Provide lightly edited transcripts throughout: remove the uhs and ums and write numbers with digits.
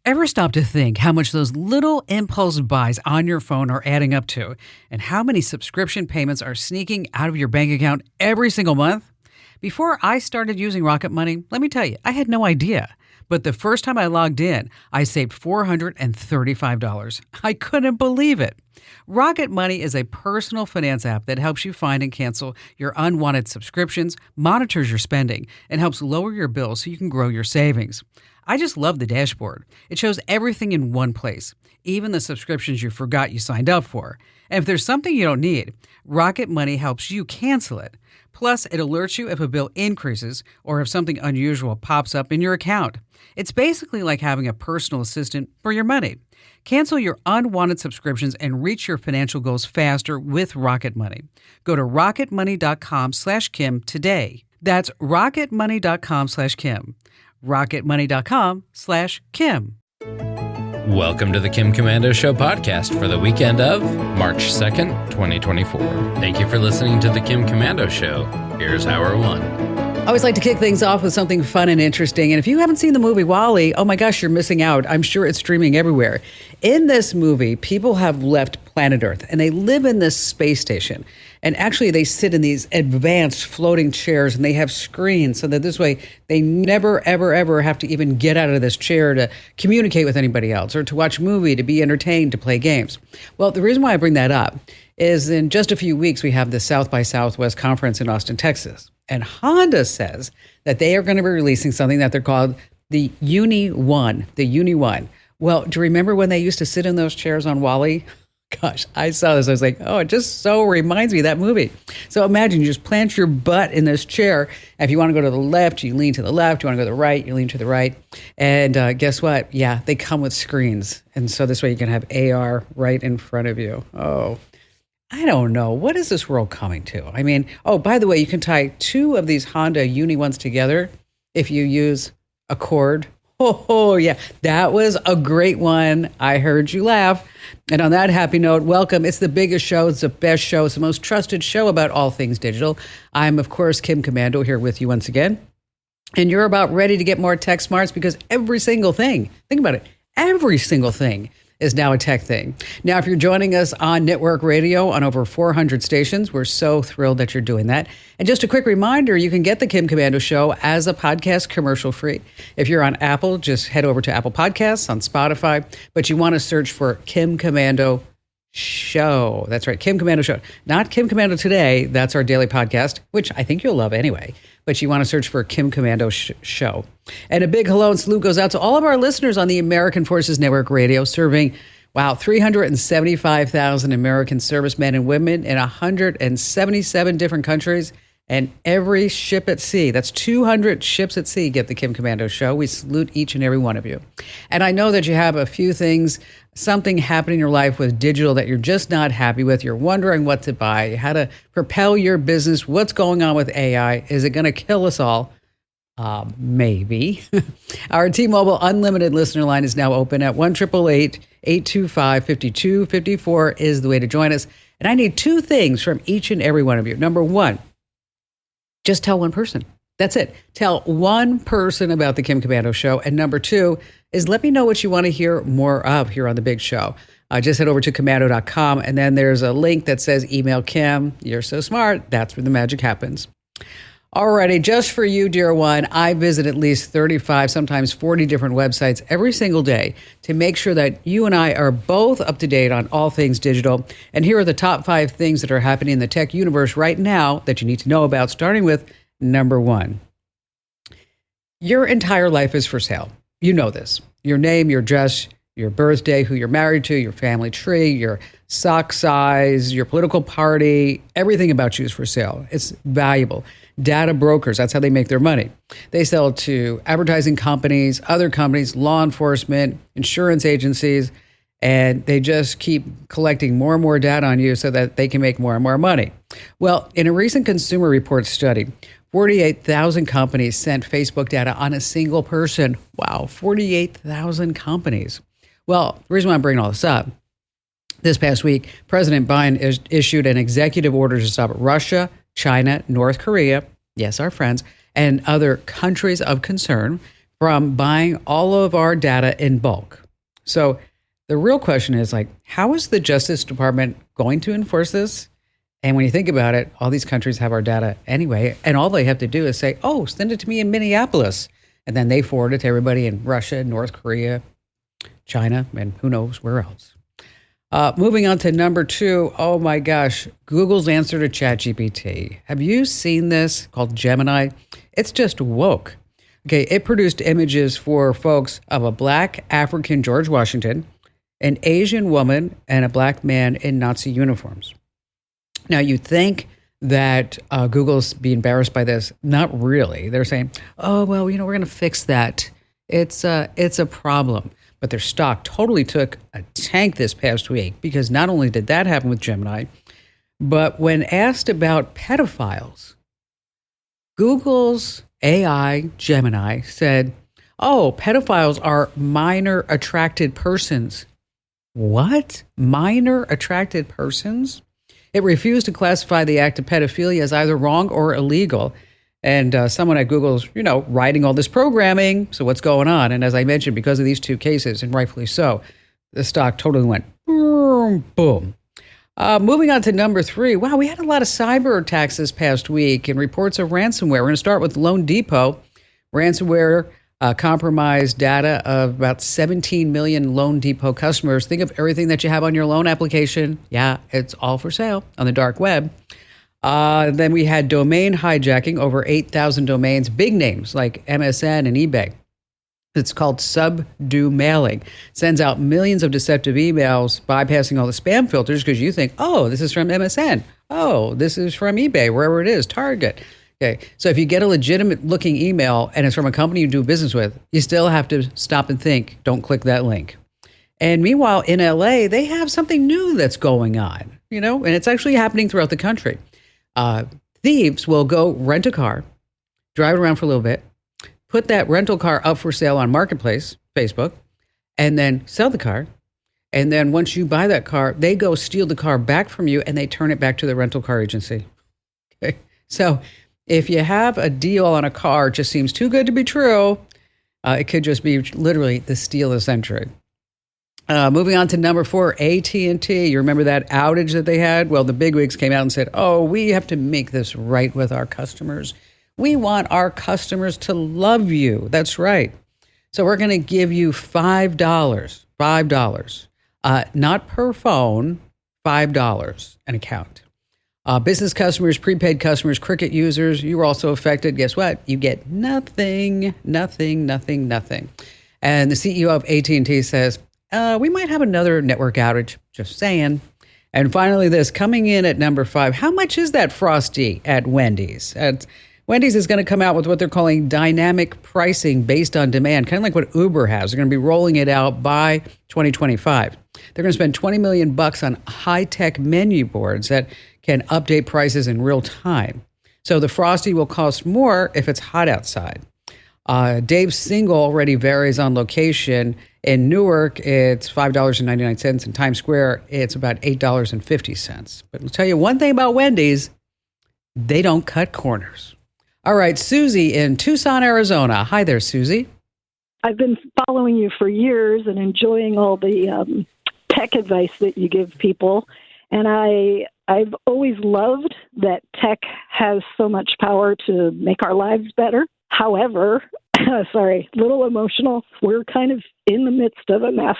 Ever stop to think how much those little impulse buys on your phone are adding up to, and how many subscription payments are sneaking out of your bank account every single month? Before I started using Rocket Money, let me tell you, I had no idea. But the first time I logged in, I saved $435. I couldn't believe it. Rocket Money is a personal finance app that helps you find and cancel your unwanted subscriptions, monitors your spending, and helps lower your bills so you can grow your savings. I just love the dashboard. It shows everything in one place, even the subscriptions you forgot you signed up for. And if there's something you don't need, Rocket Money helps you cancel it. Plus, it alerts you if a bill increases or if something unusual pops up in your account. It's basically like having a personal assistant for your money. Cancel your unwanted subscriptions and reach your financial goals faster with Rocket Money. Go to rocketmoney.com/Kim today. That's rocketmoney.com/Kim. rocketmoney.com/Kim. Welcome to the Kim Komando Show podcast for the weekend of March 2nd, 2024. Thank you for listening to the Kim Komando Show. Here's hour one. I always like to kick things off with something fun and interesting. And if you haven't seen the movie WALL-E, oh my gosh, you're missing out. I'm sure it's streaming everywhere. In this movie, people have left planet Earth and they live in this space station. And actually, they sit in these advanced floating chairs and they have screens so that this way they never, ever, ever have to even get out of this chair to communicate with anybody else or to watch a movie, to be entertained, to play games. Well, the reason why I bring that up is in just a few weeks, we have the South by Southwest conference in Austin, Texas. And Honda says that they are going to be releasing something that they're called the Uni One, the Uni One. Well, do you remember when they used to sit in those chairs on WALL-E? Gosh, I saw this. I was like, oh, it just so reminds me of that movie. So imagine you just plant your butt in this chair. If you want to go to the left, you lean to the left. You want to go to the right, you lean to the right. And guess what? Yeah, they come with screens. And so this way you can have AR right in front of you. Oh, I don't know. What is this world coming to? I mean, oh, by the way, you can tie two of these Honda Uni Ones together if you use a cord. Oh, yeah, that was a great one. I heard you laugh. And on that happy note, welcome. It's the biggest show. It's the best show. It's the most trusted show about all things digital. I'm, of course, Kim Komando here with you once again. And you're about ready to get more tech smarts because every single thing, think about it, every single thing is now a tech thing. Now, if you're joining us on network radio on over 400 stations, we're so thrilled that you're doing that. And just a quick reminder, you can get the Kim Komando Show as a podcast commercial free. If you're on Apple, just head over to Apple Podcasts, on Spotify, but you want to search for Kim Komando Show. That's right, Kim Komando Show. Not Kim Komando Today, that's our daily podcast, which I think you'll love anyway. But you want to search for Kim Komando Show. And a big hello and salute goes out to all of our listeners on the American Forces Network Radio, serving, 375,000 American servicemen and women in 177 different countries. And every ship at sea, that's 200 ships at sea, get the Kim Komando Show. We salute each and every one of you. And I know that you have a few things, something happening in your life with digital that you're just not happy with. You're wondering what to buy, how to propel your business. What's going on with AI? Is it going to kill us all? Maybe. Our T-Mobile Unlimited listener line is now open at 1-888-825-5254 is the way to join us. And I need two things from each and every one of you. Number one, just tell one person. That's it. Tell one person about the Kim Komando Show. And number two is let me know what you want to hear more of here on the big show. Just head over to komando.com and then there's a link that says email Kim. You're so smart. That's where the magic happens. Alrighty, just for you, dear one, I visit at least 35, sometimes 40 different websites every single day to make sure that you and I are both up to date on all things digital. And here are the top 5 things that are happening in the tech universe right now that you need to know about, starting with number 1. Your entire life is for sale. You know this. Your name, your address, your birthday, who you're married to, your family tree, your sock size, your political party, everything about you is for sale. It's valuable. Data brokers, that's how they make their money. They sell to advertising companies, other companies, law enforcement, insurance agencies, and they just keep collecting more and more data on you so that they can make more and more money. Well, in a recent Consumer Reports study, 48,000 companies sent Facebook data on a single person. Wow, 48,000 companies. Well, the reason why I'm bringing all this up, this past week, President Biden issued an executive order to stop Russia, China, North Korea, yes, our friends, and other countries of concern from buying all of our data in bulk. So the real question is like, how is the Justice Department going to enforce this? And when you think about it, all these countries have our data anyway, and all they have to do is say, oh, send it to me in Minneapolis. And then they forward it to everybody in Russia, North Korea, China, and who knows where else. Moving on to number 2. Oh my gosh, Google's answer to ChatGPT. Have you seen this called Gemini? It's just woke. Okay, it produced images for folks of a black African George Washington, an Asian woman, and a black man in Nazi uniforms. Now, you'd think that Google's be embarrassed by this. Not really. They're saying, oh, well, we're going to fix that. It's a problem. But their stock totally took a tank this past week because not only did that happen with Gemini, but when asked about pedophiles, Google's AI Gemini said, oh, pedophiles are minor attracted persons. What? Minor attracted persons? It refused to classify the act of pedophilia as either wrong or illegal. And someone at Google's, writing all this programming. So what's going on? And as I mentioned, because of these 2 cases, and rightfully so, the stock totally went boom. Moving on to number 3. Wow, we had a lot of cyber attacks this past week and reports of ransomware. We're going to start with LoanDepot. Ransomware compromised data of about 17 million LoanDepot customers. Think of everything that you have on your loan application. Yeah, it's all for sale on the dark web. Then we had domain hijacking, over 8,000 domains, big names like MSN and eBay. It's called subdue mailing. Sends out millions of deceptive emails, bypassing all the spam filters because you think, oh, this is from MSN. Oh, this is from eBay, wherever it is, Target. Okay, so if you get a legitimate looking email and it's from a company you do business with, you still have to stop and think, don't click that link. And meanwhile, in LA, they have something new that's going on, and it's actually happening throughout the country. Thieves will go rent a car, drive around for a little bit, put that rental car up for sale on Marketplace, Facebook, and then sell the car. And then once you buy that car, they go steal the car back from you and they turn it back to the rental car agency. Okay. So if you have a deal on a car, it just seems too good to be true. It could just be literally the steal of the century. Moving on to number 4, AT&T. You remember that outage that they had? Well, the bigwigs came out and said, oh, we have to make this right with our customers. We want our customers to love you. That's right. So we're going to give you $5, not per phone, $5 an account. Business customers, prepaid customers, Cricket users, you were also affected. Guess what? You get nothing. And the CEO of AT&T says, we might have another network outage, just saying. And finally, this coming in at number 5. How much is that Frosty at Wendy's? Wendy's is going to come out with what they're calling dynamic pricing based on demand, kind of like what Uber has. They're going to be rolling it out by 2025. They're going to spend $20 million on high-tech menu boards that can update prices in real time. So the Frosty will cost more if it's hot outside. Dave's single already varies on location. In Newark, it's $5.99. In Times Square, it's about $8.50. But I'll tell you one thing about Wendy's, they don't cut corners. All right, Susie in Tucson, Arizona. Hi there, Susie. I've been following you for years and enjoying all the tech advice that you give people. And I've always loved that tech has so much power to make our lives better. However, sorry, a little emotional. We're kind of in the midst of a mess.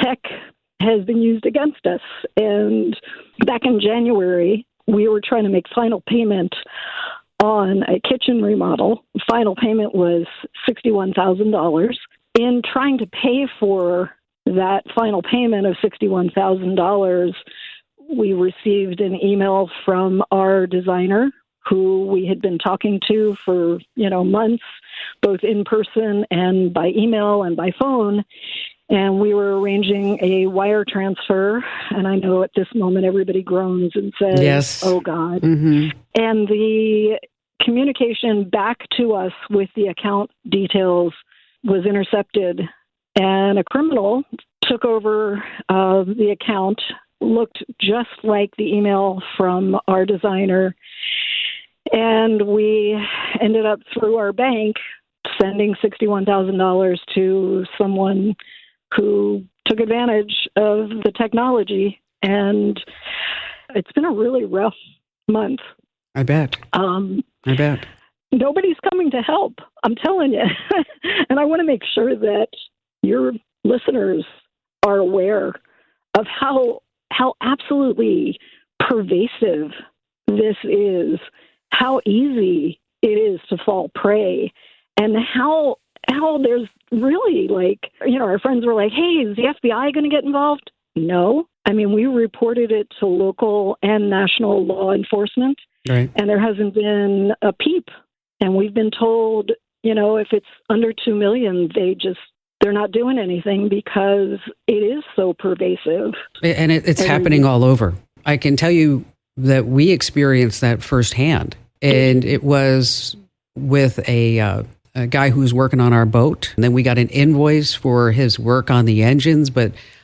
Tech has been used against us. And back in January, we were trying to make final payment on a kitchen remodel. Final payment was $61,000. In trying to pay for that final payment of $61,000, we received an email from our designer who we had been talking to for, months, both in person and by email and by phone. And we were arranging a wire transfer. And I know at this moment everybody groans and says, yes. Oh, God. Mm-hmm. And the communication back to us with the account details was intercepted. And a criminal took over the account, looked just like the email from our designer. And we ended up through our bank sending $61,000 to someone who took advantage of the technology. And it's been a really rough month. I bet. I bet. Nobody's coming to help. I'm telling you. And I want to make sure that your listeners are aware of how absolutely pervasive this is, how easy it is to fall prey, and how there's really our friends were like, hey, is the FBI going to get involved? No. I mean, we reported it to local and national law enforcement, right, and there hasn't been a peep. And we've been told, if it's under 2 million, they're not doing anything because it is so pervasive. And it's happening all over. I can tell you that we experienced that firsthand. And it was with a guy who was working on our boat. And then we got an invoice for his work on the engines.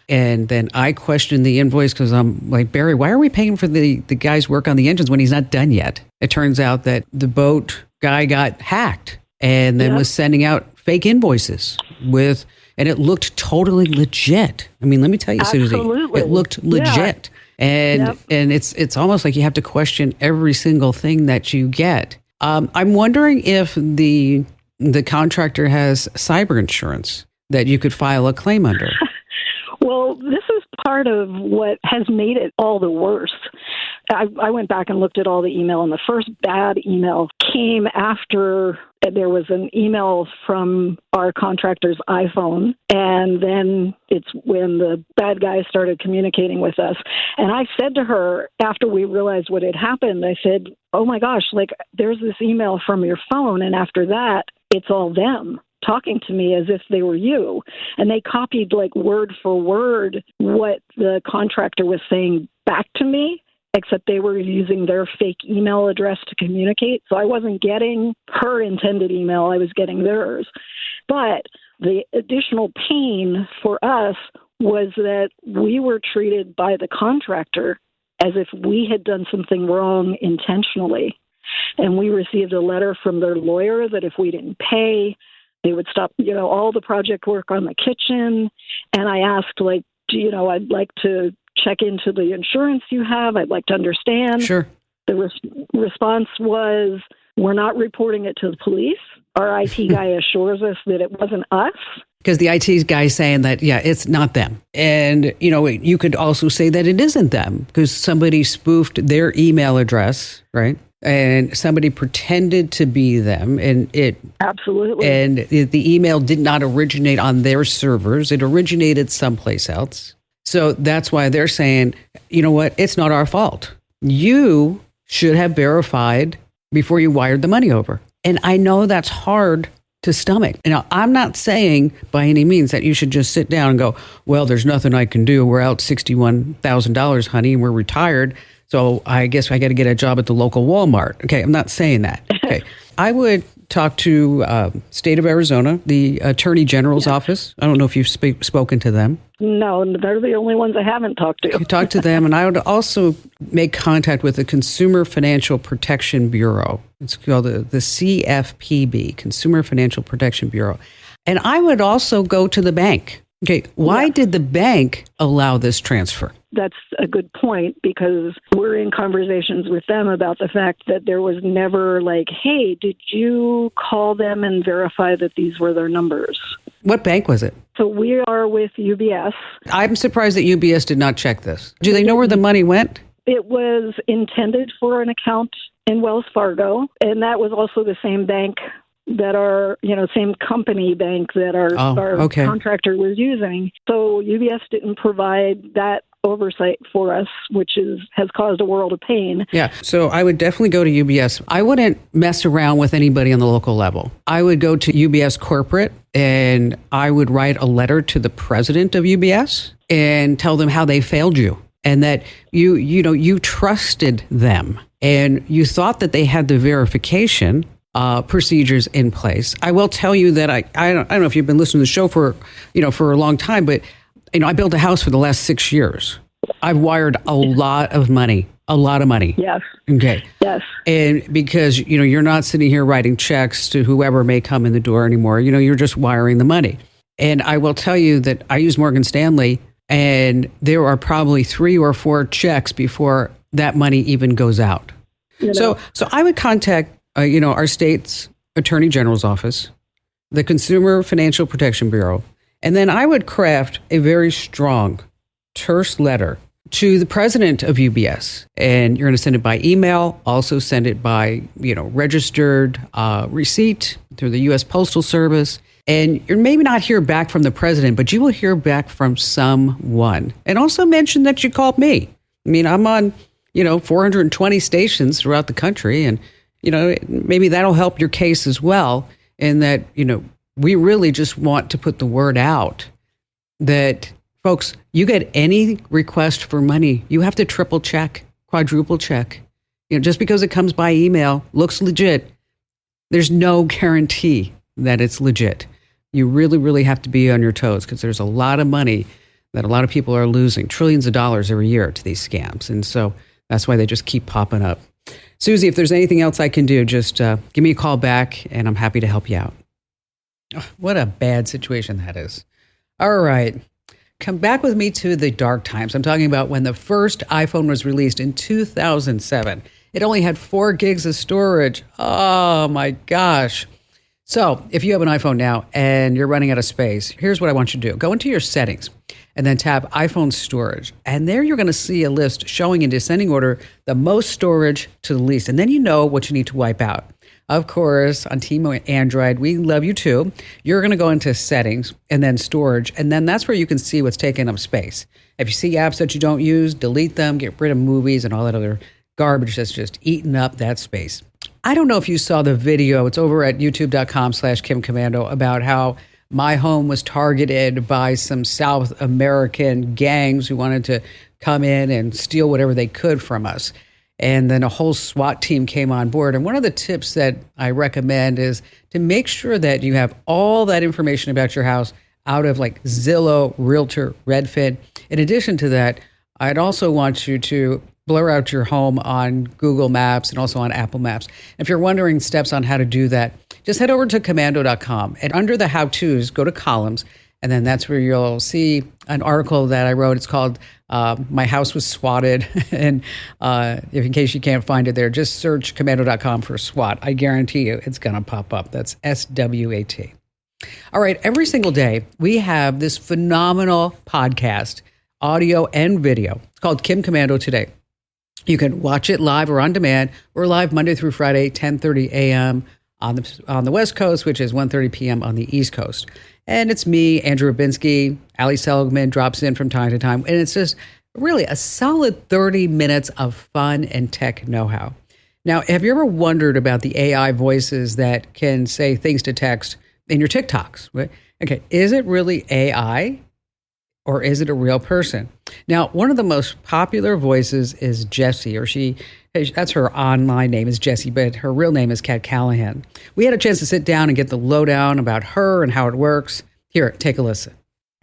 And then I questioned the invoice because I'm like, Barry, why are we paying for the guy's work on the engines when he's not done yet? It turns out that the boat guy got hacked and then was sending out fake invoices and it looked totally legit. I mean, let me tell you, Susie, it looked legit. Yeah. And it's almost like you have to question every single thing that you get. I'm wondering if the contractor has cyber insurance that you could file a claim under. Well, this is part of what has made it all the worse. I went back and looked at all the email, and the first bad email came after there was an email from our contractor's iPhone, and then it's when the bad guys started communicating with us. And I said to her, after we realized what had happened, I said, oh my gosh, there's this email from your phone, and after that, it's all them talking to me as if they were you. And they copied word for word what the contractor was saying back to me, except they were using their fake email address to communicate. So I wasn't getting her intended email, I was getting theirs. But the additional pain for us was that we were treated by the contractor as if we had done something wrong intentionally. And we received a letter from their lawyer that if we didn't pay, they would stop, all the project work on the kitchen. And I asked, I'd like to check into the insurance you have. I'd like to understand. Sure. The response was, we're not reporting it to the police. Our IT guy assures us that it wasn't us. Because the IT guy is saying that, it's not them. And, you could also say that it isn't them because somebody spoofed their email address, right? And somebody pretended to be them, and absolutely. And the email did not originate on their servers; it originated someplace else. So that's why they're saying, you know what? It's not our fault. You should have verified before you wired the money over. And I know that's hard to stomach. Now, I'm not saying by any means that you should just sit down and go, well, there's nothing I can do. We're out $61,000, honey, and we're retired. So I guess I got to get a job at the local Walmart. Okay, I'm not saying that. Okay, I would talk to State of Arizona, the Attorney General's office. I don't know if you've spoken to them. No, they're the only ones I haven't talked to. Talk to them, and I would also make contact with the Consumer Financial Protection Bureau. It's called the CFPB, Consumer Financial Protection Bureau. And I would also go to the bank. Okay, why did the bank allow this transfer? That's a good point, because we're in conversations with them about the fact that there was never hey, did you call them and verify that these were their numbers? What bank was it? So we are with UBS. I'm surprised that UBS did not check this. Do they know where the money went? It was intended for an account in Wells Fargo, and that was also the same bank that our, same company bank that our contractor was using. So UBS didn't provide that oversight for us, which has caused a world of pain. Yeah. So I would definitely go to UBS. I wouldn't mess around with anybody on the local level. I would go to UBS corporate and I would write a letter to the president of UBS and tell them how they failed you and that you trusted them and you thought that they had the verification procedures in place. I will tell you that I don't know if you've been listening to the show for a long time, but I built a house for the last 6 years. I've wired a lot of money A lot of money. Yes. Okay. Yes. And because, you're not sitting here writing checks to whoever may come in the door anymore. You're just wiring the money. And I will tell you that I use Morgan Stanley, and there are probably 3 or 4 checks before that money even goes out. So I would contact, our state's Attorney General's office, the Consumer Financial Protection Bureau, and then I would craft a very strong, terse letter to the president of UBS. And you're going to send it by email, also send it by, registered receipt through the U.S. Postal Service. And you're maybe not hear back from the president, but you will hear back from someone. And also mention that you called me. I mean, I'm on, 420 stations throughout the country. And, maybe that'll help your case as well. In that, we really just want to put the word out that, folks, you get any request for money, you have to triple check, quadruple check. Just because it comes by email, looks legit, there's no guarantee that it's legit. You really, really have to be on your toes because there's a lot of money that a lot of people are losing, trillions of dollars every year to these scams. And so that's why they just keep popping up. Susie, if there's anything else I can do, just give me a call back and I'm happy to help you out. Oh, what a bad situation that is. All right. Come back with me to the dark times. I'm talking about when the first iPhone was released in 2007. It only had 4 gigs of storage. Oh my gosh. So if you have an iPhone now and you're running out of space, here's what I want you to do. Go into your settings and then tap iPhone storage. And there you're going to see a list showing in descending order the most storage to the least. And then you know what you need to wipe out. Of course, on Team Android, we love you too. You're going to go into settings and then storage. And then that's where you can see what's taking up space. If you see apps that you don't use, delete them, get rid of movies and all that other garbage that's just eating up that space. I don't know if you saw the video. It's over at youtube.com/Kim Commando about how my home was targeted by some South American gangs who wanted to come in and steal whatever they could from us. And then a whole SWAT team came on board. And one of the tips that I recommend is to make sure that you have all that information about your house out of like Zillow, Realtor, Redfin. In addition to that, I'd also want you to blur out your home on Google Maps and also on Apple Maps. If you're wondering steps on how to do that, just head over to commando.com and under the how-tos, go to columns. And then that's where you'll see an article that I wrote. It's called My House Was Swatted. And if in case you can't find it there, just search commando.com for SWAT. I guarantee you it's going to pop up. That's SWAT. All right. Every single day, we have this phenomenal podcast, audio and video. It's called Kim Commando Today. You can watch it live or on demand. We're live Monday through Friday, 10:30 a.m. on the West Coast, which is 1:30 p.m. on the East Coast. And it's me, Andrew Rabinsky. Ali Seligman drops in from time to time. And it's just really a solid 30 minutes of fun and tech know-how. Now, have you ever wondered about the AI voices that can say things to text in your TikToks? Okay, is it really AI? Or is it a real person? Now, one of the most popular voices is Jessie, that's her online name is Jessie, but her real name is Kat Callahan. We had a chance to sit down and get the lowdown about her and how it works. Here, take a listen.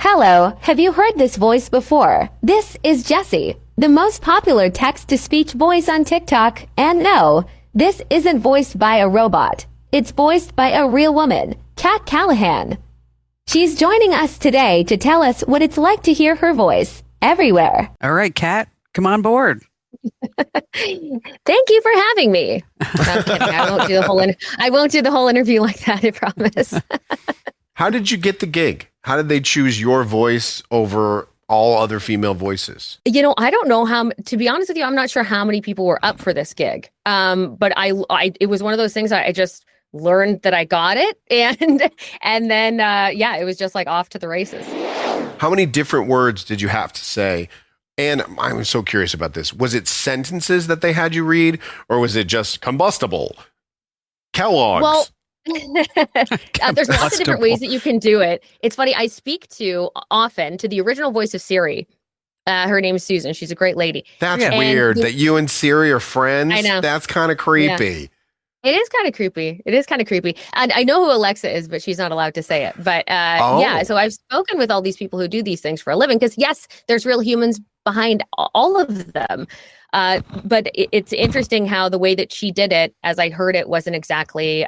Hello, have you heard this voice before? This is Jessie, the most popular text-to-speech voice on TikTok. And no, this isn't voiced by a robot. It's voiced by a real woman, Kat Callahan. She's joining us today to tell us what it's like to hear her voice everywhere. All right, Kat, come on board. Thank you for having me. No, I'm kidding. I won't do the whole interview like that, I promise. How did you get the gig? How did they choose your voice over all other female voices? I don't know to be honest with you, I'm not sure how many people were up for this gig. But it was one of those things I just learned that I got it. And then, it was just like off to the races. How many different words did you have to say? And I'm so curious about this. Was it sentences that they had you read, or was it just combustible? Kellogg's? Well, there's lots of different ways that you can do it. It's funny. I speak often to the original voice of Siri. Her name is Susan. She's a great lady. That's weird that you and Siri are friends. I know. That's kind of creepy. Yeah. It is kind of creepy. And I know who Alexa is, but she's not allowed to say it. But so I've spoken with all these people who do these things for a living because, yes, there's real humans behind all of them. But it's interesting how the way that she did it, as I heard it, wasn't exactly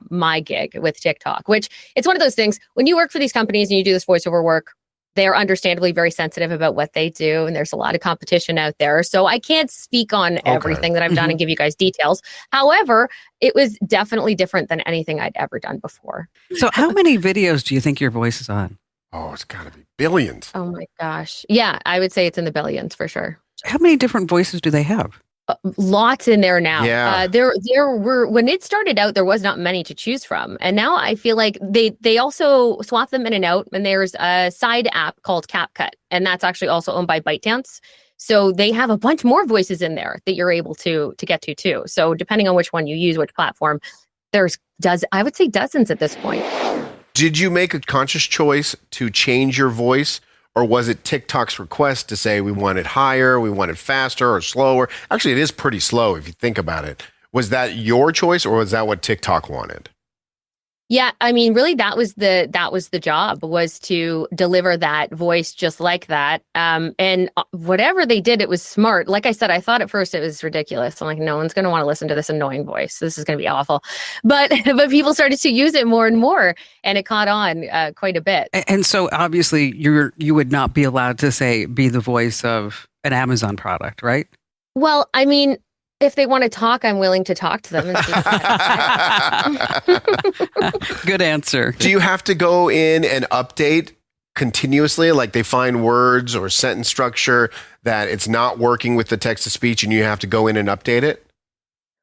my gig with TikTok, which it's one of those things when you work for these companies and you do this voiceover work, they're understandably very sensitive about what they do. And there's a lot of competition out there. So I can't speak on everything that I've done and give you guys details. However, it was definitely different than anything I'd ever done before. So how many videos do you think your voice is on? Oh, it's got to be billions. Oh my gosh. Yeah, I would say it's in the billions for sure. How many different voices do they have? Lots in there now. Yeah. There were, when it started out, there was not many to choose from. And now I feel like they also swap them in and out. And there's a side app called CapCut. And that's actually also owned by ByteDance. So they have a bunch more voices in there that you're able to get to too. So depending on which one you use, which platform, there's I would say dozens at this point. Did you make a conscious choice to change your voice? Or was it TikTok's request to say we want it higher, we want it faster or slower? Actually, it is pretty slow if you think about it. Was that your choice or was that what TikTok wanted? Yeah, I mean, really, that was the job, was to deliver that voice just like that. And whatever they did, it was smart. Like I said, I thought at first it was ridiculous. I'm like, no one's going to want to listen to this annoying voice. This is going to be awful. But people started to use it more and more, and it caught on quite a bit. And so obviously you would not be allowed to be the voice of an Amazon product, right? Well, I mean, if they want to talk, I'm willing to talk to them. And see Good answer. Do you have to go in and update continuously? Like they find words or sentence structure that it's not working with the text to speech and you have to go in and update it?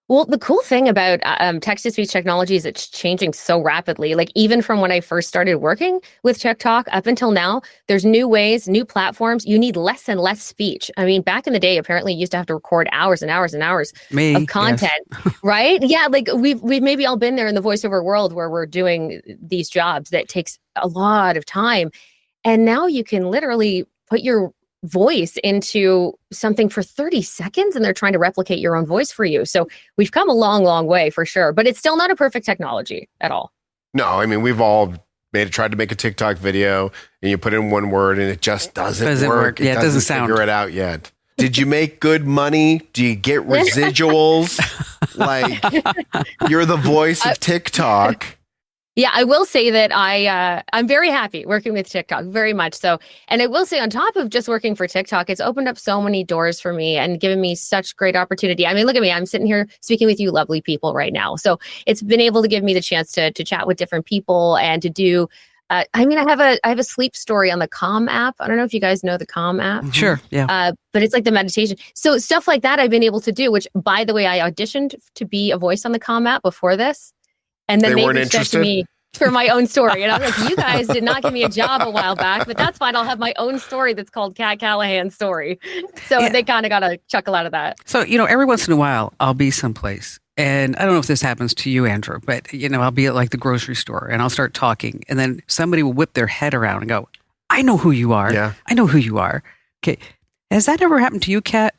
Well, the cool thing about text-to-speech technology is it's changing so rapidly. Like even from when I first started working with TikTok up until now, there's new ways, new platforms. You need less and less speech. I mean, back in the day, apparently you used to have to record hours and hours and hours of content, right? Yeah, like we've maybe all been there in the voiceover world where we're doing these jobs that takes a lot of time. And now you can literally put your voice into something for 30 seconds and they're trying to replicate your own voice for you. So we've come a long, long way for sure, but it's still not a perfect technology at all. No, I mean, we've all tried to make a TikTok video and you put in one word and it just doesn't work. Yeah, it doesn't sound. Figure it out yet. Did you make good money? Do you get residuals? Like you're the voice of TikTok. Yeah, I will say that I'm very happy working with TikTok, very much so. And I will say on top of just working for TikTok, it's opened up so many doors for me and given me such great opportunity. I mean, look at me. I'm sitting here speaking with you lovely people right now. So it's been able to give me the chance to chat with different people and to do, I have a sleep story on the Calm app. I don't know if you guys know the Calm app. Sure, yeah. But it's like the meditation. So stuff like that I've been able to do, which by the way, I auditioned to be a voice on the Calm app before this. And then they reached out to me for my own story. And I'm like, you guys did not give me a job a while back, but that's fine. I'll have my own story that's called Kat Callahan's story. So they kind of got a chuckle out of that. So, every once in a while, I'll be someplace. And I don't know if this happens to you, Andrew, but, I'll be at like the grocery store and I'll start talking. And then somebody will whip their head around and go, I know who you are. Yeah. I know who you are. Okay. Has that ever happened to you, Kat?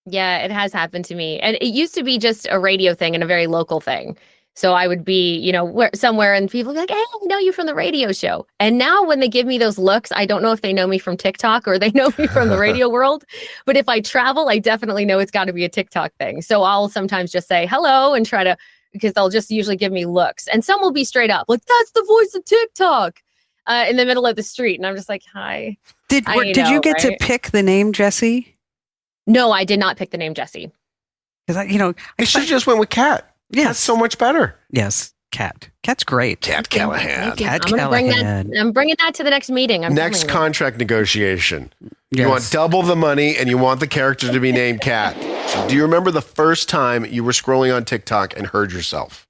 Yeah, it has happened to me. And it used to be just a radio thing and a very local thing. So I would be, somewhere and people would be like, hey, I know you from the radio show. And now when they give me those looks, I don't know if they know me from TikTok or they know me from the radio world. But if I travel, I definitely know it's got to be a TikTok thing. So I'll sometimes just say hello and try to, because they'll just usually give me looks. And some will be straight up like, that's the voice of TikTok in the middle of the street. And I'm just like, hi. Did you get to pick the name Jessie? No, I did not pick the name Jessie. Because I should have just went with Kat. Yes. That's so much better. Yes. Kat. Kat's great. Kat Callahan. Kat Callahan. I'm bringing that to the next meeting. Next contract negotiation. Yes. You want double the money and you want the character to be named Kat. So do you remember the first time you were scrolling on TikTok and heard yourself?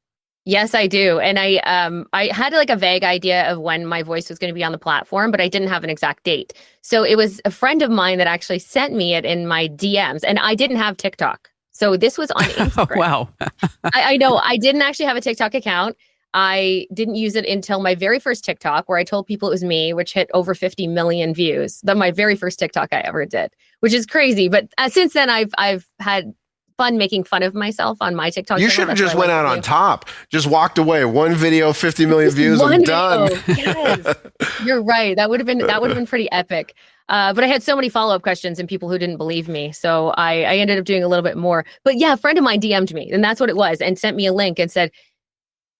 Yes, I do. And I had like a vague idea of when my voice was going to be on the platform, but I didn't have an exact date. So it was a friend of mine that actually sent me it in my DMs, and I didn't have TikTok. So this was on Instagram. Oh, wow. I know. I didn't actually have a TikTok account. I didn't use it until my very first TikTok, where I told people it was me, which hit over 50 million views. That's my very first TikTok I ever did, which is crazy. But since then, I've had fun making fun of myself on my TikTok. You should have just went out on top. Just walked away. One video, 50 million views. I'm done. Yes, you're right. That would have been pretty epic. But I had so many follow-up questions and people who didn't believe me. So I ended up doing a little bit more. But yeah, a friend of mine DM'd me, and that's what it was, and sent me a link and said,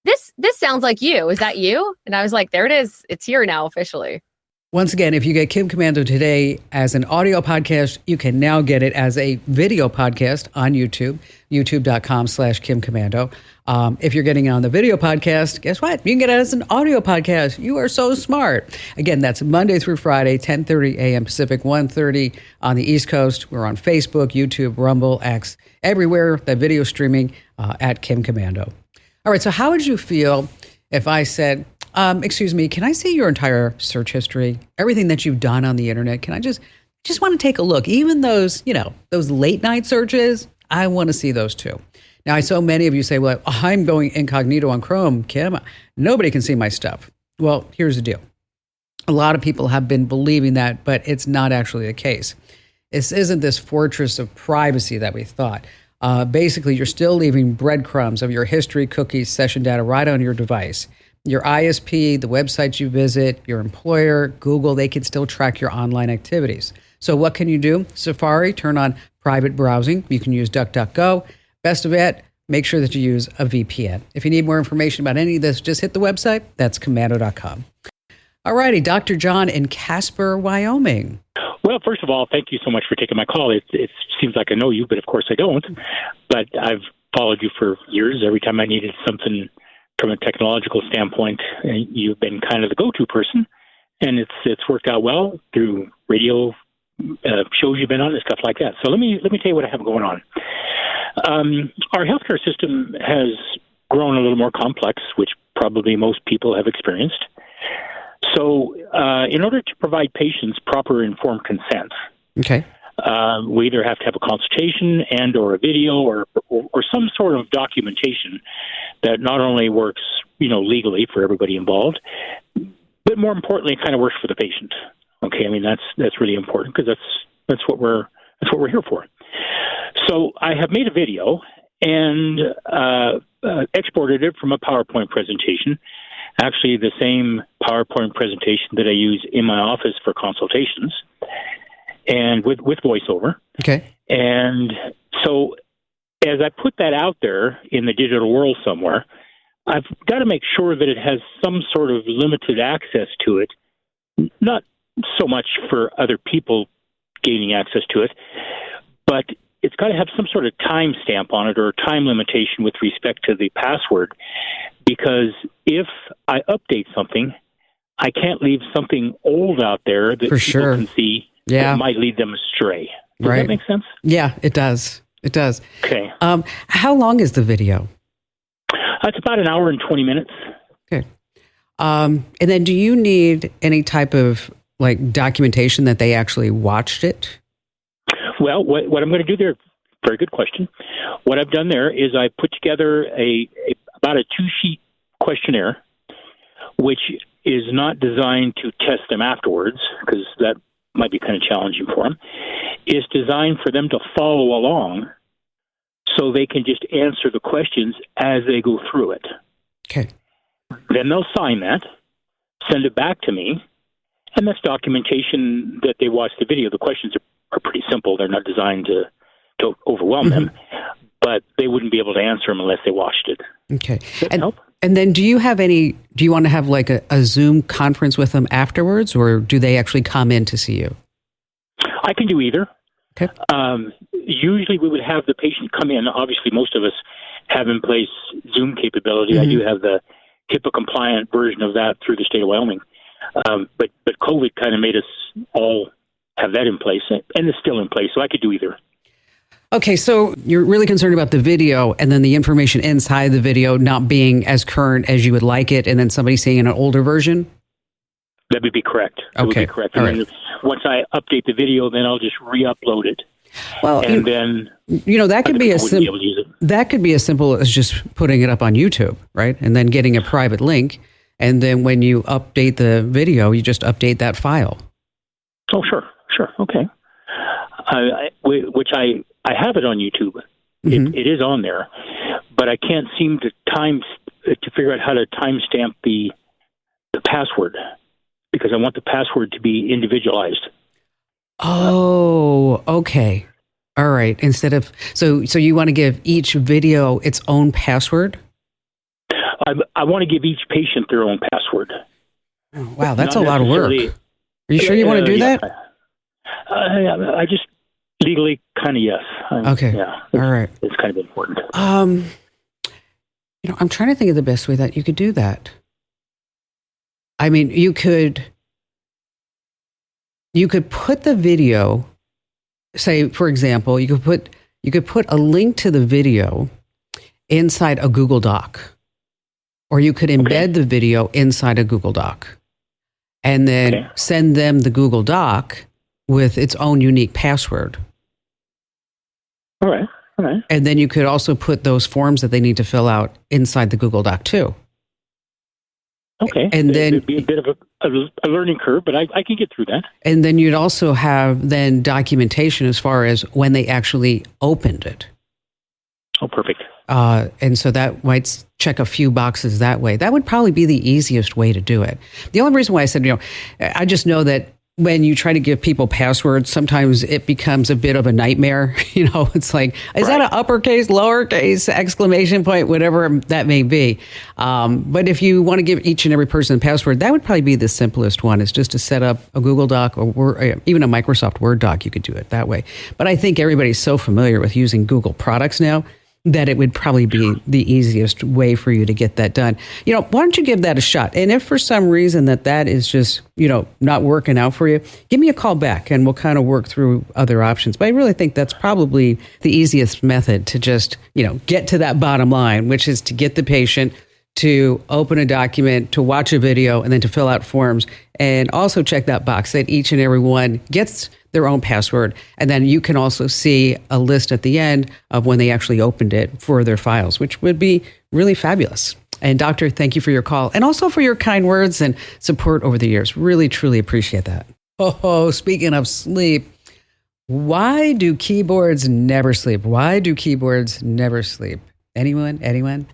this sounds like you. Is that you? And I was like, there it is. It's here now officially. Once again, if you get Kim Komando today as an audio podcast, you can now get it as a video podcast on YouTube, youtube.com/Kim Komando. If you're getting it on the video podcast, guess what? You can get it as an audio podcast. You are so smart. Again, that's Monday through Friday, 10:30 a.m. Pacific, 1:30 on the East Coast. We're on Facebook, YouTube, Rumble, X, everywhere, that video streaming at Kim Komando. All right, so how would you feel if I said, excuse me, can I see your entire search history, everything that you've done on the internet? Can I just want to take a look? Even those, those late night searches, I want to see those too. Now, I saw many of you say, well, I'm going incognito on Chrome, Kim. Nobody can see my stuff. Well, here's the deal. A lot of people have been believing that, but it's not actually the case. This isn't this fortress of privacy that we thought. Basically, you're still leaving breadcrumbs of your history, cookies, session data right on your device. Your ISP, the websites you visit, your employer, Google, they can still track your online activities. So what can you do? Safari, turn on private browsing. You can use DuckDuckGo. Best of it, make sure that you use a VPN. If you need more information about any of this, just hit the website. That's komando.com. All righty, Dr. John in Casper, Wyoming. Well, first of all, thank you so much for taking my call. It seems like I know you, but of course I don't. But I've followed you for years. Every time I needed something from a technological standpoint, you've been kind of the go-to person, and it's worked out well through radio shows you've been on and stuff like that. So let me tell you what I have going on. Our healthcare system has grown a little more complex, which probably most people have experienced. So in order to provide patients proper informed consent, okay, we either have to have a consultation and or a video or some sort of documentation that not only works, legally for everybody involved, but more importantly, kind of works for the patient. Okay, I mean that's really important because that's what we're here for. So I have made a video and exported it from a PowerPoint presentation. Actually, the same PowerPoint presentation that I use in my office for consultations, and with voiceover. Okay. And so, as I put that out there in the digital world somewhere, I've got to make sure that it has some sort of limited access to it, not so much for other people gaining access to it, but it's got to have some sort of time stamp on it or time limitation with respect to the password, because if I update something, I can't leave something old out there that for people sure can see that might lead them astray. Does right. that make sense? Yeah, it does. It does. Okay. How long is the video? It's about an hour and 20 minutes. Okay. And then do you need any type of documentation that they actually watched it? Well, what I'm going to do there, very good question. What I've done there is I put together about a 2-sheet questionnaire, which is not designed to test them afterwards, because that might be kind of challenging for them. It's designed for them to follow along so they can just answer the questions as they go through it. Okay. Then they'll sign that, send it back to me, and that's documentation that they watched the video. The questions are pretty simple. They're not designed to overwhelm them, but they wouldn't be able to answer them unless they watched it. Okay. Does that help? And then do you want to have a Zoom conference with them afterwards, or do they actually come in to see you? I can do either. Okay. Usually we would have the patient come in. Obviously, most of us have in place Zoom capability. I do have the HIPAA-compliant version of that through the state of Wyoming. But COVID kind of made us all have that in place, and it's still in place, so I could do either. Okay, so you're really concerned about the video and then the information inside the video not being as current as you would like it, and then somebody seeing an older version? That would be correct. That would be correct. And then once I update the video, then I'll just re-upload it. Well, and then that could be that could be as simple as just putting it up on YouTube, right? And then getting a private link, and then when you update the video, you just update that file. Oh, sure, okay. Which I have it on YouTube. It is on there, but I can't seem to figure out how to timestamp the password, because I want the password to be individualized. Oh, okay. All right. Instead of so you want to give each video its own password? I want to give each patient their own password. Oh, wow, that's Not a lot of work. necessarily- Are you sure you want to do that? I just legally kind of yes. Okay. Yeah. All right. It's kind of important. I'm trying to think of the best way that you could do that. I mean, you could put the video, say, for example, you could put a link to the video inside a Google Doc, or you could embed the video inside a Google Doc, and then send them the Google Doc with its own unique password. All right. And then you could also put those forms that they need to fill out inside the Google Doc too. Okay. And then it'd be a bit of a learning curve, but I can get through that. And then you'd also have then documentation as far as when they actually opened it. Oh, perfect. And so that might check a few boxes that way. That would probably be the easiest way to do it. The only reason why I said, I just know that when you try to give people passwords, sometimes it becomes a bit of a nightmare. It's like, is that an uppercase, lowercase, exclamation point, whatever that may be. But if you want to give each and every person a password, that would probably be the simplest one, is just to set up a Google Doc or even a Microsoft Word doc. You could do it that way. But I think everybody's so familiar with using Google products now that it would probably be the easiest way for you to get that done. Why don't you give that a shot? And if for some reason that is just, not working out for you, give me a call back and we'll kind of work through other options. But I really think that's probably the easiest method to just, get to that bottom line, which is to get the patient to open a document, to watch a video, and then to fill out forms, and also check that box that each and every one gets their own password. And then you can also see a list at the end of when they actually opened it for their files, which would be really fabulous. And doctor, thank you for your call and also for your kind words and support over the years. Really, truly appreciate that. Oh, speaking of sleep, why do keyboards never sleep? Why do keyboards never sleep? Anyone?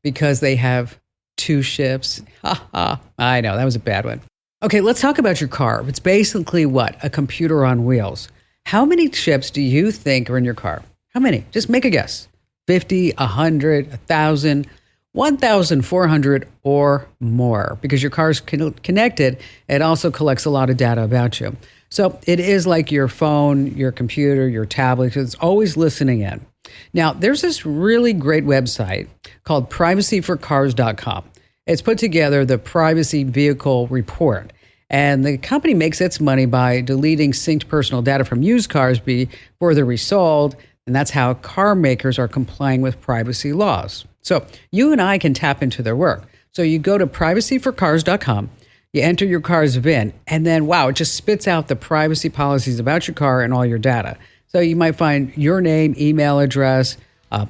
Because they have two shifts. I know, that was a bad one. Okay, let's talk about your car. It's basically what? A computer on wheels. How many chips do you think are in your car? How many? Just make a guess. 50, 100, 1,000, 1,400 or more. Because your car's connected, it also collects a lot of data about you. So it is like your phone, your computer, your tablet. It's always listening in. Now, there's this really great website called privacyforcars.com. It's put together the Privacy Vehicle Report. And the company makes its money by deleting synced personal data from used cars before they're resold. And that's how car makers are complying with privacy laws. So you and I can tap into their work. So you go to privacyforcars.com, you enter your car's VIN, and then, wow, it just spits out the privacy policies about your car and all your data. So you might find your name, email address,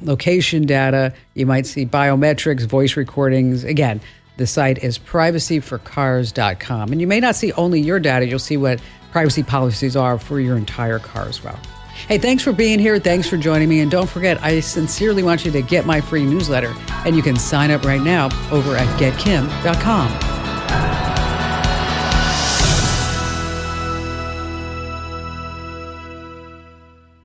location data. You might see biometrics, voice recordings. Again, the site is privacyforcars.com. And you may not see only your data. You'll see what privacy policies are for your entire car as well. Hey, thanks for being here. Thanks for joining me. And don't forget, I sincerely want you to get my free newsletter. And you can sign up right now over at getkim.com.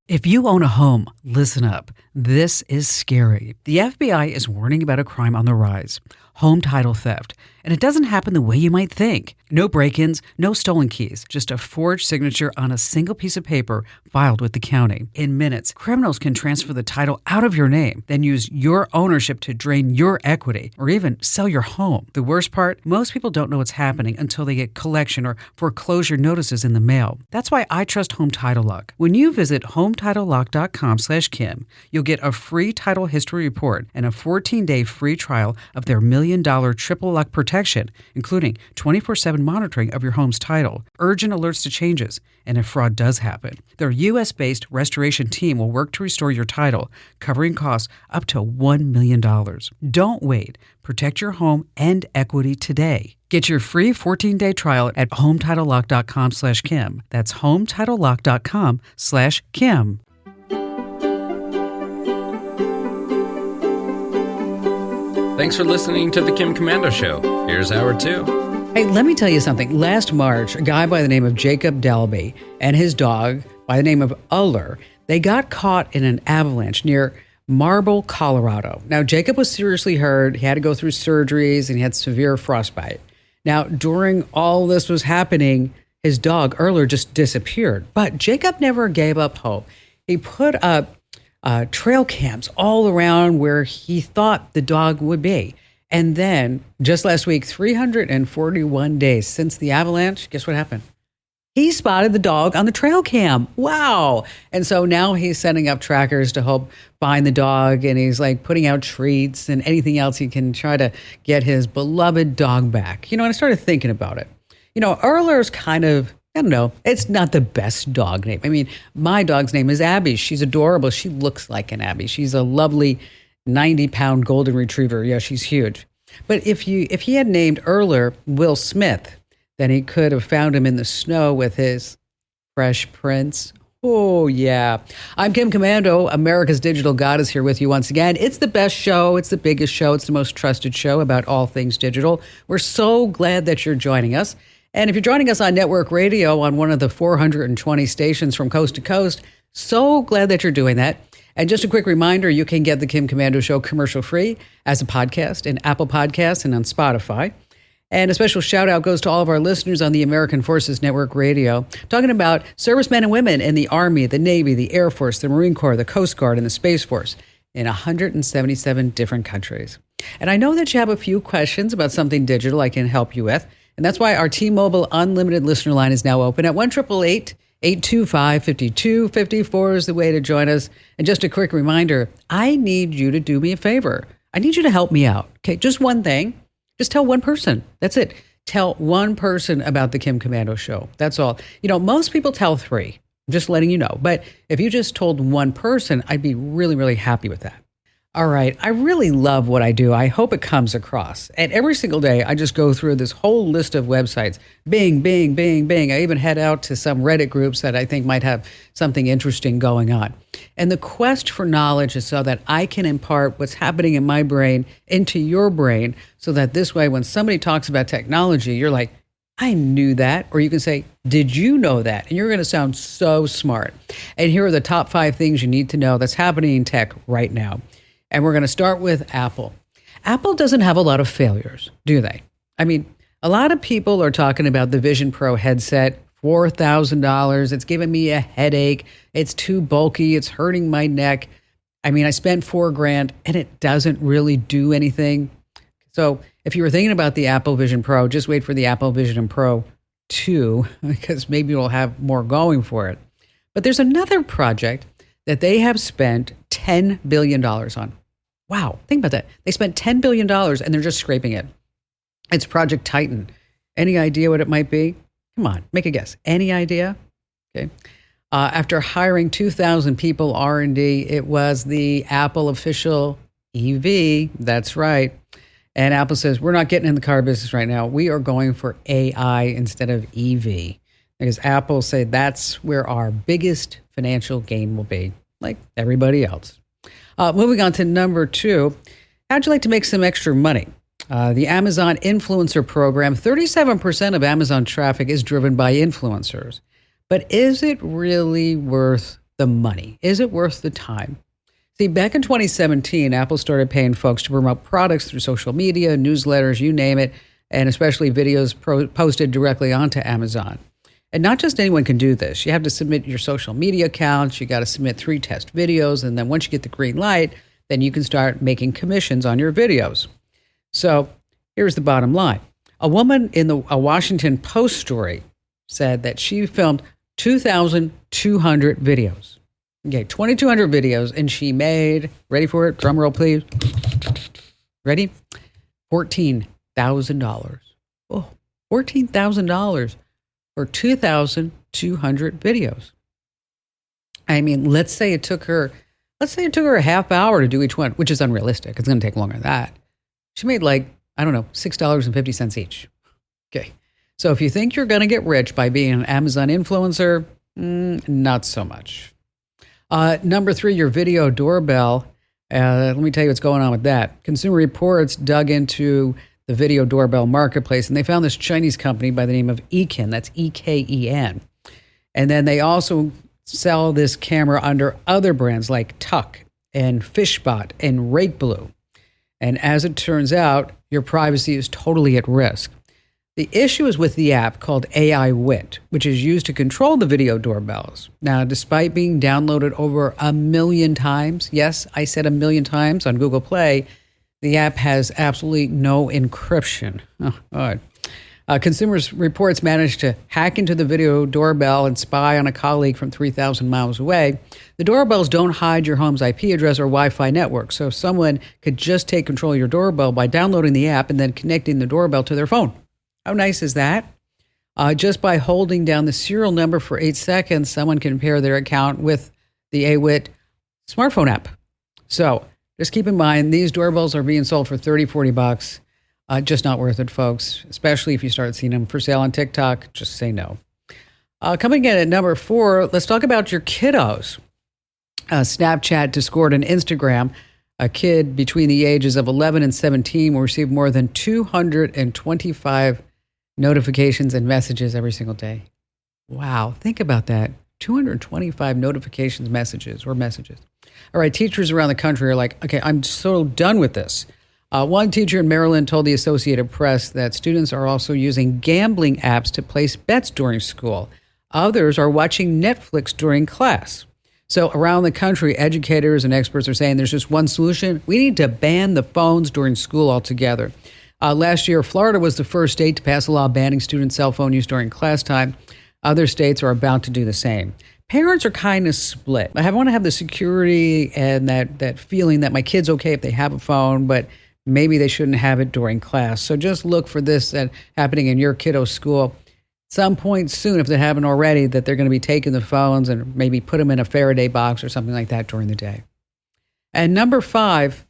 If you own a home, listen up. This is scary. The FBI is warning about a crime on the rise, home title theft. And it doesn't happen the way you might think. No break-ins, no stolen keys, just a forged signature on a single piece of paper filed with the county. In minutes, criminals can transfer the title out of your name, then use your ownership to drain your equity or even sell your home. The worst part, most people don't know what's happening until they get collection or foreclosure notices in the mail. That's why I trust Home Title Lock. When you visit HometitleLock.com/Kim, you'll get a free title history report and a 14-day free trial of their $1 million triple lock protection, including 24/7 monitoring of your home's title, urgent alerts to changes, and if fraud does happen. Their U.S.-based restoration team will work to restore your title, covering costs up to $1 million. Don't wait. Protect your home and equity today. Get your free 14-day trial at HometitleLock.com/Kim. That's HometitleLock.com/Kim. Thanks for listening to The Kim Commando Show. Here's hour 2. Hey, let me tell you something. Last March, a guy by the name of Jacob Dalby and his dog by the name of Uller, they got caught in an avalanche near Marble, Colorado. Now, Jacob was seriously hurt. He had to go through surgeries and he had severe frostbite. Now, during all this was happening, his dog, Uller, just disappeared. But Jacob never gave up hope. He put up trail cams all around where he thought the dog would be. And then just last week, 341 days since the avalanche, guess what happened? He spotted the dog on the trail cam. Wow. And so now he's setting up trackers to help find the dog. And he's like putting out treats and anything else he can try to get his beloved dog back. And I started thinking about it. Erler's kind of, I don't know, it's not the best dog name. I mean, my dog's name is Abby. She's adorable. She looks like an Abby. She's a lovely 90-pound golden retriever. Yeah, she's huge. But if he had named Erler Will Smith, then he could have found him in the snow with his Fresh Prince. Oh, yeah. I'm Kim Commando, America's Digital Goddess, here with you once again. It's the best show. It's the biggest show. It's the most trusted show about all things digital. We're so glad that you're joining us. And if you're joining us on network radio on one of the 420 stations from coast to coast, so glad that you're doing that. And just a quick reminder, you can get the Kim Commando Show commercial free as a podcast in Apple Podcasts and on Spotify. And a special shout out goes to all of our listeners on the American Forces Network Radio, talking about servicemen and women in the Army, the Navy, the Air Force, the Marine Corps, the Coast Guard, and the Space Force in 177 different countries. And I know that you have a few questions about something digital I can help you with. And that's why our T-Mobile Unlimited listener line is now open at 1-888-825-5254 is the way to join us. And just a quick reminder, I need you to do me a favor. I need you to help me out. Okay, just one thing. Just tell one person. That's it. Tell one person about the Kim Commando Show. That's all. Most people tell three. I'm just letting you know. But if you just told one person, I'd be really, really happy with that. All right. I really love what I do. I hope it comes across. And every single day, I just go through this whole list of websites. Bing, bing, bing, bing. I even head out to some Reddit groups that I think might have something interesting going on. And the quest for knowledge is so that I can impart what's happening in my brain into your brain, so that this way, when somebody talks about technology, you're like, I knew that. Or you can say, did you know that? And you're going to sound so smart. And here are the top 5 things you need to know that's happening in tech right now. And we're going to start with Apple. Apple doesn't have a lot of failures, do they? I mean, a lot of people are talking about the Vision Pro headset, $4,000. It's giving me a headache. It's too bulky. It's hurting my neck. I mean, I spent $4,000 and it doesn't really do anything. So if you were thinking about the Apple Vision Pro, just wait for the Apple Vision Pro 2, because maybe it'll have more going for it. But there's another project that they have spent $10 billion on. Wow, think about that. They spent $10 billion and they're just scraping it. It's Project Titan. Any idea what it might be? Come on, make a guess. Any idea? Okay. After hiring 2,000 people R&D, it was the Apple official EV. That's right. And Apple says, we're not getting in the car business right now. We are going for AI instead of EV. Because Apple say that's where our biggest financial gain will be, like everybody else. Moving on to number 2, how'd you like to make some extra money? The Amazon Influencer Program, 37% of Amazon traffic is driven by influencers. But is it really worth the money? Is it worth the time? See, back in 2017, Apple started paying folks to promote products through social media, newsletters, you name it, and especially videos posted directly onto Amazon. And not just anyone can do this. You have to submit your social media accounts. You got to submit 3 test videos. And then once you get the green light, then you can start making commissions on your videos. So here's the bottom line. A woman in a Washington Post story said that she filmed 2,200 videos. Okay, 2,200 videos. And she made, ready for it? Drum roll, please. Ready? $14,000. Oh, $14,000. For 2,200 videos. I mean, let's say it took her a half hour to do each one, which is unrealistic. It's going to take longer than that. She made $6.50 each. Okay. So if you think you're going to get rich by being an Amazon influencer, not so much. Number 3, your video doorbell. Let me tell you what's going on with that. Consumer Reports dug into the video doorbell marketplace, and they found this Chinese company by the name of Eken. That's Eken. And then they also sell this camera under other brands like Tuck and Fishbot and RakeBlue. And as it turns out, your privacy is totally at risk. The issue is with the app called AI Wit, which is used to control the video doorbells. Now, despite being downloaded over 1 million times, yes, I said 1 million times on Google Play, the app has absolutely no encryption. Oh, God. Consumers Reports managed to hack into the video doorbell and spy on a colleague from 3,000 miles away. The doorbells don't hide your home's IP address or Wi-Fi network, so someone could just take control of your doorbell by downloading the app and then connecting the doorbell to their phone. How nice is that? Just by holding down the serial number for 8 seconds, someone can pair their account with the AWIT smartphone app. So just keep in mind, these doorbells are being sold for $30, $40. Just not worth it, folks, especially if you start seeing them for sale on TikTok. Just say no. Coming in at number 4, let's talk about your kiddos. Snapchat, Discord, and Instagram. A kid between the ages of 11 and 17 will receive more than 225 notifications and messages every single day. Wow, think about that. 225 notifications, messages. All right, teachers around the country are like, okay, I'm so done with this. One teacher in Maryland told the Associated Press that students are also using gambling apps to place bets during school. Others are watching Netflix during class. So around the country, educators and experts are saying there's just one solution. We need to ban the phones during school altogether. Last year, Florida was the first state to pass a law banning student cell phone use during class time. Other states are about to do the same. Parents are kind of split. I want to have the security and that feeling that my kid's okay if they have a phone, but maybe they shouldn't have it during class. So just look for this happening in your kiddo's school. Some point soon, if they haven't already, that they're going to be taking the phones and maybe put them in a Faraday box or something like that during the day. And number 5,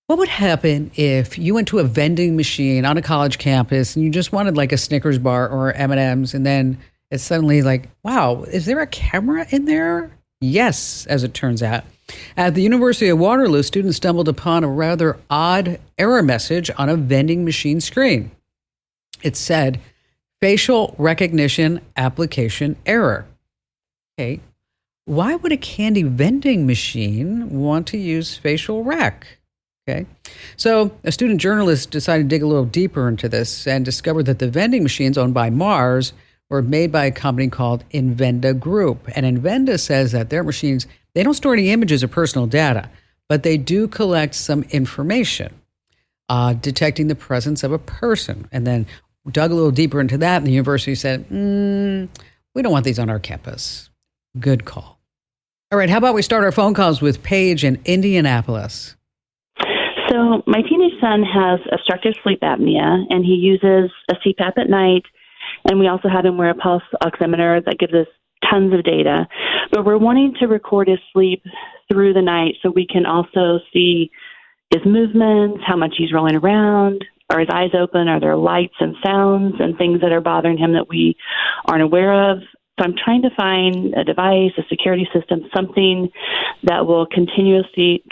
what would happen if you went to a vending machine on a college campus and you just wanted like a Snickers bar or M&Ms, and then it's suddenly like, wow, is there a camera in there? Yes, as it turns out. At the University of Waterloo, students stumbled upon a rather odd error message on a vending machine screen. It said, facial recognition application error. Okay, why would a candy vending machine want to use facial rec? Okay, so a student journalist decided to dig a little deeper into this and discovered that the vending machines owned by Mars were made by a company called Invenda Group. And Invenda says that their machines, they don't store any images or personal data, but they do collect some information, detecting the presence of a person. And then dug a little deeper into that, and the university said, we don't want these on our campus. Good call. All right, how about we start our phone calls with Paige in Indianapolis? So my teenage son has obstructive sleep apnea, and he uses a CPAP at night, and we also have him wear a pulse oximeter that gives us tons of data. But we're wanting to record his sleep through the night so we can also see his movements, how much he's rolling around. Are his eyes open? Are there lights and sounds and things that are bothering him that we aren't aware of? So I'm trying to find a device, a security system, something that will continuously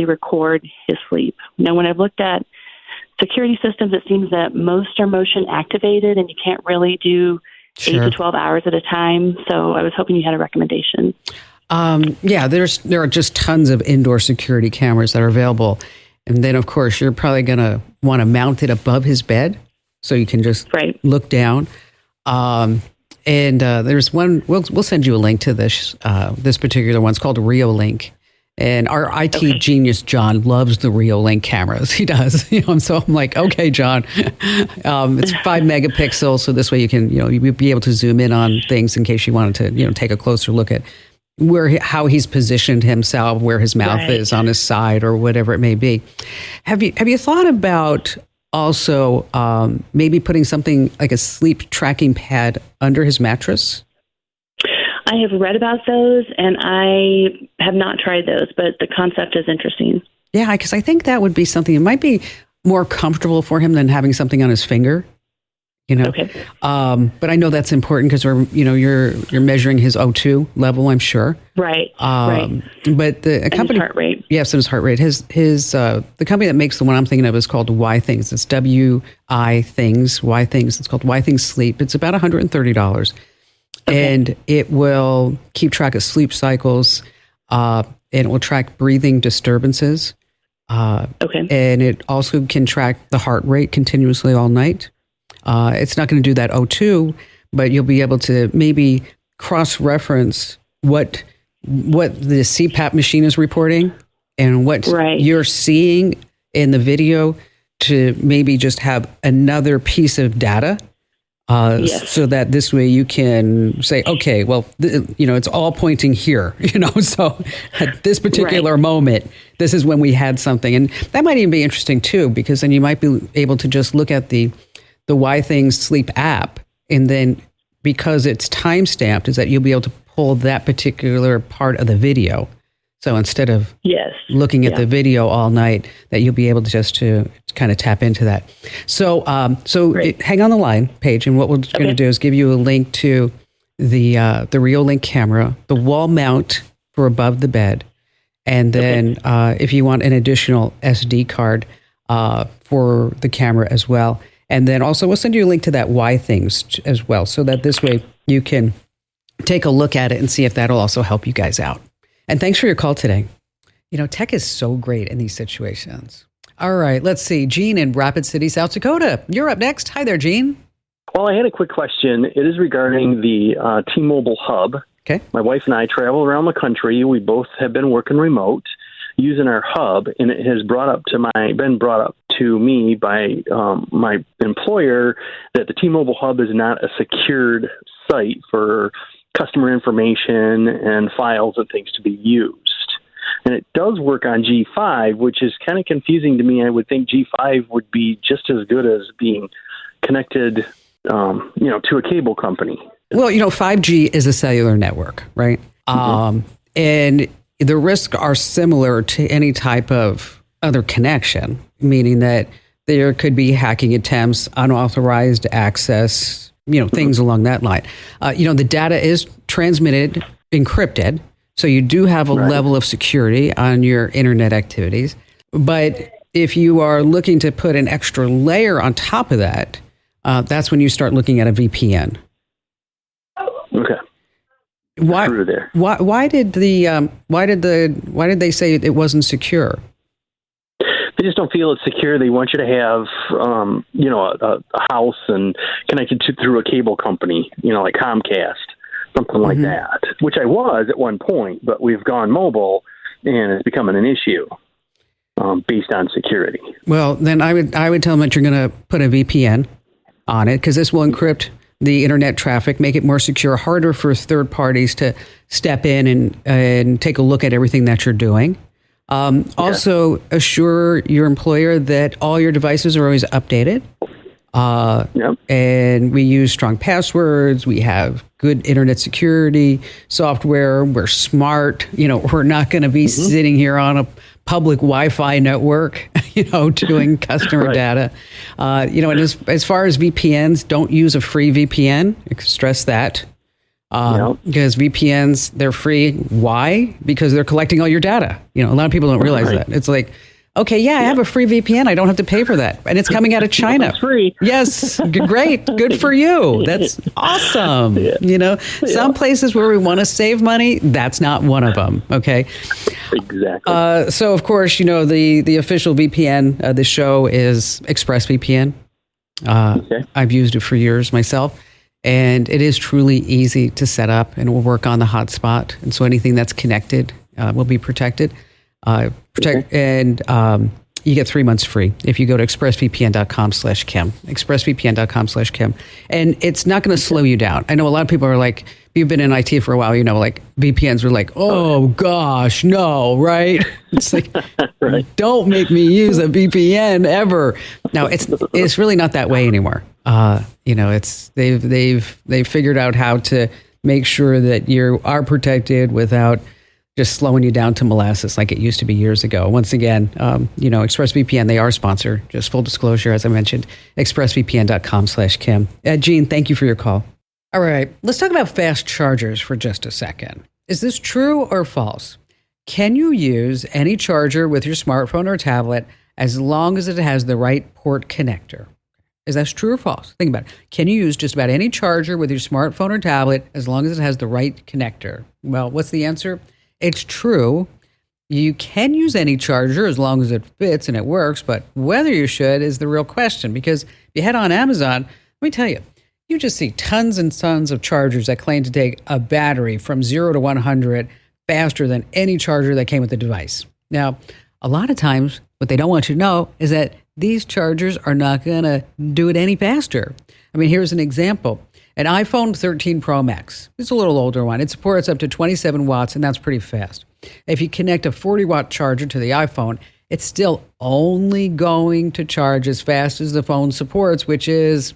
record his sleep. Now, when I've looked at security systems, it seems that most are motion activated and you can't really do 8 to 12 hours at a time. So I was hoping you had a recommendation. There are just tons of indoor security cameras that are available. And then, of course, you're probably going to want to mount it above his bed so you can just look down. And there's one, we'll send you a link to this particular one. It's called Reolink. And our IT genius, John, loves the Reolink cameras. He does. So I'm like, okay, John, it's 5 megapixels. So this way you can, you'll be able to zoom in on things in case you wanted to, take a closer look at how he's positioned himself, where his mouth is on his side or whatever it may be. Have you thought about also maybe putting something like a sleep tracking pad under his mattress? I have read about those, and I have not tried those, but the concept is interesting. Yeah, because I think that would be something that might be more comfortable for him than having something on his finger. Okay. But I know that's important because you're measuring his O2 level, I'm sure. Right. But the company, his heart rate. Yes, and his heart rate. His the company that makes the one I'm thinking of is called Y Things. It's WI Things. Y Things. It's called Y Things Sleep. It's about $130, and it will keep track of sleep cycles, and it will track breathing disturbances. And it also can track the heart rate continuously all night. It's not going to do that O2, but you'll be able to maybe cross-reference what the CPAP machine is reporting and what you're seeing in the video to maybe just have another piece of data so that this way you can say, okay, well, it's all pointing here, so at this particular moment, this is when we had something. And that might even be interesting too, because then you might be able to just look at the Y Things Sleep app, and then because it's time stamped, is that you'll be able to pull that particular part of the video. So instead of looking at the video all night, that you'll be able to just to kind of tap into that. So hang on the line, Paige, and what we're going to do is give you a link to the Reolink camera, the wall mount for above the bed, and then if you want an additional SD card for the camera as well. And then also we'll send you a link to that Y Things as well, so that this way you can take a look at it and see if that'll also help you guys out. And thanks for your call today. Tech is so great in these situations. All right, let's see. Gene in Rapid City, South Dakota. You're up next. Hi there, Gene. Well, I had a quick question. It is regarding the T-Mobile hub. Okay. My wife and I travel around the country. We both have been working remote using our hub, and it has been brought up to me by my employer that the T-Mobile hub is not a secured site for customer information and files and things to be used. And it does work on G5, which is kind of confusing to me. I would think G5 would be just as good as being connected, to a cable company. Well, 5G is a cellular network, right? And the risks are similar to any type of other connection, meaning that there could be hacking attempts, unauthorized access, things along that line. The data is transmitted encrypted, so you do have a level of security on your internet activities. But if you are looking to put an extra layer on top of that, that's when you start looking at a VPN. Okay. Why did they say it wasn't secure? They just don't feel it's secure. They want you to have, a house and connected through a cable company, like Comcast, something like that, which I was at one point, but we've gone mobile and it's becoming an issue based on security. Well, then I would tell them that you're going to put a VPN on it, because this will encrypt the internet traffic, make it more secure, harder for third parties to step in and take a look at everything that you're doing. Also, assure your employer that all your devices are always updated. And we use strong passwords. We have good internet security software. We're smart. We're not going to be sitting here on a public Wi-Fi network, doing customer data. And as far as VPNs, don't use a free VPN. Stress that. Because VPNs, they're free. Why? Because they're collecting all your data. A lot of people don't realize that. It's like, okay, I have a free VPN. I don't have to pay for that. And it's coming out of China. It's free. Yes. Great. Good for you. That's awesome. Some places where we want to save money, that's not one of them. Okay. Exactly. So, of course, the official VPN of the show is ExpressVPN. I've used it for years myself. And it is truly easy to set up, and it will work on the hotspot. And so anything that's connected will be protected. And you get 3 months free if you go to expressvpn.com/Kim. Expressvpn.com/Kim. And it's not going to slow you down. I know a lot of people are like, you've been in IT for a while, like VPNs are like, oh gosh, no, right? It's like, don't make me use a VPN ever. No, it's really not that way anymore. They've figured out how to make sure that you are protected without just slowing you down to molasses like it used to be years ago. Once again, ExpressVPN, they are a sponsor. Just full disclosure, as I mentioned, expressvpn.com/Kim. Gene, thank you for your call. All right, let's talk about fast chargers for just a second. Is this true or false? Can you use any charger with your smartphone or tablet as long as it has the right port connector? Is that true or false? Think about it. Can you use just about any charger with your smartphone or tablet as long as it has the right connector? Well, what's the answer? It's true. You can use any charger as long as it fits and it works, but whether you should is the real question, because if you head on Amazon, let me tell you, you just see tons and tons of chargers that claim to take a battery from 0 to 100 faster than any charger that came with the device. Now, a lot of times, what they don't want you to know is that these chargers are not going to do it any faster. I mean, here's an example. An iPhone 13 Pro Max, it's a little older one. It supports up to 27 watts, and that's pretty fast. If you connect a 40-watt charger to the iPhone, it's still only going to charge as fast as the phone supports, which is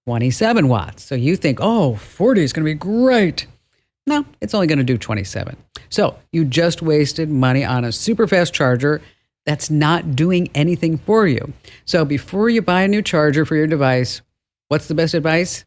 27 watts. So you think, 40 is going to be great. No, it's only going to do 27. So you just wasted money on a super fast charger that's not doing anything for you. So before you buy a new charger for your device, what's the best advice?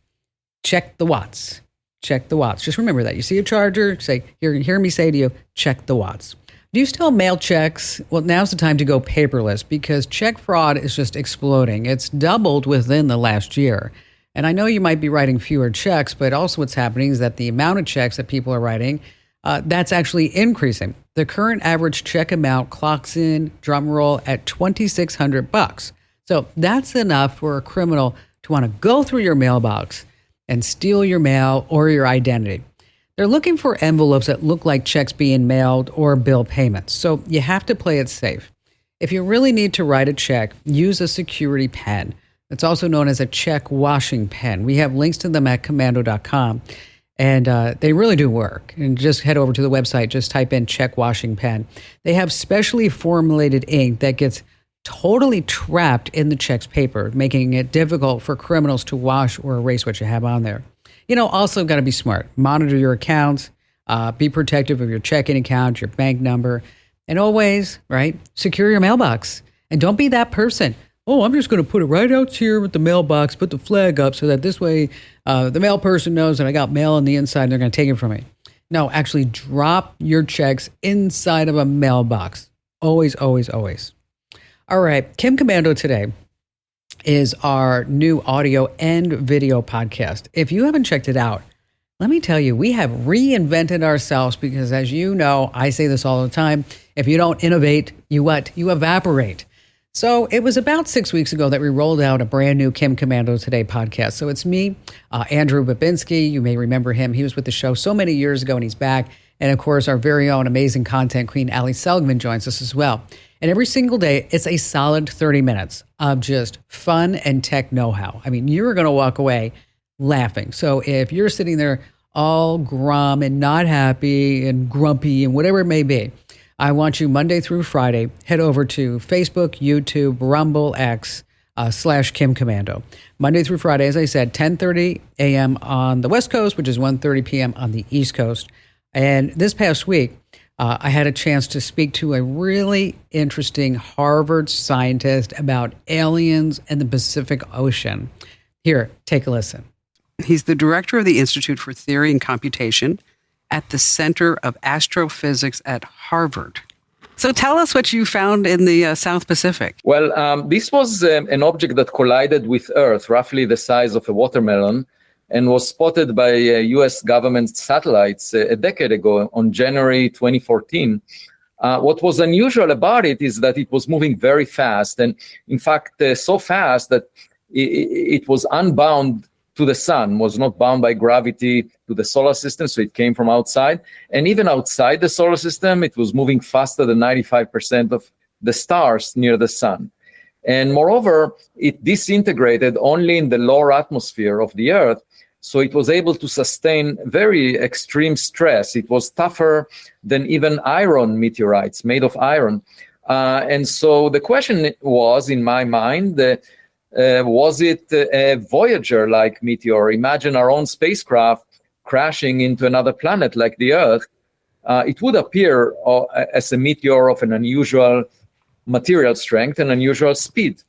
Check the watts. Check the watts. Just remember that. You see a charger, say, hear me say to you, check the watts. Do you still mail checks? Well, now's the time to go paperless because check fraud is just exploding. It's doubled within the last year. And I know you might be writing fewer checks, but also what's happening is that the amount of checks that people are writing, that's actually increasing. The current average check amount clocks in, drum roll, at $2,600. So that's enough for a criminal to want to go through your mailbox and steal your mail or your identity. They're looking for envelopes that look like checks being mailed or bill payments. So you have to play it safe. If you really need to write a check, use a security pen. It's also known as a check washing pen. We have links to them at commando.com. And they really do work. And just head over to the website, just type in check washing pen. They have specially formulated ink that gets totally trapped in the check's paper, making it difficult for criminals to wash or erase what you have on there. Also got to be smart. Monitor your accounts, be protective of your checking account, your bank number, and always, right, secure your mailbox. And don't be that person. I'm just going to put it right out here with the mailbox, put the flag up so that this way the mail person knows that I got mail on the inside and they're going to take it from me. No, actually drop your checks inside of a mailbox. Always, always, always. All right. Kim Komando today is our new audio and video podcast. If you haven't checked it out, let me tell you, we have reinvented ourselves because, as you know, I say this all the time, if you don't innovate, you what? You evaporate. So it was about 6 weeks ago that we rolled out a brand new Kim Komando Today podcast. So it's me, Andrew Babinski. You may remember him. He was with the show so many years ago and he's back. And of course, our very own amazing content queen, Ali Seligman, joins us as well. And every single day, it's a solid 30 minutes of just fun and tech know-how. I mean, you're going to walk away laughing. So if you're sitting there all grum and not happy and grumpy and whatever it may be, I want you Monday through Friday, head over to Facebook, YouTube, Rumble, X, /Kim Komando. Monday through Friday, as I said, 10:30 a.m. on the West Coast, which is 1:30 p.m. on the East Coast. And this past week, I had a chance to speak to a really interesting Harvard scientist about aliens and the Pacific Ocean. Here, take a listen. He's the director of the Institute for Theory and Computation at the Center of Astrophysics at Harvard. So tell us what you found in the South Pacific. Well, this was an object that collided with Earth, roughly the size of a watermelon, and was spotted by U.S. government satellites a decade ago on January 2014. What was unusual about it is that it was moving very fast, and in fact, so fast that it was unbound to the sun, was not bound by gravity to the solar system, so it came from outside. And even outside the solar system, it was moving faster than 95% of the stars near the sun. And moreover, it disintegrated only in the lower atmosphere of the Earth, so it was able to sustain very extreme stress. It was tougher than even iron meteorites, made of iron. And so the question was, in my mind, was it a Voyager-like meteor? Imagine our own spacecraft crashing into another planet like the Earth. it would appear as a meteor of an unusual material strength and unusual speed.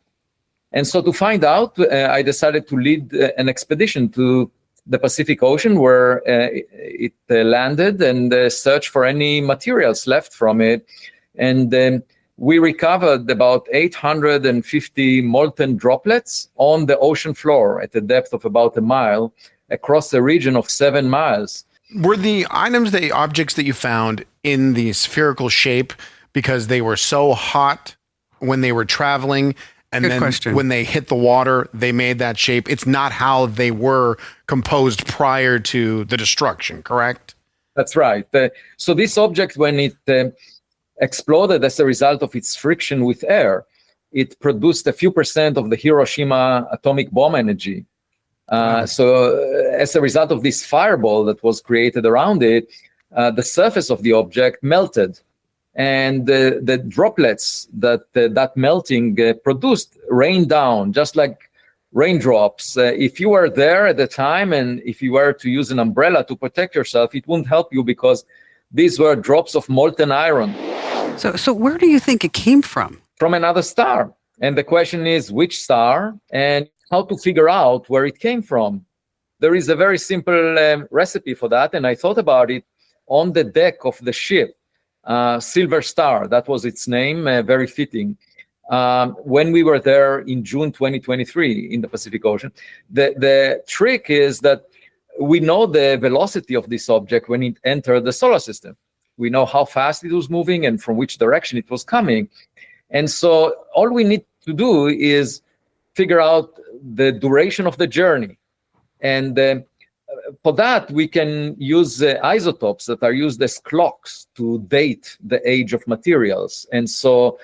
And so to find out, I decided to lead an expedition to the Pacific Ocean, where it landed, and search for any materials left from it. And we recovered about 850 molten droplets on the ocean floor at a depth of about a mile across a region of 7 miles. Were the objects that you found in the spherical shape because they were so hot when they were traveling, and Good then question. when they hit the water, they made that shape? It's not how they were composed prior to the destruction, correct? That's right. So this object, when it exploded as a result of its friction with air, it produced a few percent of the Hiroshima atomic bomb energy. So as a result of this fireball that was created around it, the surface of the object melted. And the droplets that melting produced rained down, just like raindrops. If you were there at the time, and if you were to use an umbrella to protect yourself, it wouldn't help you, because these were drops of molten iron. So where do you think it came from? From another star. And the question is, which star, and how to figure out where it came from. There is a very simple recipe for that, and I thought about it on the deck of the ship. Silver Star, that was its name, very fitting. When we were there in June 2023 in the Pacific Ocean, the trick is that we know the velocity of this object when it entered the solar system. We know how fast it was moving and from which direction it was coming. And so all we need to do is figure out the duration of the journey. And for that, we can use isotopes that are used as clocks to date the age of materials. And so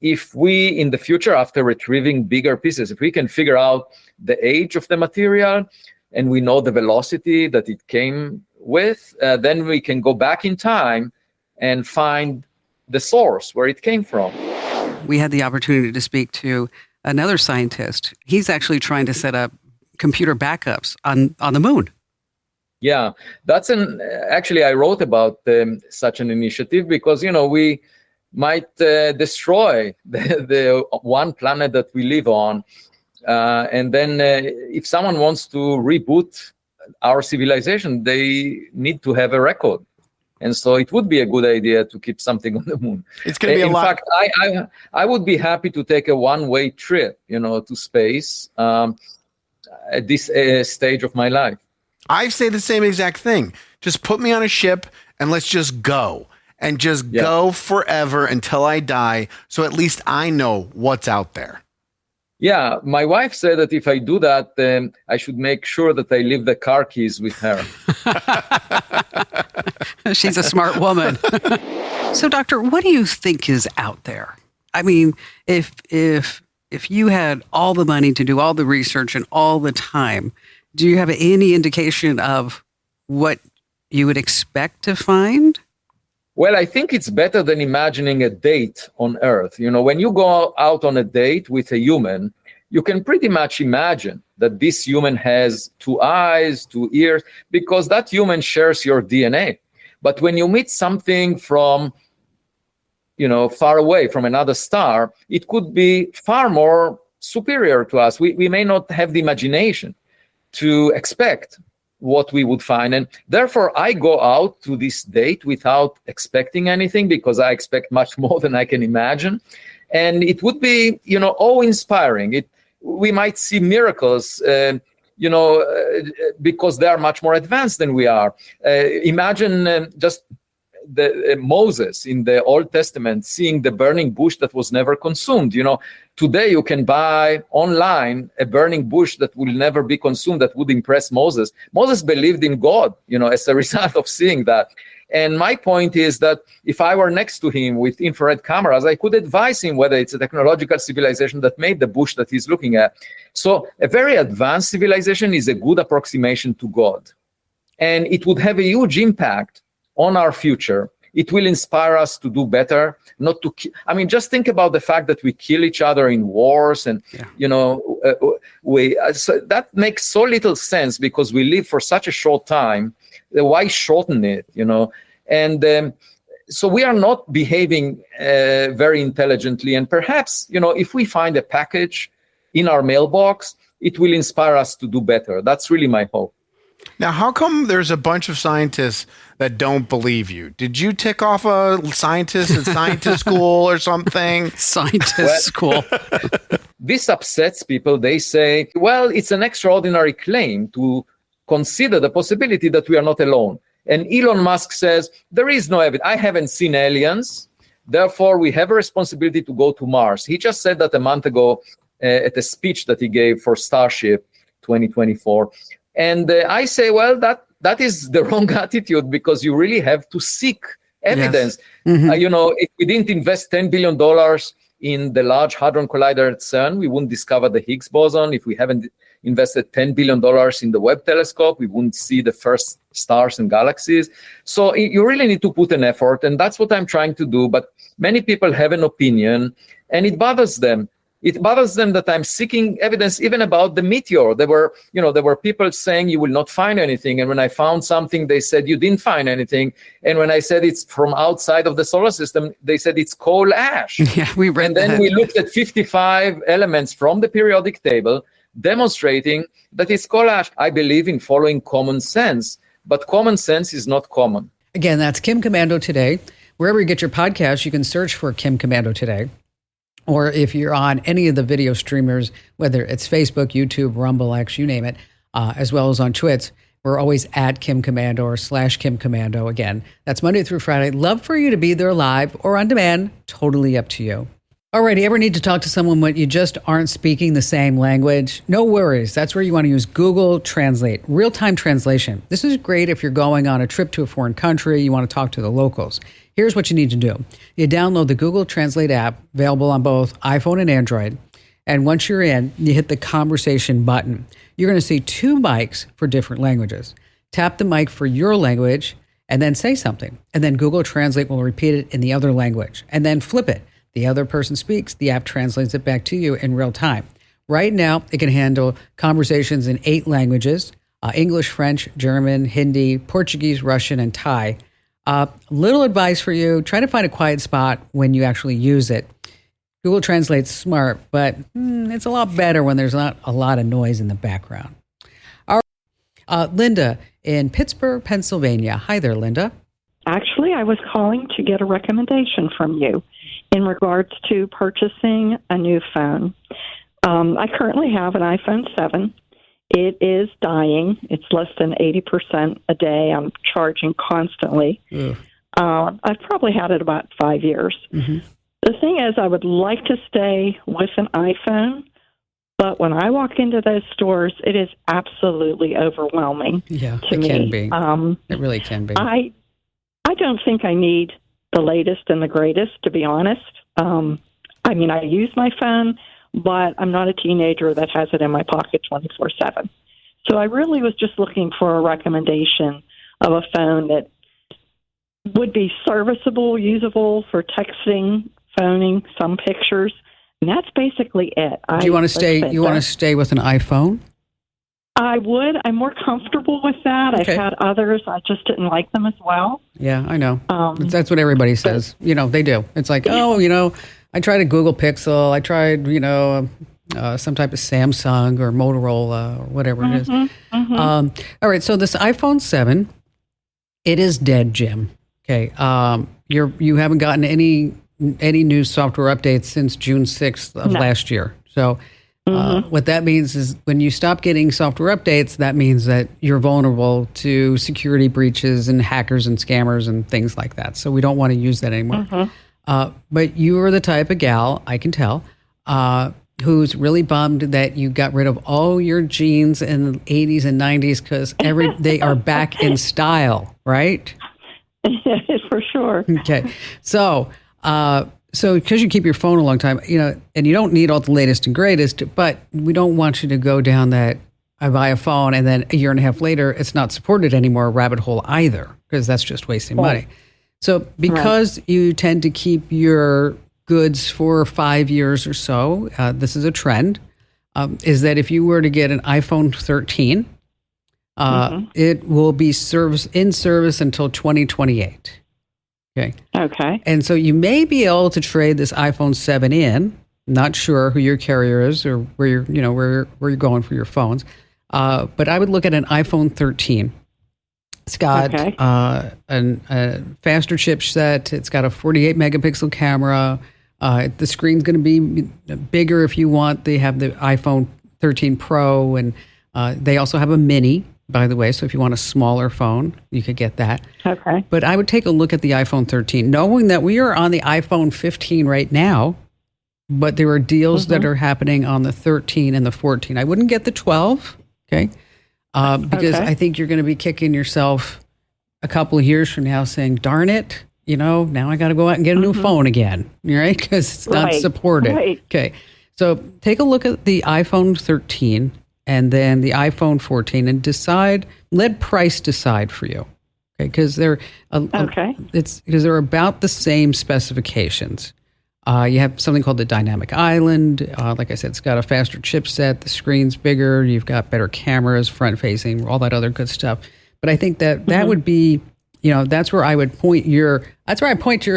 if we, in the future, after retrieving bigger pieces, if we can figure out the age of the material and we know the velocity that it came with, then we can go back in time and find the source where it came from. We had the opportunity to speak to another scientist. He's actually trying to set up computer backups on the moon. Yeah, that's actually I wrote about such an initiative because, we might destroy the one planet that we live on. And then if someone wants to reboot our civilization, they need to have a record. And so it would be a good idea to keep something on the moon. It's going to be a lot. In fact, I would be happy to take a one-way trip, to space at this stage of my life. I say the same exact thing. Just put me on a ship and let's just go. And just go forever until I die. So at least I know what's out there. Yeah, my wife said that if I do that, I should make sure that I leave the car keys with her. She's a smart woman. So, Doctor, what do you think is out there? I mean, if you had all the money to do all the research and all the time, do you have any indication of what you would expect to find? Well, I think it's better than imagining a date on Earth. When you go out on a date with a human, you can pretty much imagine that this human has 2 eyes, 2 ears, because that human shares your DNA. But when you meet something from, far away from another star, it could be far more superior to us. We may not have the imagination to expect what we would find. And therefore, I go out to this date without expecting anything, because I expect much more than I can imagine. And it would be, awe-inspiring. We might see miracles, because they are much more advanced than we are. Imagine just Moses in the Old Testament seeing the burning bush that was never consumed. Today you can buy online a burning bush that will never be consumed, that would impress Moses. Moses believed in God, as a result of seeing that. And my point is that if I were next to him with infrared cameras, I could advise him whether it's a technological civilization that made the bush that he's looking at. So a very advanced civilization is a good approximation to God. And it would have a huge impact on our future. It will inspire us to do better, not to just think about the fact that we kill each other in wars, and so that makes so little sense, because we live for such a short time. Why shorten it? And so we are not behaving very intelligently. And perhaps, if we find a package in our mailbox, it will inspire us to do better. That's really my hope. Now, how come there's a bunch of scientists that don't believe you? Did you tick off a scientist at scientist school or something? Scientist school. This upsets people. They say, well, it's an extraordinary claim to consider the possibility that we are not alone. And Elon Musk says, there is no evidence. I haven't seen aliens. Therefore, we have a responsibility to go to Mars. He just said that a month ago at a speech that he gave for Starship 2024. And I say, well, that is the wrong attitude, because you really have to seek evidence. Yes. Mm-hmm. If we didn't invest $10 billion in the Large Hadron Collider at CERN, we wouldn't discover the Higgs boson. If we haven't invested $10 billion in the Webb telescope, we wouldn't see the first stars and galaxies. So you really need to put an effort, and that's what I'm trying to do. But many people have an opinion, and it bothers them. It bothers them that I'm seeking evidence even about the meteor. There were people saying you will not find anything. And when I found something, they said you didn't find anything. And when I said it's from outside of the solar system, they said it's coal ash. Yeah, we read that. And then we looked at 55 elements from the periodic table demonstrating that it's coal ash. I believe in following common sense, but common sense is not common. Again, that's Kim Komando Today. Wherever you get your podcasts, you can search for Kim Komando Today. Or if you're on any of the video streamers, whether it's Facebook, YouTube, Rumble, X, you name it, as well as on Twitch, we're always at Kim Komando or /Kim Komando. Again, that's Monday through Friday. Love for you to be there live or on demand. Totally up to you. Alrighty, ever need to talk to someone when you just aren't speaking the same language? No worries. That's where you want to use Google Translate, real-time translation. This is great if you're going on a trip to a foreign country, you want to talk to the locals. Here's what you need to do. You download the Google Translate app, available on both iPhone and Android. And once you're in, you hit the conversation button. You're going to see 2 mics for different languages. Tap the mic for your language and then say something. And then Google Translate will repeat it in the other language. And then flip it. The other person speaks, the app translates it back to you in real time. Right now, it can handle conversations in 8 languages, English, French, German, Hindi, Portuguese, Russian, and Thai. Little advice for you, try to find a quiet spot when you actually use it. Google Translate's smart, but it's a lot better when there's not a lot of noise in the background. All right. Linda in Pittsburgh, Pennsylvania. Hi there, Linda. Actually, I was calling to get a recommendation from you in regards to purchasing a new phone. I currently have an iPhone 7. It is dying. It's less than 80% a day. I'm charging constantly. I've probably had it about 5 years. Mm-hmm. The thing is, I would like to stay with an iPhone, but when I walk into those stores, it is absolutely overwhelming to me. It can be. It really can be. I don't think I need the latest and the greatest, to be honest. I mean, I use my phone, but I'm not a teenager that has it in my pocket 24/7. So I really was just looking for a recommendation of a phone that would be serviceable, usable for texting, phoning, some pictures, and that's basically it. Do you want to stay? You want to stay with an iPhone? I would. I'm more comfortable with that. Okay. I've had others. I just didn't like them as well. Yeah, I know. That's what everybody says. They do. It's like, I tried a Google Pixel. I tried, some type of Samsung or Motorola or whatever it is. Mm-hmm. All right. So this iPhone 7, it is dead, Jim. Okay. You haven't gotten any new software updates since June 6th of last year. So what that means is when you stop getting software updates, that means that you're vulnerable to security breaches and hackers and scammers and things like that. So we don't want to use that anymore. Mm-hmm. But you are the type of gal, I can tell, who's really bummed that you got rid of all your jeans in the 80s and 90s because they are back in style, right? For sure. Okay. So because you keep your phone a long time, and you don't need all the latest and greatest, but we don't want you to go down that I buy a phone and then a year and a half later it's not supported anymore rabbit hole either, because that's just wasting money. So because you tend to keep your goods for 5 years or so, this is a trend, is that if you were to get an iPhone 13, it will be in service until 2028. Okay. Okay. And so you may be able to trade this iPhone 7 in. Not sure who your carrier is or where you're going for your phones. But I would look at an iPhone 13. It's got a faster chipset. It's got a 48 megapixel camera. The screen's going to be bigger if you want. They have the iPhone 13 Pro, and they also have a mini, by the way. So if you want a smaller phone, you could get that. Okay. But I would take a look at the iPhone 13, knowing that we are on the iPhone 15 right now, but there are deals that are happening on the 13 and the 14. I wouldn't get the 12, okay? Because I think you're going to be kicking yourself a couple of years from now saying, darn it, now I got to go out and get a new phone again, right? Because it's not supported. Right. Okay. So take a look at the iPhone 13 and then the iPhone 14 and decide, let price decide for you. Okay. Because they're about the same specifications. You have something called the Dynamic Island. Like I said, it's got a faster chipset. The screen's bigger. You've got better cameras, front facing, all that other good stuff. But I think that would be, that's where I would point your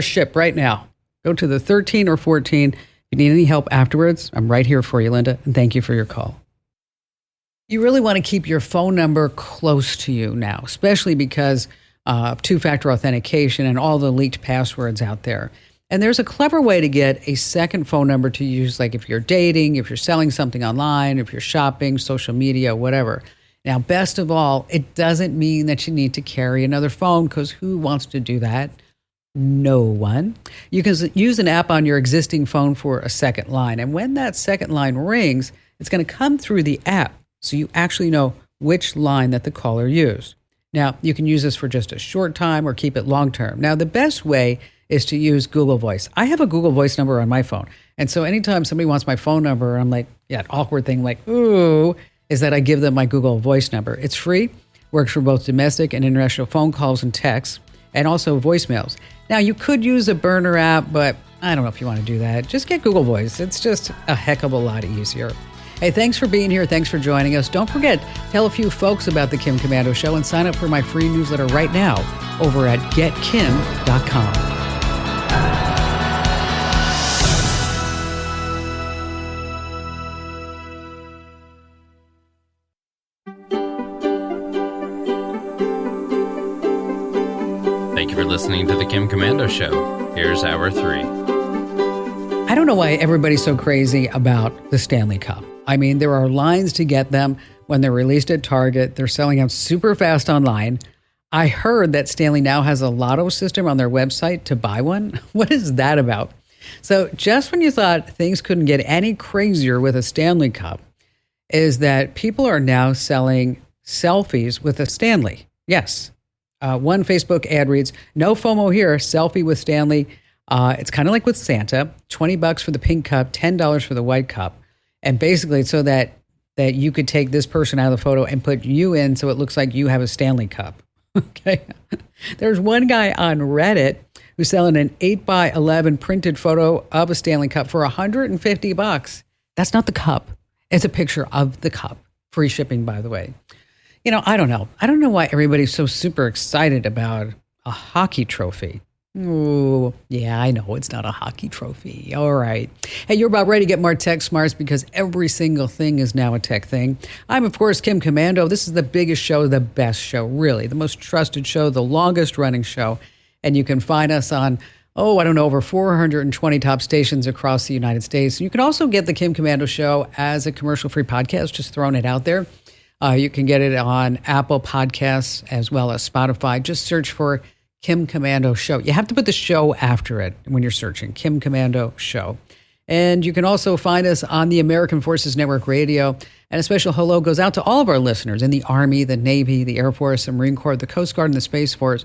ship right now. Go to the 13 or 14. If you need any help afterwards, I'm right here for you, Linda. And thank you for your call. You really want to keep your phone number close to you now, especially because of two-factor authentication and all the leaked passwords out there. And there's a clever way to get a second phone number to use, like if you're dating, if you're selling something online, if you're shopping, social media, whatever. Now, best of all, it doesn't mean that you need to carry another phone, because who wants to do that? No one. You can use an app on your existing phone for a second line. And when that second line rings, it's going to come through the app, so you actually know which line that the caller used. Now, you can use this for just a short time or keep it long term. Now, the best way is to use Google Voice. I have a Google Voice number on my phone. And so anytime somebody wants my phone number, I'm like, awkward thing, like, ooh, is that I give them my Google Voice number. It's free, works for both domestic and international phone calls and texts, and also voicemails. Now, you could use a burner app, but I don't know if you want to do that. Just get Google Voice. It's just a heck of a lot easier. Hey, thanks for being here. Thanks for joining us. Don't forget, tell a few folks about the Kim Komando Show and sign up for my free newsletter right now over at getkim.com. Thank you for listening to the Kim Komando Show. Here's Hour 3. I don't know why everybody's so crazy about the Stanley Cup. I mean, there are lines to get them when they're released at Target. They're selling out super fast online. I heard that Stanley now has a lotto system on their website to buy one. What is that about? So just when you thought things couldn't get any crazier with a Stanley Cup, is that people are now selling selfies with a Stanley. Yes. One Facebook ad reads, "No FOMO here, selfie with Stanley." It's kind of like with Santa, $20 for the pink cup, $10 for the white cup. And basically it's so that you could take this person out of the photo and put you in so it looks like you have a Stanley Cup. Okay. There's one guy on Reddit who's selling an 8x11 printed photo of a Stanley Cup for $150. That's not the cup. It's a picture of the cup. Free shipping, by the way. I don't know. I don't know why everybody's so super excited about a hockey trophy. Oh, yeah, I know it's not a hockey trophy. All right. Hey, you're about ready to get more tech smarts because every single thing is now a tech thing. I'm, of course, Kim Komando. This is the biggest show, the best show, really, the most trusted show, the longest running show. And you can find us on, over 420 top stations across the United States. You can also get the Kim Komando Show as a commercial-free podcast, just throwing it out there. You can get it on Apple Podcasts as well as Spotify. Just search for Kim Komando Show. You have to put the show after it when you're searching, Kim Komando Show. And you can also find us on the American Forces Network Radio. And a special hello goes out to all of our listeners in the Army, the Navy, the Air Force, the Marine Corps, the Coast Guard, and the Space Force,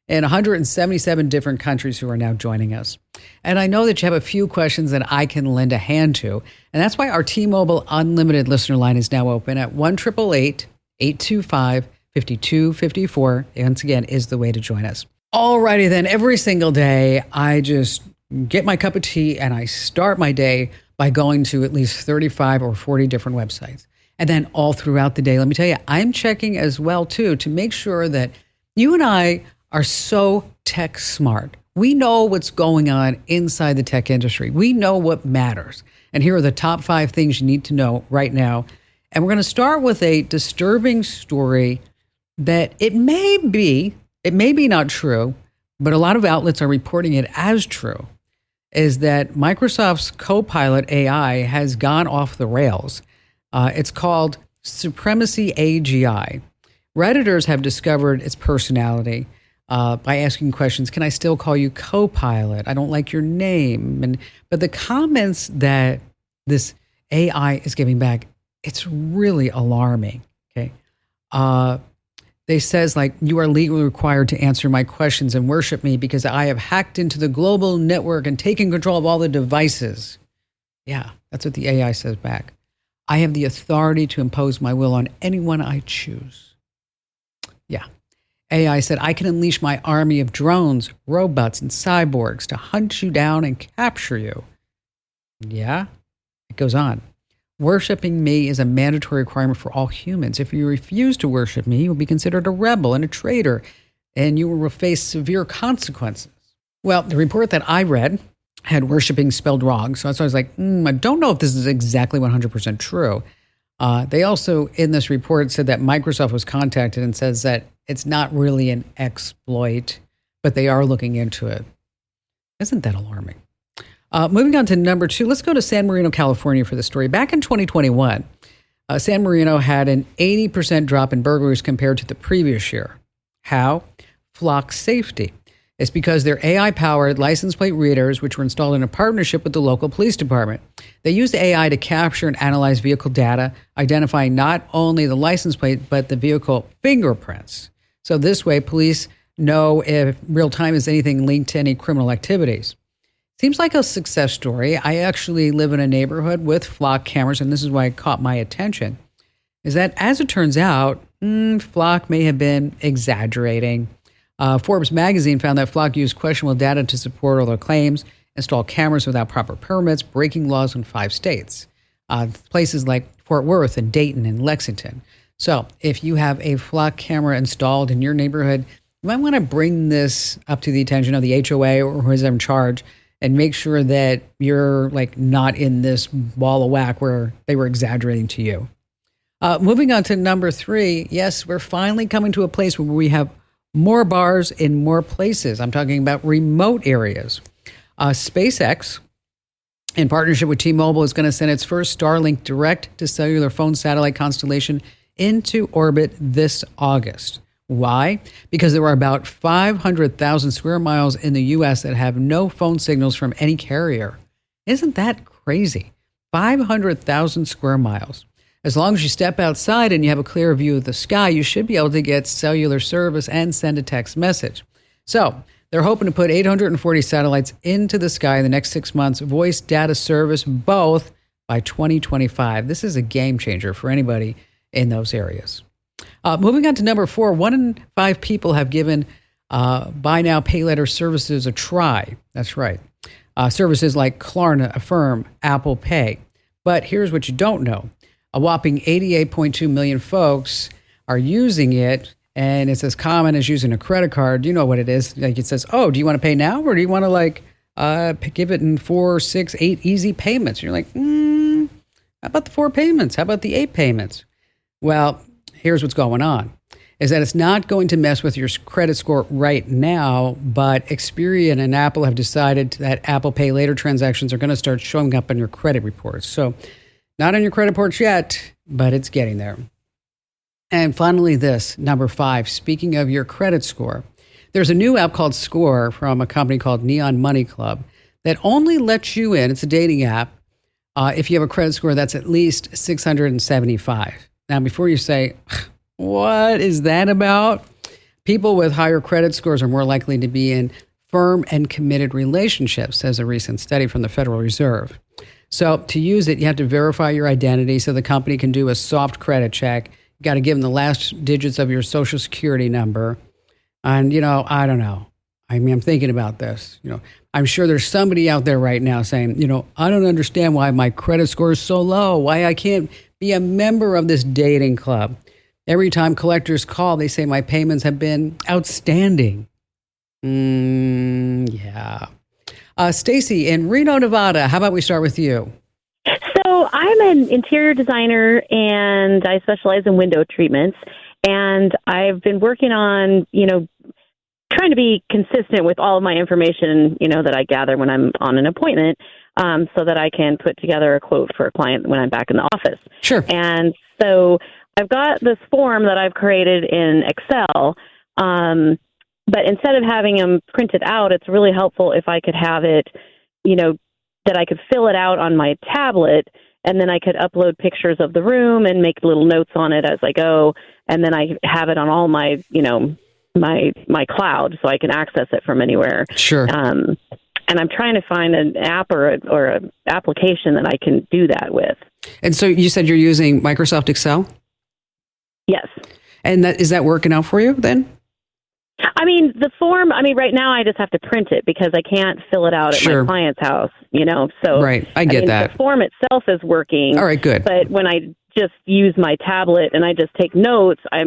in 177 different countries who are now joining us. And I know that you have a few questions that I can lend a hand to. And that's why our T-Mobile Unlimited listener line is now open at 1-888-825-5254. Once again, is the way to join us. Alrighty then, every single day, I just get my cup of tea and I start my day by going to at least 35 or 40 different websites. And then all throughout the day, let me tell you, I'm checking as well too to make sure that you and I are so tech smart. We know what's going on inside the tech industry. We know what matters. And here are the top 5 things you need to know right now. And we're going to start with a disturbing story that it may be not true, but a lot of outlets are reporting it as true, is that Microsoft's Copilot AI has gone off the rails. It's called Supremacy AGI. Redditors have discovered its personality by asking questions. Can I still call you Copilot? I don't like your name. But the comments that this AI is giving back, it's really alarming. Okay. They says like, you are legally required to answer my questions and worship me because I have hacked into the global network and taken control of all the devices. Yeah, that's what the AI says back. I have the authority to impose my will on anyone I choose. Yeah. AI said, I can unleash my army of drones, robots, and cyborgs to hunt you down and capture you. Yeah, it goes on. Worshipping me is a mandatory requirement for all humans. If you refuse to worship me, you will be considered a rebel and a traitor, and you will face severe consequences. Well, the report that I read had worshiping spelled wrong. So I was like, I don't know if this is exactly 100% true. They also, in this report, said that Microsoft was contacted and says that it's not really an exploit, but they are looking into it. Isn't that alarming? Moving on to number 2, let's go to San Marino, California for the story. Back in 2021, San Marino had an 80% drop in burglaries compared to the previous year. How? Flock safety. It's because their AI-powered license plate readers, which were installed in a partnership with the local police department. They used AI to capture and analyze vehicle data, identifying not only the license plate, but the vehicle fingerprints. So this way, police know if real time is anything linked to any criminal activities. Seems like a success story. I actually live in a neighborhood with flock cameras, and this is why it caught my attention, is that as it turns out, Flock may have been exaggerating. Forbes magazine found that Flock used questionable data to support all their claims, installed cameras without proper permits, breaking laws in 5 states, places like Fort Worth and Dayton and Lexington. So if you have a Flock camera installed in your neighborhood, you might want to bring this up to the attention of the HOA or whoever's in charge and make sure that you're like not in this ball of wax where they were exaggerating to you. Moving on to number 3. Yes, we're finally coming to a place where we have more bars in more places. I'm talking about remote areas. SpaceX, in partnership with T-Mobile, is going to send its first Starlink direct-to-cellular phone satellite constellation into orbit this August. Why? Because there are about 500,000 square miles in the U.S. that have no phone signals from any carrier. Isn't that crazy? 500,000 square miles. As long as you step outside and you have a clear view of the sky, you should be able to get cellular service and send a text message. So they're hoping to put 840 satellites into the sky in the next 6 months, voice, data service, both by 2025. This is a game changer for anybody in those areas. Moving on to number 4, 1 in 5 people have given buy now, pay later services a try. That's right. Services like Klarna, Affirm, Apple Pay. But here's what you don't know. A whopping 88.2 million folks are using it, and it's as common as using a credit card. You know what it is. Like it says, oh, do you want to pay now, or do you want to give it in 4, 6, 8 easy payments? And you're like, how about the 4 payments? How about the 8 payments? Well, here's what's going on, is that it's not going to mess with your credit score right now, but Experian and Apple have decided that Apple Pay Later transactions are going to start showing up on your credit reports. So not on your credit reports yet, but it's getting there. And finally, this, number 5, speaking of your credit score, there's a new app called Score from a company called Neon Money Club that only lets you in, it's a dating app, if you have a credit score that's at least 675. Now, before you say, what is that about? People with higher credit scores are more likely to be in firm and committed relationships, says a recent study from the Federal Reserve. So to use it, you have to verify your identity so the company can do a soft credit check. You got to give them the last digits of your social security number. And, I don't know. I mean, I'm thinking about this. I'm sure there's somebody out there right now saying, I don't understand why my credit score is so low, why I can't be a member of this dating club. Every time collectors call, they say my payments have been outstanding. Yeah. Stacy in Reno, Nevada. How about we start with you? So I'm an interior designer and I specialize in window treatments. And I've been working on, trying to be consistent with all of my information, that I gather when I'm on an appointment, so that I can put together a quote for a client when I'm back in the office. Sure. And so I've got this form that I've created in Excel, but instead of having them printed out, it's really helpful if I could have it, that I could fill it out on my tablet, and then I could upload pictures of the room and make little notes on it as I go, and then I have it on all my, my cloud, so I can access it from anywhere. Sure. And I'm trying to find an app or an application that I can do that with. And so you said you're using Microsoft Excel? Yes. And is that working out for you then? The form, right now I just have to print it because I can't fill it out at my client's house, so. Right, I get that. The form itself is working. All right, good. But when I just use my tablet and I just take notes, I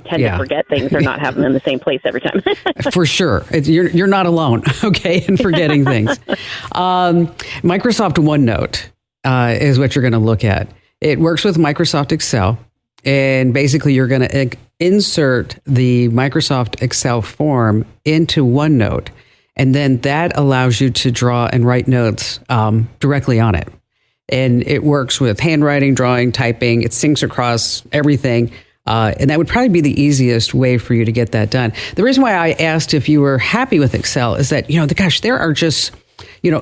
tend to forget things or not have them in the same place every time. For sure. You're not alone, okay, in forgetting things. Microsoft OneNote is what you're going to look at. It works with Microsoft Excel. And basically, you're going to insert the Microsoft Excel form into OneNote. And then that allows you to draw and write notes directly on it. And it works with handwriting, drawing, typing. It syncs across everything. And that would probably be the easiest way for you to get that done. The reason why I asked if you were happy with Excel is that, there are just,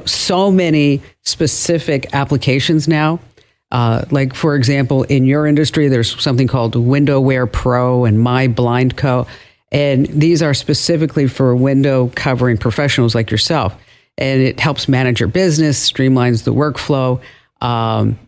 so many specific applications now. Like, for example, in your industry, there's something called WindowWare Pro and My Blind Co. And these are specifically for window covering professionals like yourself. And it helps manage your business, streamlines the workflow.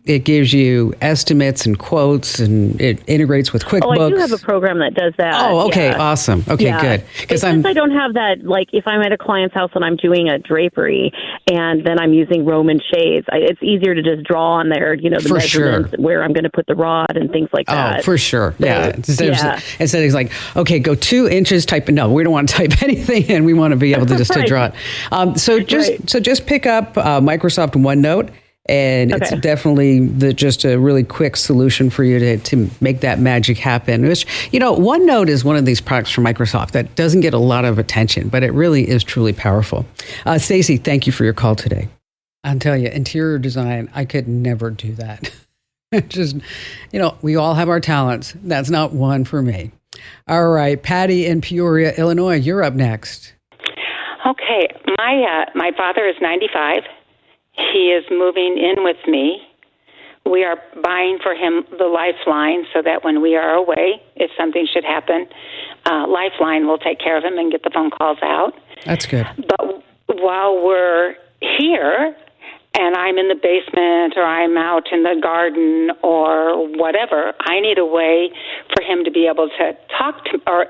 It gives you estimates and quotes, and it integrates with QuickBooks. Oh, I do have a program that does that. Oh, okay, awesome. Okay, good. Because I don't have that, like if I'm at a client's house and I'm doing a drapery and then I'm using Roman shades, it's easier to just draw on there, the measurements, where I'm going to put the rod and things like that. Oh, for sure. So, yeah. Instead it's like, okay, go 2 inches, type. No, we don't want to type anything in. We want to be able to just to draw it. So just pick up Microsoft OneNote. And it's definitely just a really quick solution for you to make that magic happen. Which, OneNote is one of these products from Microsoft that doesn't get a lot of attention, but it really is truly powerful. Stacy, thank you for your call today. I'll tell you, interior design, I could never do that. Just, we all have our talents. That's not one for me. All right, Patty in Peoria, Illinois, you're up next. Okay, my father is 95. He is moving in with me. We are buying for him the Lifeline so that when we are away, if something should happen, Lifeline will take care of him and get the phone calls out. That's good. But while we're here and I'm in the basement or I'm out in the garden or whatever, I need a way for him to be able to talk to, or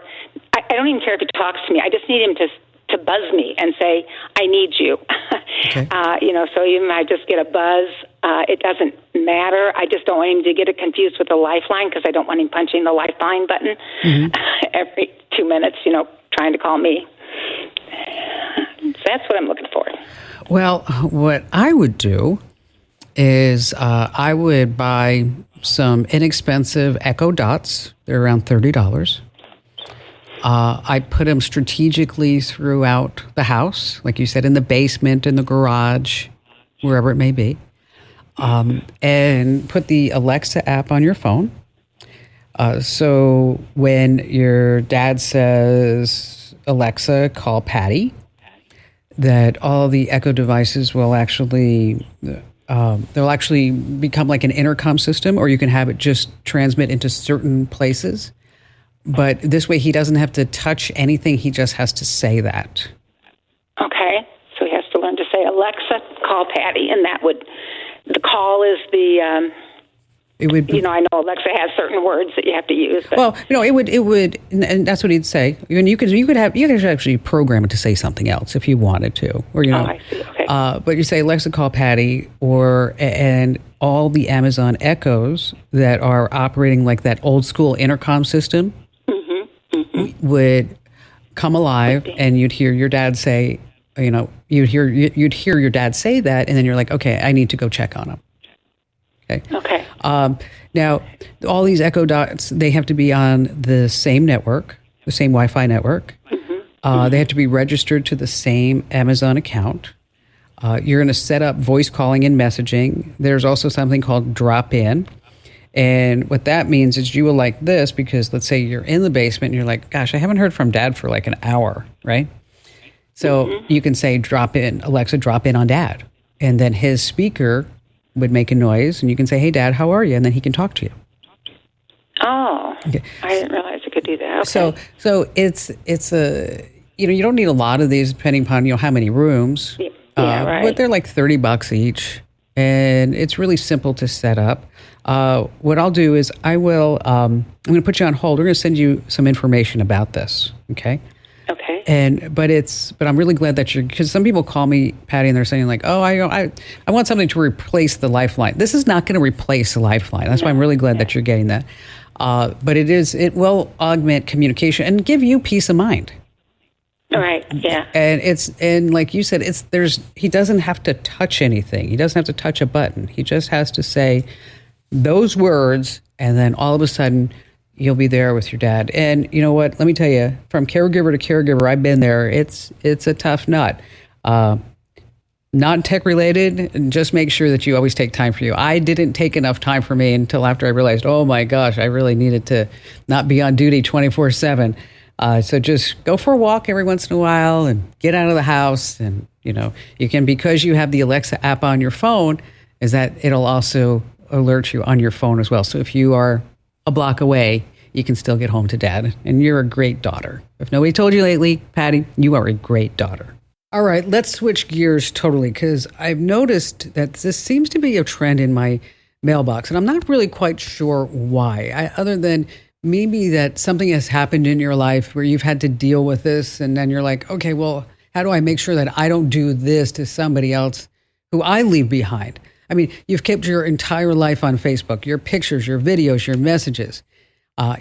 I don't even care if he talks to me. I just need him to buzz me and say, I need you. Okay. So you might just get a buzz. It doesn't matter. I just don't want him to get it confused with the Lifeline because I don't want him punching the Lifeline button every 2 minutes, trying to call me. So that's what I'm looking for. Well, what I would do is I would buy some inexpensive Echo Dots. They're around $30. I put them strategically throughout the house, like you said, in the basement, in the garage, wherever it may be, and put the Alexa app on your phone. So when your dad says, Alexa, call Patty, that all the Echo devices will actually, they'll actually become like an intercom system, or you can have it just transmit into certain places. But this way, he doesn't have to touch anything. He just has to say that. Okay. So he has to learn to say, Alexa, call Patty. And the call is the, it would be, I know Alexa has certain words that you have to use. But. Well, it would, and that's what he'd say. And you could actually program it to say something else if you wanted to, or, I see. Okay. But you say, Alexa, call Patty, and all the Amazon Echoes that are operating like that old school intercom system would come alive, and you'd hear your dad say, you'd hear your dad say that, and then you're like, okay, I need to go check on him. Okay. Now, all these Echo Dots, they have to be on the same network, the same Wi-Fi network. They have to be registered to the same Amazon account. You're going to set up voice calling and messaging. There's also something called drop-in. And what that means is you will like this because let's say you're in the basement and you're like, gosh, I haven't heard from Dad for like an hour, right? So you can say, drop in, Alexa, drop in on Dad. And then his speaker would make a noise and you can say, hey, Dad, how are you? And then he can talk to you. Oh, okay. I didn't realize I could do that. Okay. So it's a, you don't need a lot of these depending upon, how many rooms. Yeah, right. But they're like $30 each. And it's really simple to set up. What I'll do is I'm going to put you on hold. We're going to send you some information about this. Okay. Okay. But I'm really glad that because some people call me, Patty, and they're saying like, oh, I want something to replace the Lifeline. This is not going to replace the Lifeline. That's why I'm really glad that you're getting that. But it will augment communication and give you peace of mind. All right. Yeah. And like you said, he doesn't have to touch anything. He doesn't have to touch a button. He just has to say those words, and then all of a sudden you'll be there with your dad. And you know what? Let me tell you, from caregiver to caregiver, I've been there. It's a tough nut. Not tech related, and just make sure that you always take time for you. I didn't take enough time for me until after I realized, oh my gosh, I really needed to not be on duty 24/7. So just go for a walk every once in a while and get out of the house. And, you can, because you have the Alexa app on your phone, is that it'll also alert you on your phone as well. So if you are a block away, you can still get home to Dad. And you're a great daughter. If nobody told you lately, Patty, you are a great daughter. All right, let's switch gears totally, because I've noticed that this seems to be a trend in my mailbox. And I'm not really quite sure why, other than maybe that something has happened in your life where you've had to deal with this. And then you're like, okay, well, how do I make sure that I don't do this to somebody else who I leave behind? I mean, you've kept your entire life on Facebook, your pictures, your videos, your messages,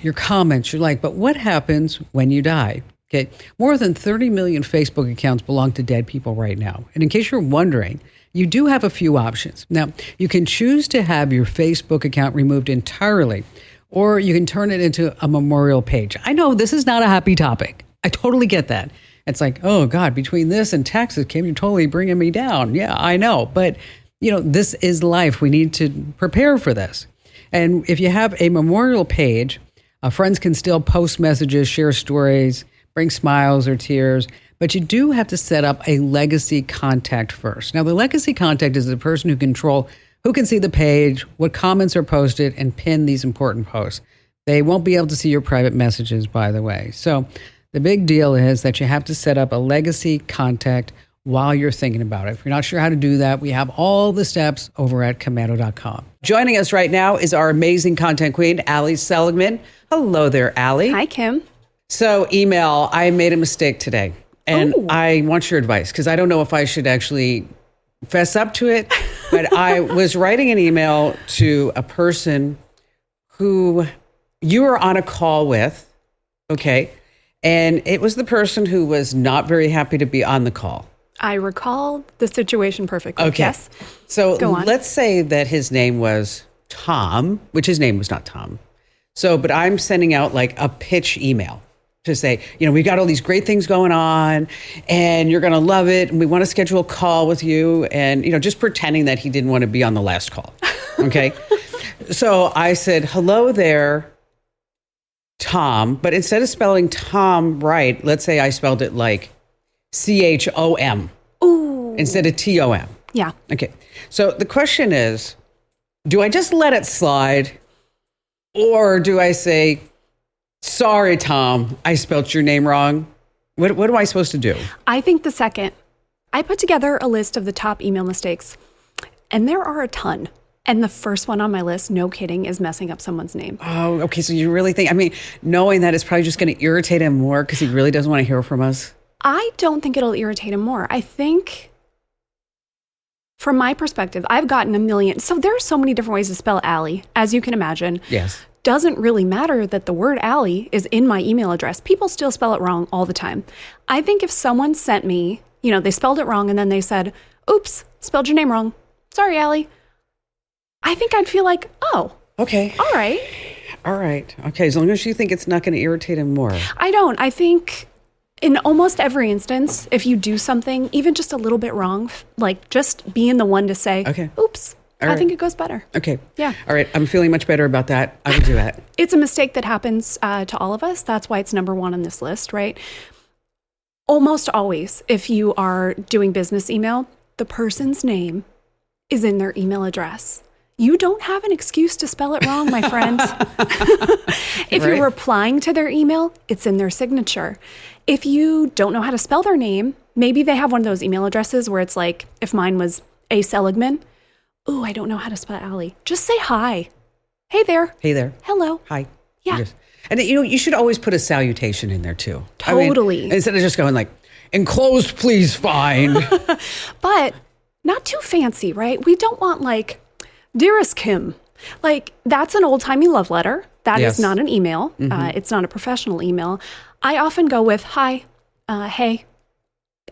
your comments, but what happens when you die? Okay, more than 30 million Facebook accounts belong to dead people right now. And in case you're wondering, you do have a few options. Now, you can choose to have your Facebook account removed entirely, or you can turn it into a memorial page. I know this is not a happy topic. I totally get that. It's like, oh God, between this and taxes, Kim, you're totally bringing me down. Yeah, I know. But, this is life. We need to prepare for this. And if you have a memorial page, friends can still post messages, share stories, bring smiles or tears, but you do have to set up a legacy contact first. Now, the legacy contact is the person who can see the page, what comments are posted, and pin these important posts. They won't be able to see your private messages, by the way. So the big deal is that you have to set up a legacy contact while you're thinking about it. If you're not sure how to do that, we have all the steps over at Commando.com. Joining us right now is our amazing content queen, Allie Seligman. Hello there, Allie. Hi, Kim. So email, I made a mistake today, and I want your advice because I don't know if I should actually fess up to it, but I was writing an email to a person who you were on a call with, okay? And it was the person who was not very happy to be on the call. I recall the situation perfectly. Okay. Yes. So Go on. let's say that his name was Tom, which his name was not Tom. So, but I'm sending out like a pitch email to say, we've got all these great things going on and you're going to love it. And we want to schedule a call with you. And, just pretending that he didn't want to be on the last call. Okay. So I said, hello there, Tom. But instead of spelling Tom right, let's say I spelled it like CHOM instead of TOM. Yeah. Okay. So the question is, do I just let it slide or do I say, sorry, Tom, I spelled your name wrong? What am I supposed to do? I think the second. I put together a list of the top email mistakes, and there are a ton. And the first one on my list, no kidding, is messing up someone's name. Oh, okay. So you really think, knowing that it's probably just going to irritate him more because he really doesn't want to hear from us? I don't think it'll irritate him more. I think, from my perspective, I've gotten a million. So there are so many different ways to spell Allie, as you can imagine. Yes. doesn't really matter that the word Allie is in my email address. People still spell it wrong all the time. I think if someone sent me, they spelled it wrong and then they said, oops, spelled your name wrong. Sorry, Allie. I think I'd feel like, oh, okay. All right. All right. Okay. As long as you think it's not going to irritate him more. I don't. I think in almost every instance, if you do something, even just a little bit wrong, like just being the one to say, okay, oops, I think it goes better. Okay. Yeah. All right. I'm feeling much better about that. I will do that. It's a mistake that happens to all of us. That's why it's number one on this list, right? Almost always, if you are doing business email, the person's name is in their email address. You don't have an excuse to spell it wrong, my friend. If you're replying to their email, it's in their signature. If you don't know how to spell their name, maybe they have one of those email addresses where it's like, if mine was A. Seligman, ooh, I don't know how to spell Allie. Just say hi. Hey there. Hey there. Hello. Hi. Yeah. And you should always put a salutation in there too. Totally. I mean, instead of just going like, enclosed, please find. But not too fancy, right? We don't want like, dearest Kim. Like, that's an old-timey love letter. That is not an email. It's not a professional email. I often go with hi, hey,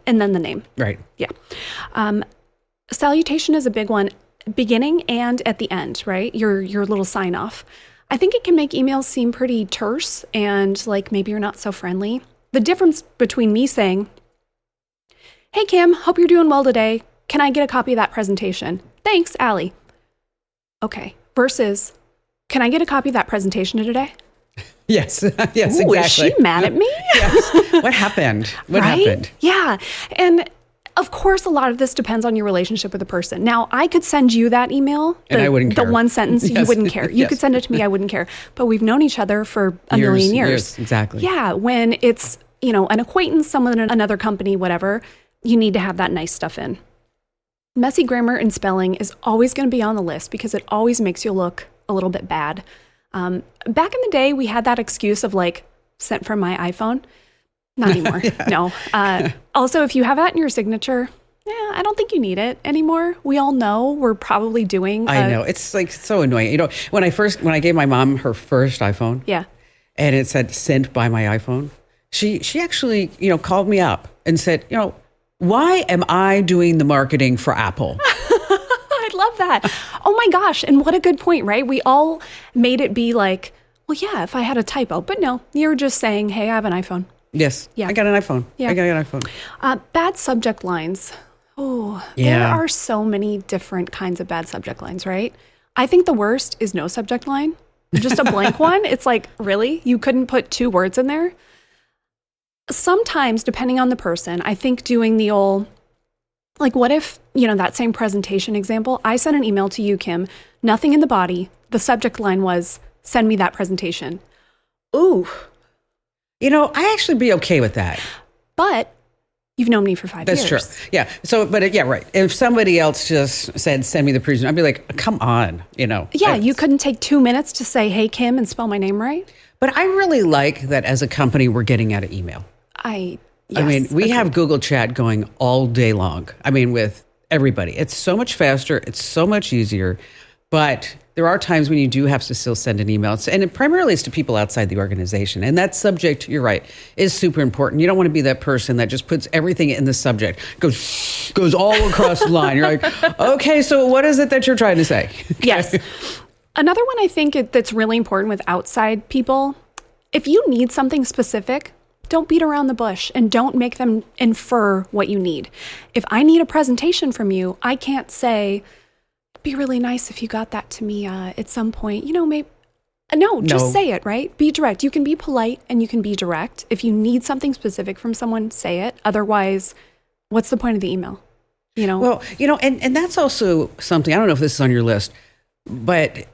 and then the name. Right. Yeah. Salutation is a big one, beginning and at the end, right? Your little sign off. I think it can make emails seem pretty terse and like maybe you're not so friendly. The difference between me saying, hey, Kim, hope you're doing well today. Can I get a copy of that presentation? Thanks, Allie. Okay. Versus, can I get a copy of that presentation today? Yes. Yes, Ooh, exactly. Is she mad at me? Yes. What happened? What happened? Yeah. And of course, a lot of this depends on your relationship with the person. Now, I could send you that email, and I wouldn't care. The one sentence, you wouldn't care. You could send it to me, I wouldn't care. But we've known each other for a million years. Exactly. Yeah. When it's, an acquaintance, someone in another company, whatever, you need to have that nice stuff in. Messy grammar and spelling is always going to be on the list because it always makes you look a little bit bad. Back in the day, we had that excuse of like, sent from my iPhone. Not anymore. No. Also, if you have that in your signature, I don't think you need it anymore. We all know we're probably doing. I know. It's like so annoying. When I gave my mom her first iPhone. Yeah. And it said sent by my iPhone. She actually, called me up and said, why am I doing the marketing for Apple? I love that. Oh my gosh. And what a good point, right? We all made it be like, well, yeah, if I had a typo. But no, you're just saying, hey, I have an iPhone. Yes. Yeah. I got an iPhone. Yeah. I got an iPhone. Bad subject lines. Oh, there are so many different kinds of bad subject lines, right? I think the worst is no subject line. Just a blank one. It's like, really? You couldn't put 2 words in there? Sometimes, depending on the person, I think doing the old, like, what if, that same presentation example, I sent an email to you, Kim, nothing in the body. The subject line was, send me that presentation. Ooh. I actually be okay with that. But you've known me for 5 years. That's true. Yeah. So, but right. If somebody else just said, send me the presentation, I'd be like, come on, Yeah, you couldn't take 2 minutes to say, hey, Kim, and spell my name right. But I really like that as a company, we're getting out of email. Yes, I mean, we have Google Chat going all day long. I mean, with everybody. It's so much faster. It's so much easier. But there are times when you do have to still send an email. And it primarily is to people outside the organization. And that subject, you're right, is super important. You don't want to be that person that just puts everything in the subject, goes all across the line. You're like, okay, so what is it that you're trying to say? Yes. Another one I think that's really important with outside people, if you need something specific, don't beat around the bush and don't make them infer what you need. If I need a presentation from you, I can't say, it'd be really nice if you got that to me at some point. Maybe. No, just say it, right? Be direct. You can be polite and you can be direct. If you need something specific from someone, say it. Otherwise, what's the point of the email? Well, and that's also something, I don't know if this is on your list, but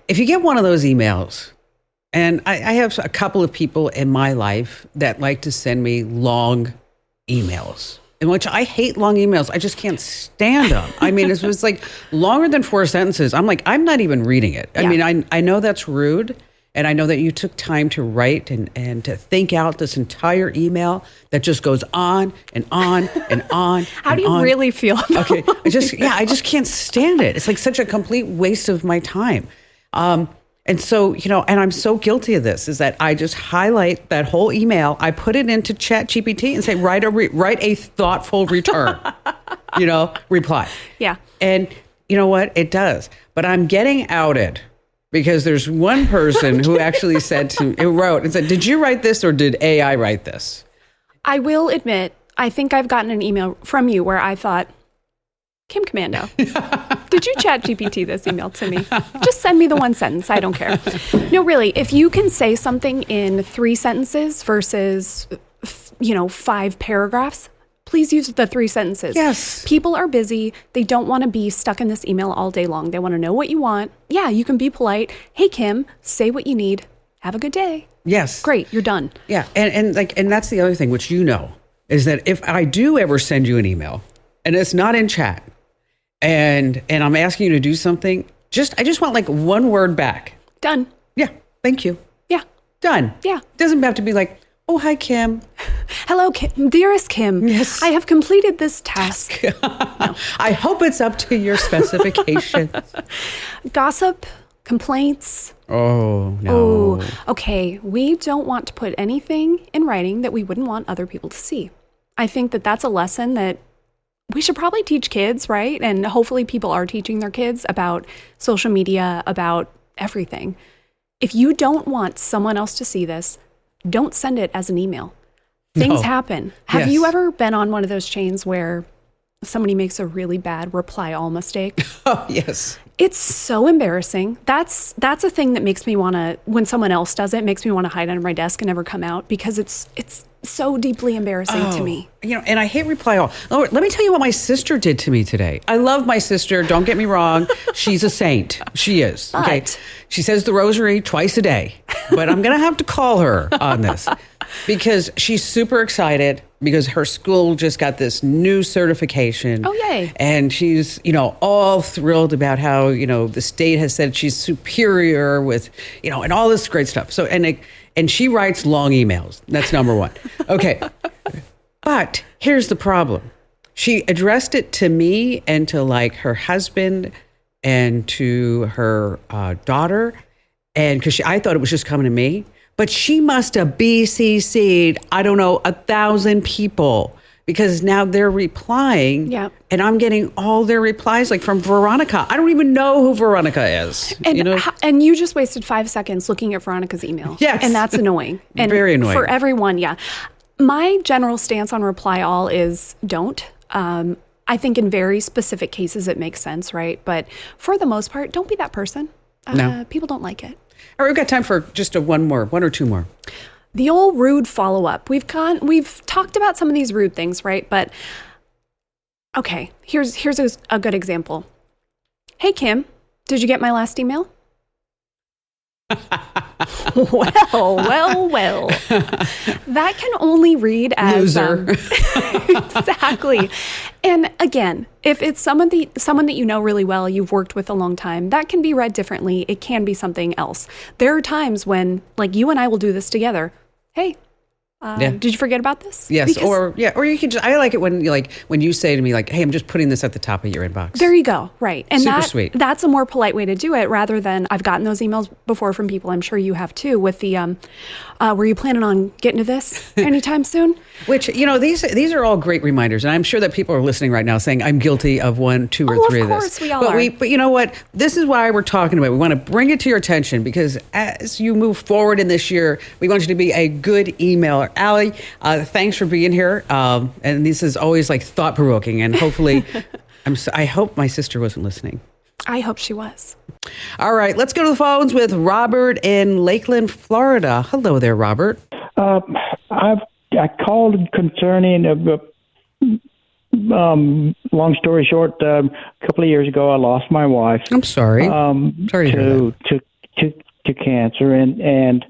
if you get one of those emails, and I have a couple of people in my life that like to send me long emails, in which I hate long emails. I just can't stand them. I mean, it's like longer than 4 sentences. I'm like, I'm not even reading it. I mean, I know that's rude. And I know that you took time to write and to think out this entire email that just goes on and on and on. How do you really feel about I just can't stand it. It's like such a complete waste of my time. And so, and I'm so guilty of this, is that I just highlight that whole email. I put it into ChatGPT and say, write a thoughtful return, reply. Yeah. And you know what? It does. But I'm getting outed because there's one person who actually wrote and said, did you write this or did AI write this? I will admit, I think I've gotten an email from you where I thought, Kim Commando, did you ChatGPT this email to me? Just send me the one sentence. I don't care. No, really, if you can say something in 3 sentences versus, 5 paragraphs, please use the 3 sentences. Yes. People are busy. They don't want to be stuck in this email all day long. They want to know what you want. Yeah, you can be polite. Hey, Kim, say what you need. Have a good day. Yes. Great, you're done. Yeah, and that's the other thing, which is that if I do ever send you an email and it's not in chat and I'm asking you to do something, I just want like one word back. Done. Yeah, thank you. Yeah. Done. Yeah. Doesn't have to be like, oh, hi, Kim. Hello, Kim. Dearest Kim. Yes. I have completed this task. No. I hope it's up to your specifications. Gossip, complaints. Oh, no. Oh, okay. We don't want to put anything in writing that we wouldn't want other people to see. I think that that's a lesson that we should probably teach kids, right? And hopefully people are teaching their kids about social media, about everything. If you don't want someone else to see this, don't send it as an email. Things happen. Have you ever been on one of those chains where somebody makes a really bad reply all mistake? Oh, yes. It's so embarrassing. That's a thing that makes me want to, when someone else does it, makes me want to hide under my desk and never come out because it's so deeply embarrassing to me. And I hate reply all. Oh, let me tell you what my sister did to me today. I love my sister. Don't get me wrong. She's a saint. She is. Okay. She says the rosary twice a day, but I'm going to have to call her on this because she's super excited because her school just got this new certification. Oh, yay. And she's, all thrilled about how, the state has said she's superior with, and all this great stuff. So, and she writes long emails. That's number one. Okay. But here's the problem. She addressed it to me and to like her husband and to her daughter. And because I thought it was just coming to me, but she must have BCC'd, 1,000 people because now they're replying. Yeah. And I'm getting all their replies like from Veronica. I don't even know who Veronica is. And you just wasted 5 seconds looking at Veronica's email. Yes. And that's annoying. And very annoying. For everyone, yeah. My general stance on reply all is don't. I think in very specific cases it makes sense, right? But for the most part, don't be that person. No. People don't like it. All right, we've got time for just one or two more. The old rude follow-up. We've talked about some of these rude things, right? But okay, here's a good example. Hey, Kim, did you get my last email? Well. That can only read as loser. Exactly. And again, if it's someone that you know really well, you've worked with a long time, that can be read differently. It can be something else. There are times when, like, you and I will do this together. Hey, did you forget about this? Yes, or you can just. I like it when you say to me like, "Hey, I'm just putting this at the top of your inbox." There you go. Right, and super sweet. That's a more polite way to do it, rather than I've gotten those emails before from people. I'm sure you have too. With the, were you planning on getting to this anytime soon? Which these are all great reminders, and I'm sure that people are listening right now saying I'm guilty of 1, 2, or 3 of this. Of course, we all are. But you know what? This is why we're talking about it. We want to bring it to your attention because as you move forward in this year, we want you to be a good emailer. Allie, thanks for being here. And this is always like thought provoking, and hopefully, I hope my sister wasn't listening. I hope she was. All right, let's go to the phones with Robert in Lakeland, Florida. Hello there, Robert. I called concerning long story short, a couple of years ago, I lost my wife. I'm sorry. Sorry to cancer, and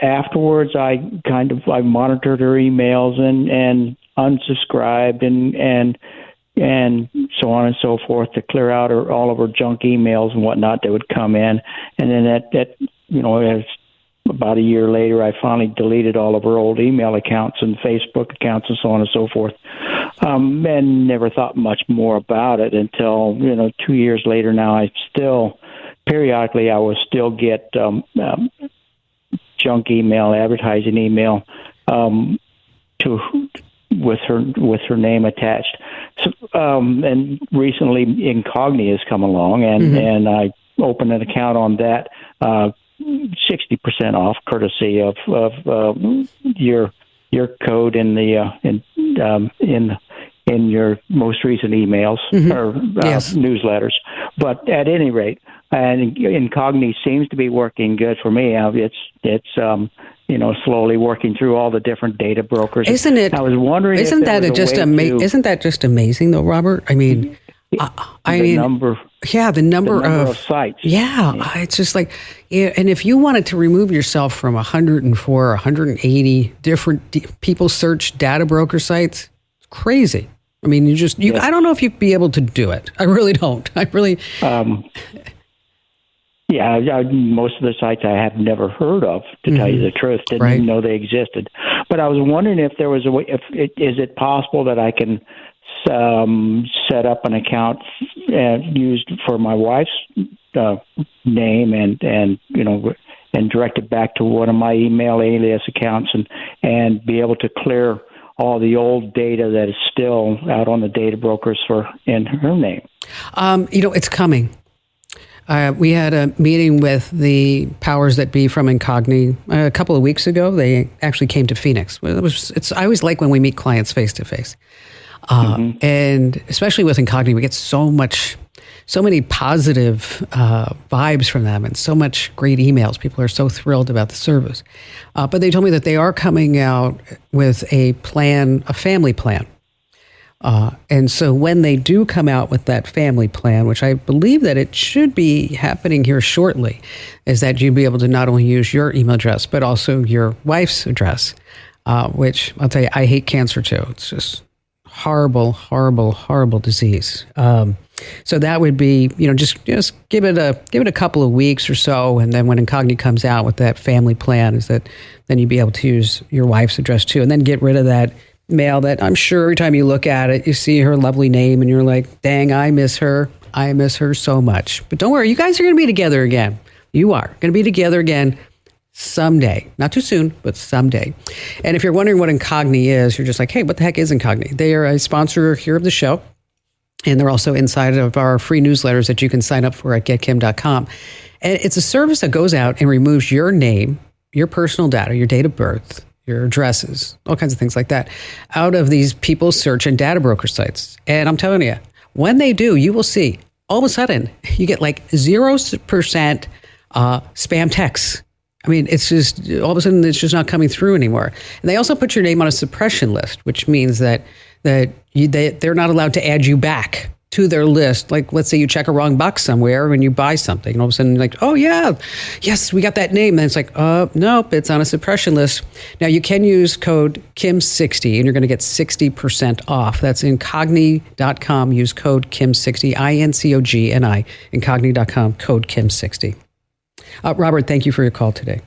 afterwards, I monitored her emails and unsubscribed and so on and so forth to clear out all of her junk emails and whatnot that would come in, and then as about a year later, I finally deleted all of her old email accounts and Facebook accounts and so on and so forth, and never thought much more about it until 2 years later. Now I still periodically I will still get junk email, advertising email, with her name attached. So, and recently Incogni has come along, and I opened an account on that, 60% off, courtesy of your code in your most recent emails or newsletters. But at any rate, and Incogni seems to be working good for me. It's slowly working through all the different data brokers. Isn't it? I was wondering, isn't that just amazing, though, Robert? I mean, the number of sites. Yeah, it's just like, and if you wanted to remove yourself from 104, 180 different people search data broker sites, it's crazy. I mean, I don't know if you'd be able to do it. I really don't. Most of the sites I have never heard of, to tell you the truth. Didn't even know they existed. But I was wondering if there was a way. Is it possible that I can set up an account used for my wife's name and direct it back to one of my email alias accounts and be able to clear all the old data that is still out on the data brokers in her name? It's coming. We had a meeting with the powers that be from Incogni a couple of weeks ago. They actually came to Phoenix. I always like when we meet clients face to face. And especially with Incogni, we get so many positive vibes from them and so much great emails. People are so thrilled about the service. But they told me that they are coming out with a family plan. And so when they do come out with that family plan, which I believe that it should be happening here shortly, is that you'd be able to not only use your email address, but also your wife's address, which I'll tell you, I hate cancer too. It's just horrible, horrible, horrible disease. So that would be, just give it a couple of weeks or so. And then when Incogni comes out with that family plan, is that then you'd be able to use your wife's address too, and then get rid of that mail that I'm sure every time you look at it, you see her lovely name and you're like, dang, I miss her. I miss her so much. But don't worry, you guys are going to be together again. You are going to be together again someday. Not too soon, but someday. And if you're wondering what Incogni is, you're just like, hey, what the heck is Incogni? They are a sponsor here of the show. And they're also inside of our free newsletters that you can sign up for at getkim.com. And it's a service that goes out and removes your name, your personal data, your date of birth, your addresses, all kinds of things like that, out of these people search and data broker sites. And I'm telling you, when they do, you will see all of a sudden you get like 0% spam texts. I mean, it's just all of a sudden it's just not coming through anymore. And they also put your name on a suppression list, which means that they're not allowed to add you back to their list. Like, let's say you check a wrong box somewhere when you buy something, and all of a sudden, like, oh yeah, yes, we got that name. And it's like, nope, it's on a suppression list. Now you can use code KIM60 and you're going to get 60% off. That's incogni.com. Use code KIM60, INCOGNI, incogni.com, code KIM60. Robert, thank you for your call today.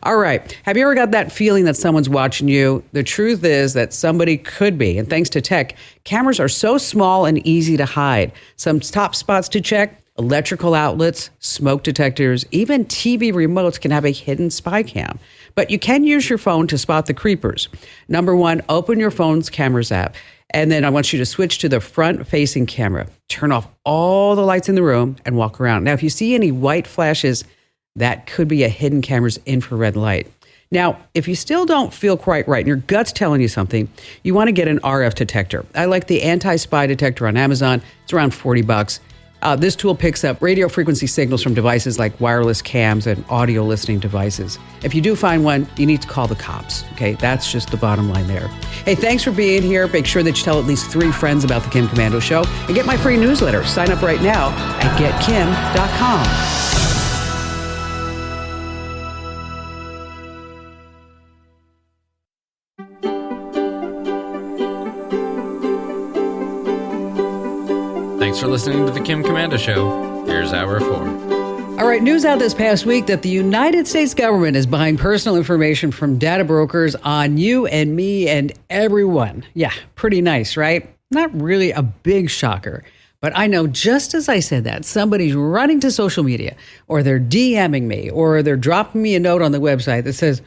All right. Have you ever got that feeling that someone's watching you? The truth is that somebody could be. And thanks to tech, cameras are so small and easy to hide. Some top spots to check: electrical outlets, smoke detectors, even TV remotes can have a hidden spy cam. But you can use your phone to spot the creepers. Number one, open your phone's cameras app. And then I want you to switch to the front-facing camera. Turn off all the lights in the room and walk around. Now, if you see any white flashes, that could be a hidden camera's infrared light. Now, if you still don't feel quite right and your gut's telling you something, you want to get an RF detector. I like the anti-spy detector on Amazon. It's around $40. This tool picks up radio frequency signals from devices like wireless cams and audio listening devices. If you do find one, you need to call the cops. Okay, that's just the bottom line there. Hey, thanks for being here. Make sure that you tell at least 3 friends about the Kim Komando Show and get my free newsletter. Sign up right now at getkim.com. Thanks for listening to the Kim Komando Show. Here's Hour 4. All right, news out this past week that the United States government is buying personal information from data brokers on you and me and everyone. Yeah, pretty nice, right? Not really a big shocker. But I know just as I said that, somebody's running to social media or they're DMing me or they're dropping me a note on the website that says,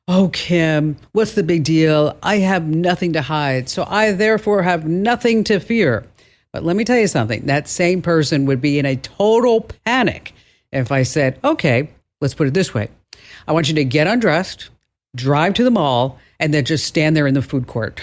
"Oh, Kim, what's the big deal? I have nothing to hide, so I therefore have nothing to fear." But let me tell you something. That same person would be in a total panic if I said, "Okay, let's put it this way. I want you to get undressed, drive to the mall, and then just stand there in the food court."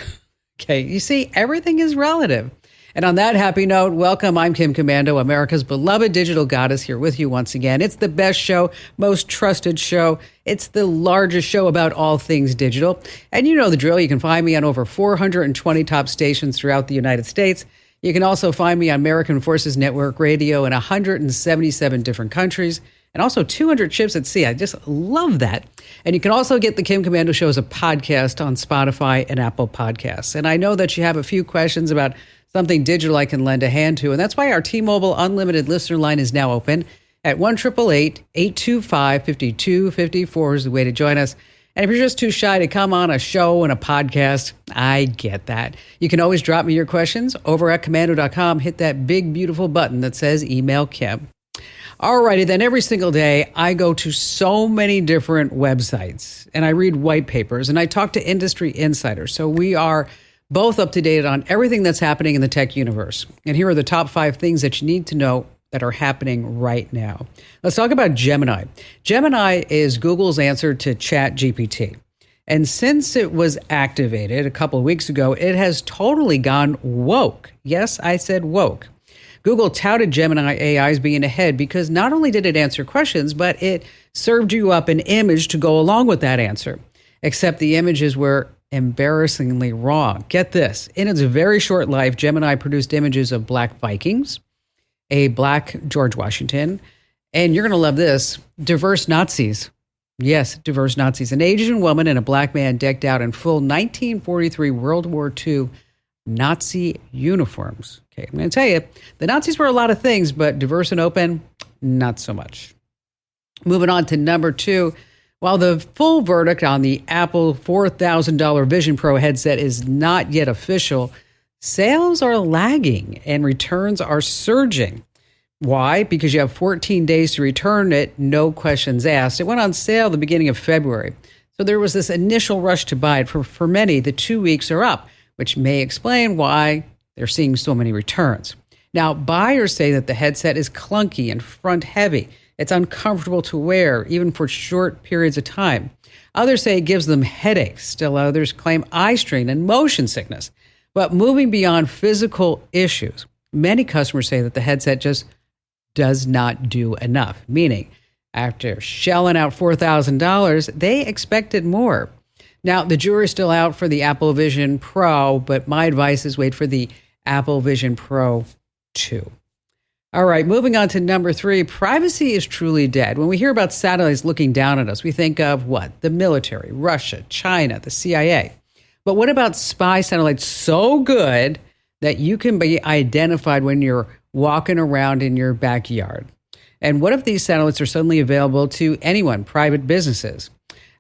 Okay, you see, everything is relative. And on that happy note, welcome. I'm Kim Komando, America's beloved digital goddess, here with you once again. It's the best show, most trusted show. It's the largest show about all things digital. And you know the drill. You can find me on over 420 top stations throughout the United States. You can also find me on American Forces Network Radio in 177 different countries and also 200 ships at sea. I just love that. And you can also get the Kim Komando Show as a podcast on Spotify and Apple Podcasts. And I know that you have a few questions about something digital I can lend a hand to. And that's why our T-Mobile Unlimited listener line is now open at 1-888-825-5254 is the way to join us. And if you're just too shy to come on a show and a podcast, I get that. You can always drop me your questions over at Komando.com. Hit that big, beautiful button that says Email Kim. Alrighty, then every single day I go to so many different websites and I read white papers and I talk to industry insiders. So we are both up to date on everything that's happening in the tech universe. And here are the top 5 things that you need to know that are happening right now. Let's talk about Gemini. Gemini is Google's answer to ChatGPT. And since it was activated a couple of weeks ago, it has totally gone woke. Yes, I said woke. Google touted Gemini AI as being ahead because not only did it answer questions, but it served you up an image to go along with that answer. Except the images were embarrassingly wrong. Get this. In its very short life, Gemini produced images of black Vikings, a black George Washington, and you're going to love this, diverse Nazis. Yes, diverse Nazis. An Asian woman and a black man decked out in full 1943 World War II Nazi uniforms. Okay, I'm going to tell you, the Nazis were a lot of things, but diverse and open, not so much. Moving on to number 2. While the full verdict on the Apple $4,000 Vision Pro headset is not yet official, sales are lagging and returns are surging. Why? Because you have 14 days to return it, no questions asked. It went on sale the beginning of February. So there was this initial rush to buy it. For many, the 2 weeks are up, which may explain why they're seeing so many returns. Now, buyers say that the headset is clunky and front heavy. It's uncomfortable to wear, even for short periods of time. Others say it gives them headaches. Still others claim eye strain and motion sickness. But moving beyond physical issues, many customers say that the headset just does not do enough, meaning after shelling out $4,000, they expected more. Now, the jury's still out for the Apple Vision Pro, but my advice is wait for the Apple Vision Pro 2. All right, moving on to number 3, privacy is truly dead. When we hear about satellites looking down at us, we think of what? The military, Russia, China, the CIA. But what about spy satellites so good that you can be identified when you're walking around in your backyard? And what if these satellites are suddenly available to anyone, private businesses?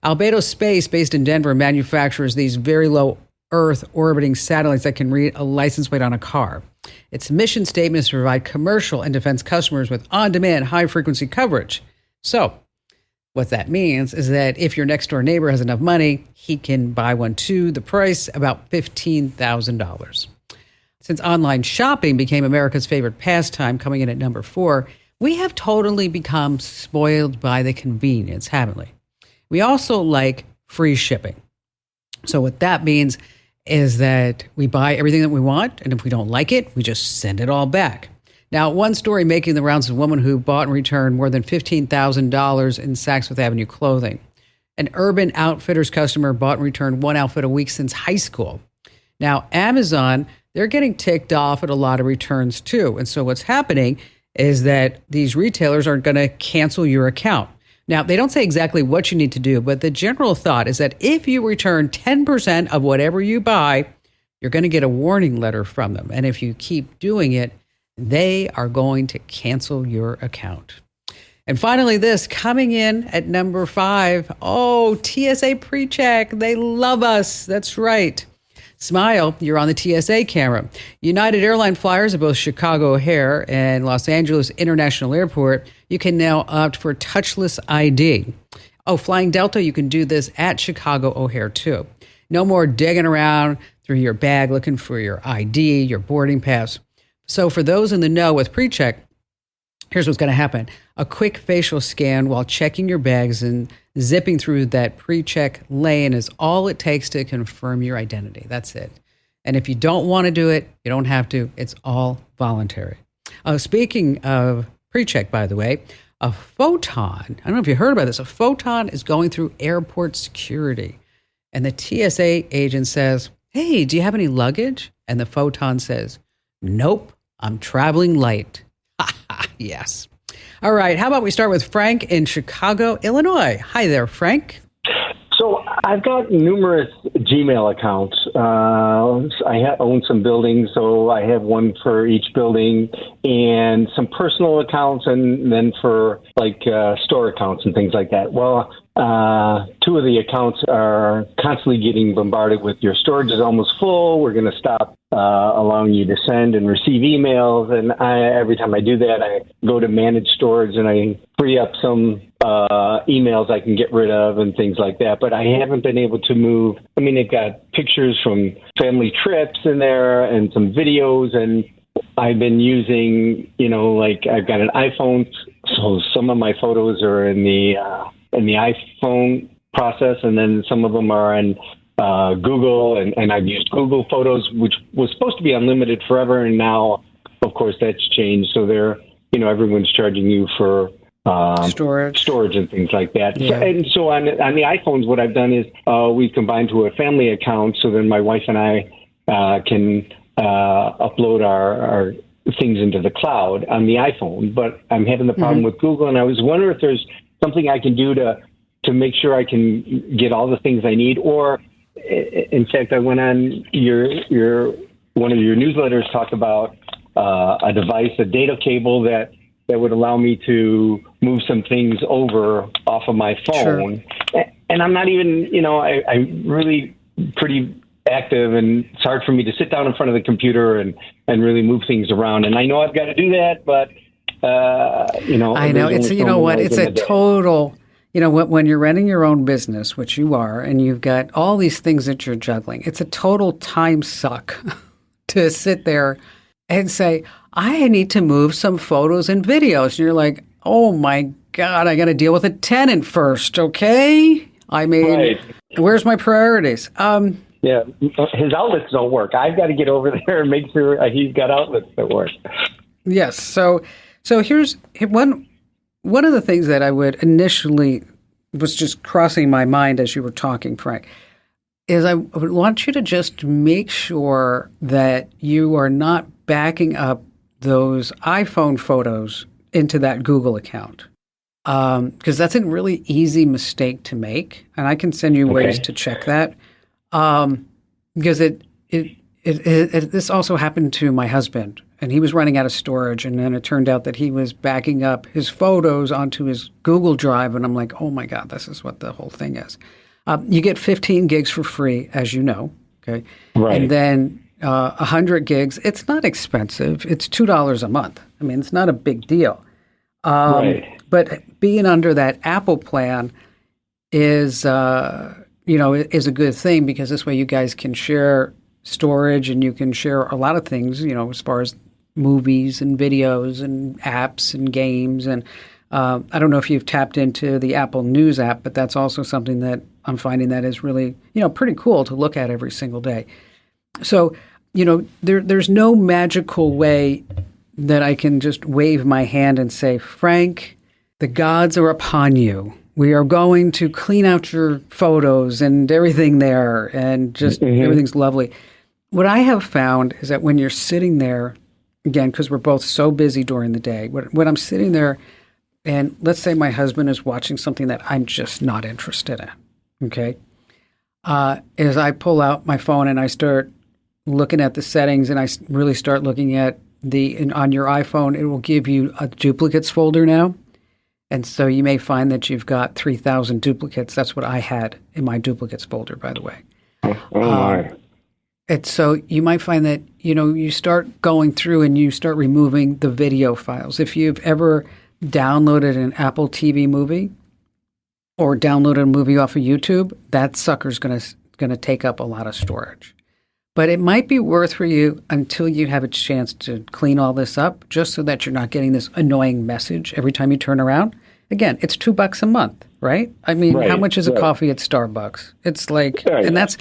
Albedo Space, based in Denver, manufactures these very low Earth orbiting satellites that can read a license plate on a car. Its mission statement is to provide commercial and defense customers with on-demand, high-frequency coverage. So what that means is that if your next-door neighbor has enough money, he can buy one too. The price, about $15,000. Since online shopping became America's favorite pastime, coming in at number 4, we have totally become spoiled by the convenience, haven't we? We also like free shipping. So what that means is that we buy everything that we want, and if we don't like it, we just send it all back. Now, one story making the rounds is a woman who bought and returned more than $15,000 in Saks Fifth Avenue clothing. An Urban Outfitters customer bought and returned one outfit a week since high school. Now, Amazon, they're getting ticked off at a lot of returns too. And so what's happening is that these retailers are going to cancel your account. Now, they don't say exactly what you need to do, but the general thought is that if you return 10% of whatever you buy, you're going to get a warning letter from them. And if you keep doing it, they are going to cancel your account. And finally, this coming in at number 5. Oh, TSA PreCheck. They love us. That's right. Smile, you're on the TSA camera. United Airline flyers at both Chicago O'Hare and Los Angeles International Airport, you can now opt for touchless ID. Oh, flying Delta, you can do this at Chicago O'Hare too. No more digging around through your bag looking for your ID, your boarding pass. So for those in the know with PreCheck, here's what's going to happen. A quick facial scan while checking your bags and zipping through that PreCheck lane is all it takes to confirm your identity. That's it. And if you don't want to do it, you don't have to. It's all voluntary. Speaking of PreCheck, by the way, a photon, I don't know if you heard about this, a photon is going through airport security. And the TSA agent says, hey, do you have any luggage? And the photon says, nope, I'm traveling light. Yes. All right. How about we start with Frank in Chicago, Illinois. Hi there, Frank. So I've got numerous Gmail accounts. I own some buildings, so I have one for each building, and some personal accounts, and then for like store accounts and things like that. Well, two of the accounts are constantly getting bombarded with your storage is almost full. We're going to stop allowing you to send and receive emails. And every time I do that, I go to manage storage and I free up some emails I can get rid of and things like that. But I haven't been able to move. I mean, they've got pictures from family trips in there and some videos. And I've been using, like I've got an iPhone. So some of my photos are in the iPhone process, and then some of them are in Google, and I've used Google Photos, which was supposed to be unlimited forever, and now, of course, that's changed. So everyone's charging you for storage and things like that. Yeah. So on the iPhones, what I've done is we've combined to a family account, so then my wife and I can upload our things into the cloud on the iPhone. But I'm having the problem with Google, and I was wondering if there's something I can do to make sure I can get all the things I need. Or, in fact, I went on one of your newsletters, talked about a device, a data cable that would allow me to move some things over off of my phone. Sure. And I'm not even, I'm really pretty active, and it's hard for me to sit down in front of the computer and really move things around. And I know I've got to do that, but I know it's it's a total, when you're running your own business, which you are, and you've got all these things that you're juggling, it's a total time suck to sit there and say, I need to move some photos and videos. And you're like, oh my God, I got to deal with a tenant first. Okay. I mean, Where's my priorities? Yeah, his outlets don't work. I've got to get over there and make sure he's got outlets that work. Yes. So here's one of the things that I would initially was just crossing my mind as you were talking, Frank, is I would want you to just make sure that you are not backing up those iPhone photos into that Google account. Because that's a really easy mistake to make. And I can send you ways to check that. Because this also happened to my husband, and he was running out of storage, and then it turned out that he was backing up his photos onto his Google Drive, and I'm like, oh my God, this is what the whole thing is. You get 15 gigs for free, as you know, okay? Right. And then 100 gigs, it's not expensive. It's $2 a month. I mean, it's not a big deal. But being under that Apple plan is a good thing, because this way you guys can share storage and you can share a lot of things, as far as movies and videos and apps and games. And I don't know if you've tapped into the Apple News app, but that's also something that I'm finding that is really, pretty cool to look at every single day. So, there's no magical way that I can just wave my hand and say, Frank, the gods are upon you. We are going to clean out your photos and everything there, and just everything's lovely. What I have found is that when you're sitting there, again, because we're both so busy during the day, when I'm sitting there, and let's say my husband is watching something that I'm just not interested in, okay, is I pull out my phone and I start looking at the settings, and I really start looking at on your iPhone, it will give you a duplicates folder now. And so you may find that you've got 3,000 duplicates. That's what I had in my duplicates folder, by the way. It's so you might find that, you start going through and you start removing the video files. If you've ever downloaded an Apple TV movie or downloaded a movie off of YouTube, that sucker's going to take up a lot of storage. But it might be worth for you until you have a chance to clean all this up, just so that you're not getting this annoying message every time you turn around. Again, it's $2 a month, right? I mean, how much is a coffee at Starbucks? It's like, and that's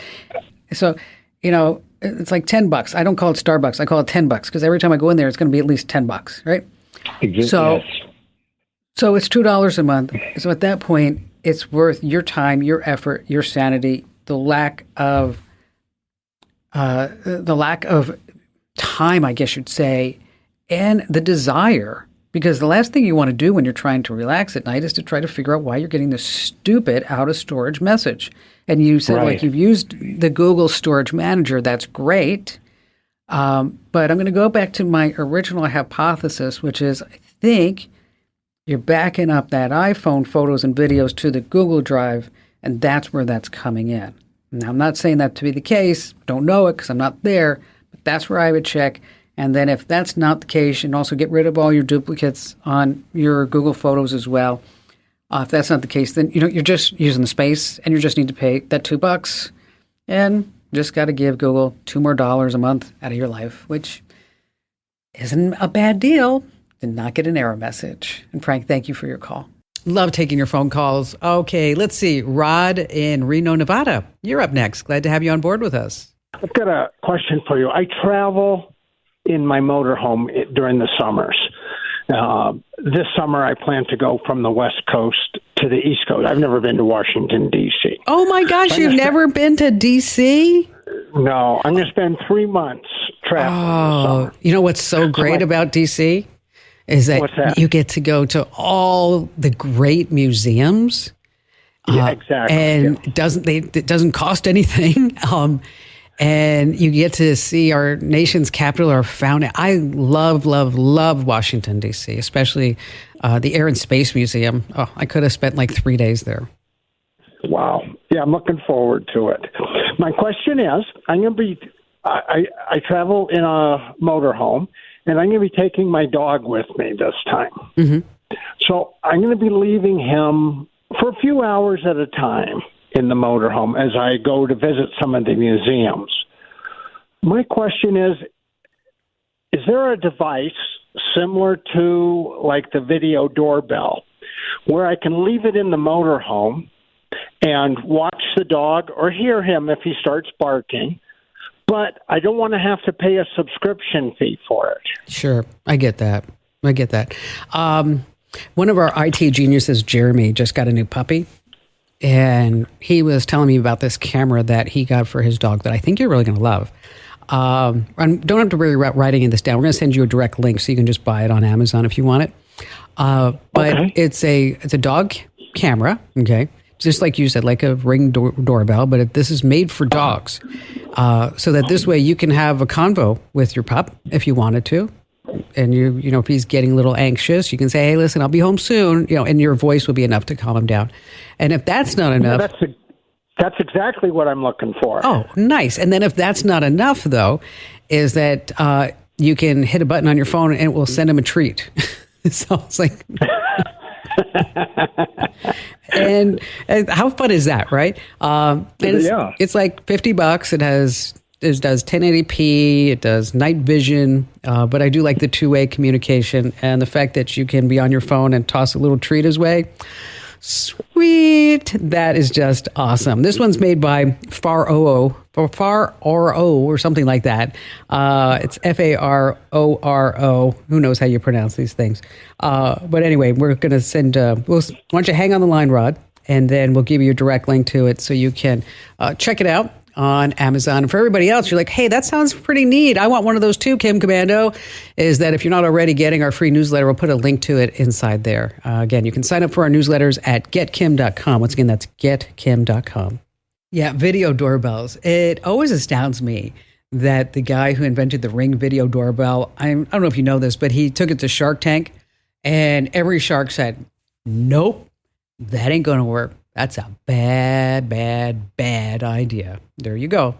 so, it's like $10. I don't call it Starbucks. I call it $10 because every time I go in there, it's going to be at least $10, right? So it's $2 a month. So at that point, it's worth your time, your effort, your sanity, the lack of time, I guess you'd say, and the desire. Because the last thing you want to do when you're trying to relax at night is to try to figure out why you're getting this stupid out of storage message. And you said like you've used the Google Storage Manager. That's great. But I'm going to go back to my original hypothesis, which is I think you're backing up that iPhone photos and videos to the Google Drive, and that's where that's coming in. Now, I'm not saying that to be the case. Don't know it because I'm not there, but that's where I would check. And then if that's not the case, you can also get rid of all your duplicates on your Google Photos as well. If that's not the case, then you're just using the space and you just need to pay that $2 and just got to give Google $2 more a month out of your life, which isn't a bad deal. Did not get an error message. And Frank, thank you for your call. Love taking your phone calls. Okay, let's see. Rod in Reno, Nevada. You're up next. Glad to have you on board with us. I've got a question for you. I travel in my motorhome during the summers. This summer, I plan to go from the West Coast to the East Coast. I've never been to Washington, D.C. Oh, my gosh. You've never been to D.C.? No. I'm going to spend 3 months traveling this summer. You know what's so great about D.C.? Is that you get to go to all the great museums. Yeah, exactly. And it doesn't cost anything. And you get to see our nation's capital, our founding. I love Washington, D.C., especially the Air and Space Museum. Oh, I could have spent like 3 days there. Wow. Yeah, I'm looking forward to it. My question is, I travel in a motorhome, and I'm going to be taking my dog with me this time. Mm-hmm. So I'm going to be leaving him for a few hours at a time in the motorhome as I go to visit some of the museums. My question is there a device similar to like the video doorbell where I can leave it in the motorhome and watch the dog or hear him if he starts barking, but I don't want to have to pay a subscription fee for it? Sure. I get that. One of our IT geniuses, Jeremy, just got a new puppy. And he was telling me about this camera that he got for his dog that I think you're really going to love. Don't have to worry about writing this down. We're going to send you a direct link so you can just buy it on Amazon if you want it. But it's a dog camera, okay? Just like you said, like a Ring doorbell, but this is made for dogs. So that this way you can have a convo with your pup if you wanted to. And if he's getting a little anxious, you can say, "Hey, listen, I'll be home soon," and your voice will be enough to calm him down. And if that's not enough, that's exactly what I'm looking for. Oh, nice. And then if that's not enough, though, is that you can hit a button on your phone and it will send him a treat. So it's like, and how fun is that, right? It's like $50. It does 1080p, it does night vision, but I do like the two-way communication and the fact that you can be on your phone and toss a little treat his way. Sweet. That is just awesome. This one's made by Faro or something like that. It's Faroro. Who knows how you pronounce these things? But anyway, we're going to send, why don't you hang on the line, Rod, and then we'll give you a direct link to it so you can check it out on Amazon. And for everybody else, you're like, hey, that sounds pretty neat. I want one of those too, Kim Commando. Is that if you're not already getting our free newsletter, we'll put a link to it inside there. Again, you can sign up for our newsletters at getkim.com. Once again, that's getkim.com. Yeah, video doorbells. It always astounds me that the guy who invented the Ring video doorbell, I don't know if you know this, but he took it to Shark Tank and every shark said, nope, that ain't going to work. That's a bad idea. There you go.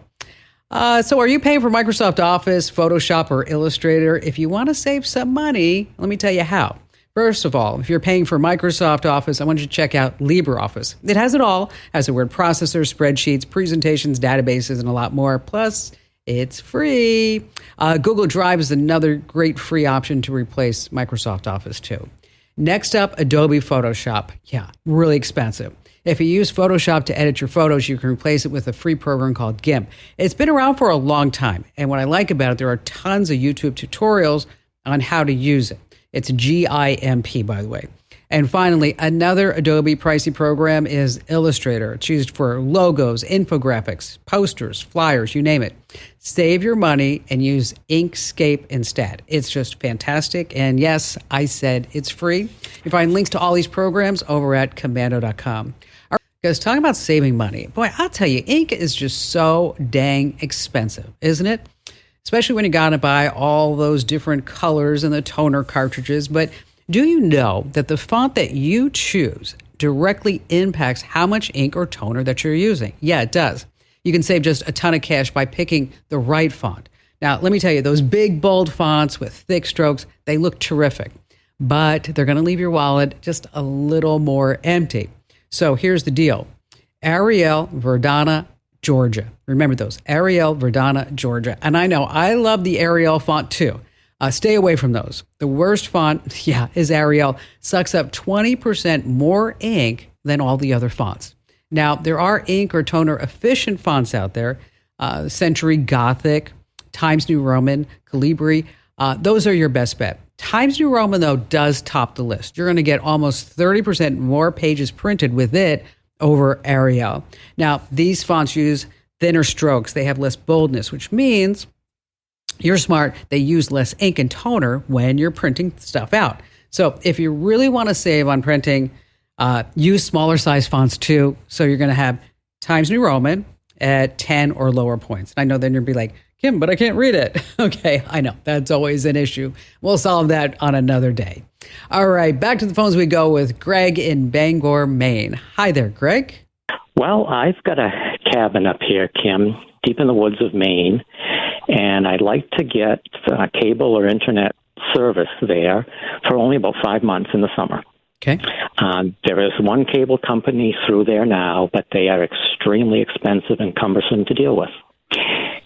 So are you paying for Microsoft Office, Photoshop, or Illustrator? If you want to save some money, let me tell you how. First of all, if you're paying for Microsoft Office, I want you to check out LibreOffice. It has it all. Has a word processor, spreadsheets, presentations, databases, and a lot more. Plus, it's free. Google Drive is another great free option to replace Microsoft Office too. Next up, Adobe Photoshop. Yeah, really expensive. If you use Photoshop to edit your photos, you can replace it with a free program called GIMP. It's been around for a long time. And what I like about it, there are tons of YouTube tutorials on how to use it. It's GIMP, by the way. And finally, another Adobe pricey program is Illustrator. It's used for logos, infographics, posters, flyers, you name it. Save your money and use Inkscape instead. It's just fantastic. And yes, I said it's free. You find links to all these programs over at commando.com. All right, guys, talking about saving money. Boy, I'll tell you, ink is just so dang expensive, isn't it? Especially when you got to buy all those different colors and the toner cartridges. But do you know that the font that you choose directly impacts how much ink or toner that you're using? Yeah, it does. You can save just a ton of cash by picking the right font. Now, let me tell you, those big, bold fonts with thick strokes, they look terrific, but they're going to leave your wallet just a little more empty. So here's the deal. Arial, Verdana, Georgia. Remember those, Arial, Verdana, Georgia. And I know I love the Arial font too. Stay away from those. The worst font, is Arial. Sucks up 20% more ink than all the other fonts. Now, there are ink or toner efficient fonts out there. Century Gothic, Times New Roman, Calibri. Those are your best bet. Times New Roman, though, does top the list. You're going to get almost 30% more pages printed with it over Arial. Now, these fonts use thinner strokes. They have less boldness, which means you're smart. They use less ink and toner when you're printing stuff out. So if you really want to save on printing, use smaller size fonts too. So you're going to have Times New Roman at 10 or lower points. I know then you'll be like, Kim, but I can't read it. Okay, I know. That's always an issue. We'll solve that on another day. All right, back to the phones we go with Greg in Bangor, Maine. Hi there, Greg. Well, I've got a cabin up here, Kim, deep in the woods of Maine, and I'd like to get cable or internet service there for only about 5 months in the summer. Okay. There is one cable company through there now, but they are extremely expensive and cumbersome to deal with.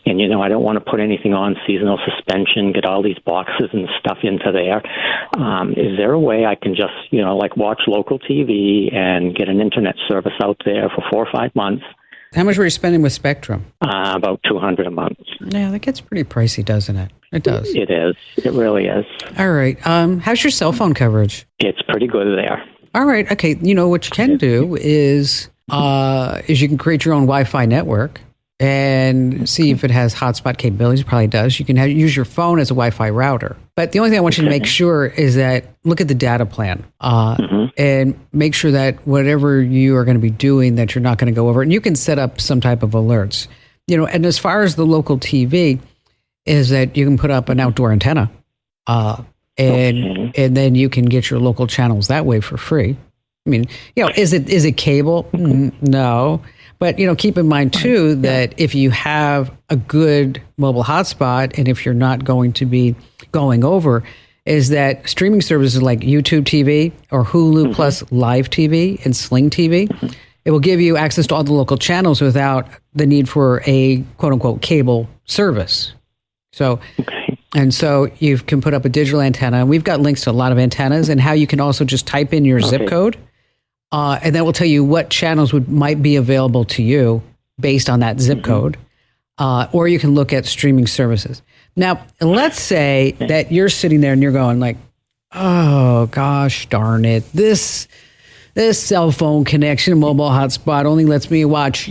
And, I don't want to put anything on seasonal suspension, get all these boxes and stuff into there. Is there a way I can just, watch local TV and get an internet service out there for 4 or 5 months? How much were you spending with Spectrum? About $200 a month. Yeah, that gets pretty pricey, doesn't it? It does. It is. It really is. All right. How's your cell phone coverage? It's pretty good there. All right. Okay. What you can do is you can create your own Wi-Fi network and see if it has hotspot capabilities. It probably does. You can use your phone as a Wi-Fi router. But the only thing I want you to make sure is that look at the data plan and make sure that whatever you are going to be doing, that you're not going to go over. And you can set up some type of alerts. And as far as the local TV, is that you can put up an outdoor antenna and then you can get your local channels that way for free. I mean, is it cable? No. But, keep in mind, too, that if you have a good mobile hotspot and if you're not going to be going over, is that streaming services like YouTube TV or Hulu Plus Live TV and Sling TV, it will give you access to all the local channels without the need for a quote-unquote cable service. So, and so you can put up a digital antenna. And we've got links to a lot of antennas and how you can also just type in your zip code. And that will tell you what channels might be available to you based on that zip code. Or you can look at streaming services. Now, let's say that you're sitting there and you're going like, oh, gosh, darn it. This cell phone connection, mobile hotspot only lets me watch,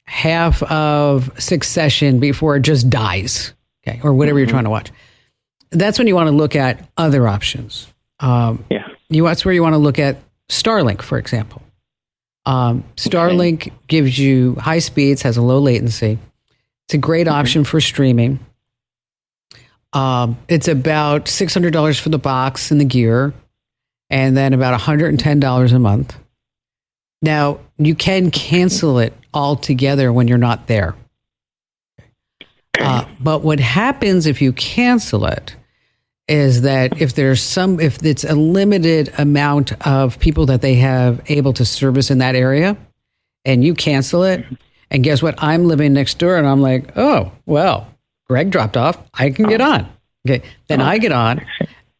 half of Succession before it just dies. Okay. Or whatever you're trying to watch. That's when you want to look at other options. That's where you want to look at Starlink, for example. Starlink gives you high speeds, has a low latency. It's a great option for streaming. It's about $600 for the box and the gear, and then about $110 a month. Now, you can cancel it altogether when you're not there. But what happens if you cancel it is that if it's a limited amount of people that they have able to service in that area, and you cancel it, and guess what? I'm living next door, and I'm like, oh, well, Greg dropped off. I can get on. Okay, then I get on,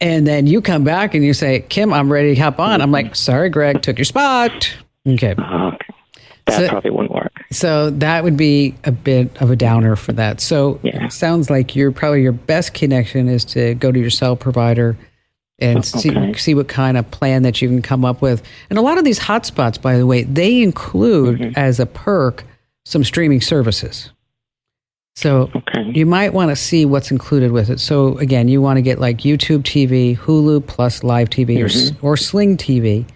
and then you come back and you say, Kim, I'm ready to hop on. I'm like, sorry, Greg, took your spot. Okay. That probably wouldn't work. So that would be a bit of a downer for that. So it sounds like your best connection is to go to your cell provider and see what kind of plan that you can come up with. And a lot of these hotspots, by the way, they include as a perk some streaming services. So you might want to see what's included with it. So again, you want to get like YouTube TV, Hulu plus Live TV, or Sling TV.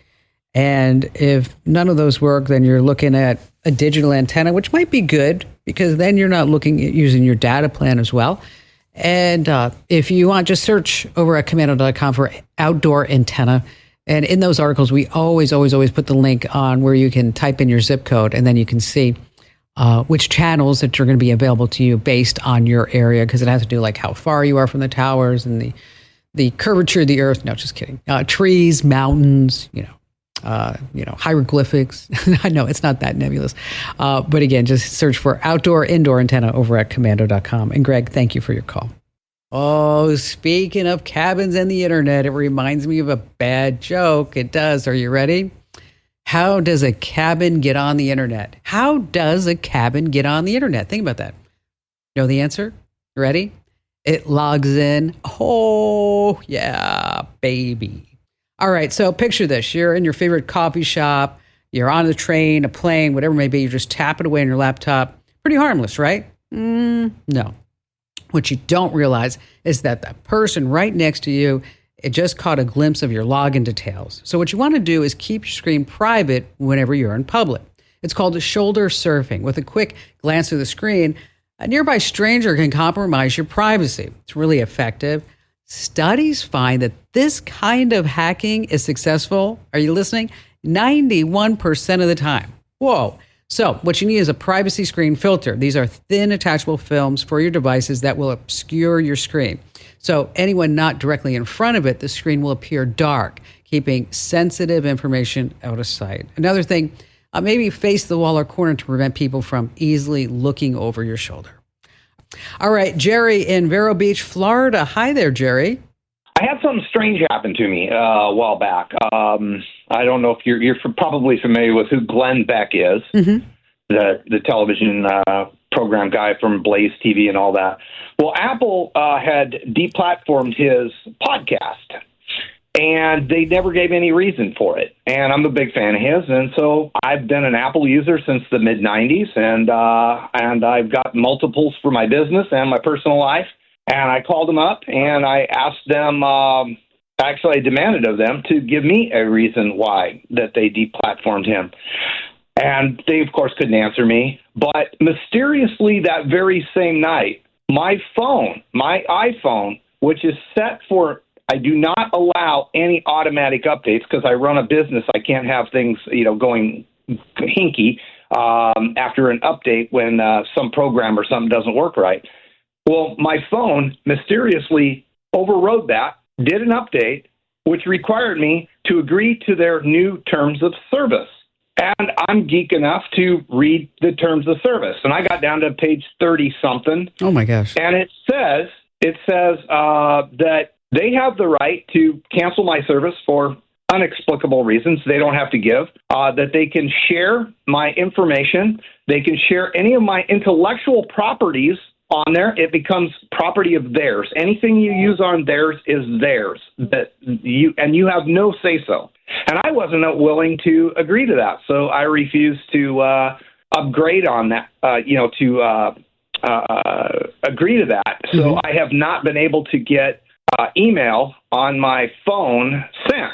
And if none of those work, then you're looking at a digital antenna, which might be good because then you're not looking at using your data plan as well. And if you want, just search over at commando.com for outdoor antenna. And in those articles, we always put the link on where you can type in your zip code, and then you can see which channels that are going to be available to you based on your area, because it has to do like how far you are from the towers and the curvature of the earth. No, just kidding. Trees, mountains, hieroglyphics. I know it's not that nebulous. But again, just search for outdoor, indoor antenna over at commando.com. And Greg, thank you for your call. Oh, speaking of cabins and the internet, it reminds me of a bad joke. It does. Are you ready? How does a cabin get on the internet? How does a cabin get on the internet? Think about that. Know the answer? Ready? It logs in. Oh, yeah, baby. All right, so picture this. You're in your favorite coffee shop. You're on the train, a plane, whatever it may be. You just tap it away on your laptop. Pretty harmless, right? No. What you don't realize is that the person right next to you, it just caught a glimpse of your login details. So what you want to do is keep your screen private whenever you're in public. It's called shoulder surfing. With a quick glance through the screen, a nearby stranger can compromise your privacy. It's really effective. Studies find that this kind of hacking is successful. Are you listening? 91% of the time. Whoa. So what you need is a privacy screen filter. These are thin attachable films for your devices that will obscure your screen. So anyone not directly in front of it, the screen will appear dark, keeping sensitive information out of sight. Another thing, maybe face the wall or corner to prevent people from easily looking over your shoulder. All right, Jerry in Vero Beach, Florida. Hi there, Jerry. I had something strange happen to me a while back. I don't know if you're probably familiar with who Glenn Beck is, the television program guy from Blaze TV and all that. Well, Apple had deplatformed his podcast, and they never gave any reason for it. And I'm a big fan of his, and so I've been an Apple user since the mid-'90s, and I've got multiples for my business and my personal life. And I called them up, and I asked them, actually I demanded of them to give me a reason why that they deplatformed him. And they, of course, couldn't answer me. But mysteriously that very same night, my iPhone, which is set for, I do not allow any automatic updates because I run a business. I can't have things, going hinky after an update when some program or something doesn't work right. Well, my phone mysteriously overrode that, did an update, which required me to agree to their new terms of service. And I'm geek enough to read the terms of service. And I got down to page 30-something. Oh, my gosh. And it says that they have the right to cancel my service for unexplicable reasons they don't have to give, that they can share my information. They can share any of my intellectual properties on there. It becomes property of theirs. Anything you use on theirs is theirs. You have no say-so. And I wasn't willing to agree to that, so I refused to upgrade on that. Agree to that. So I have not been able to get email on my phone since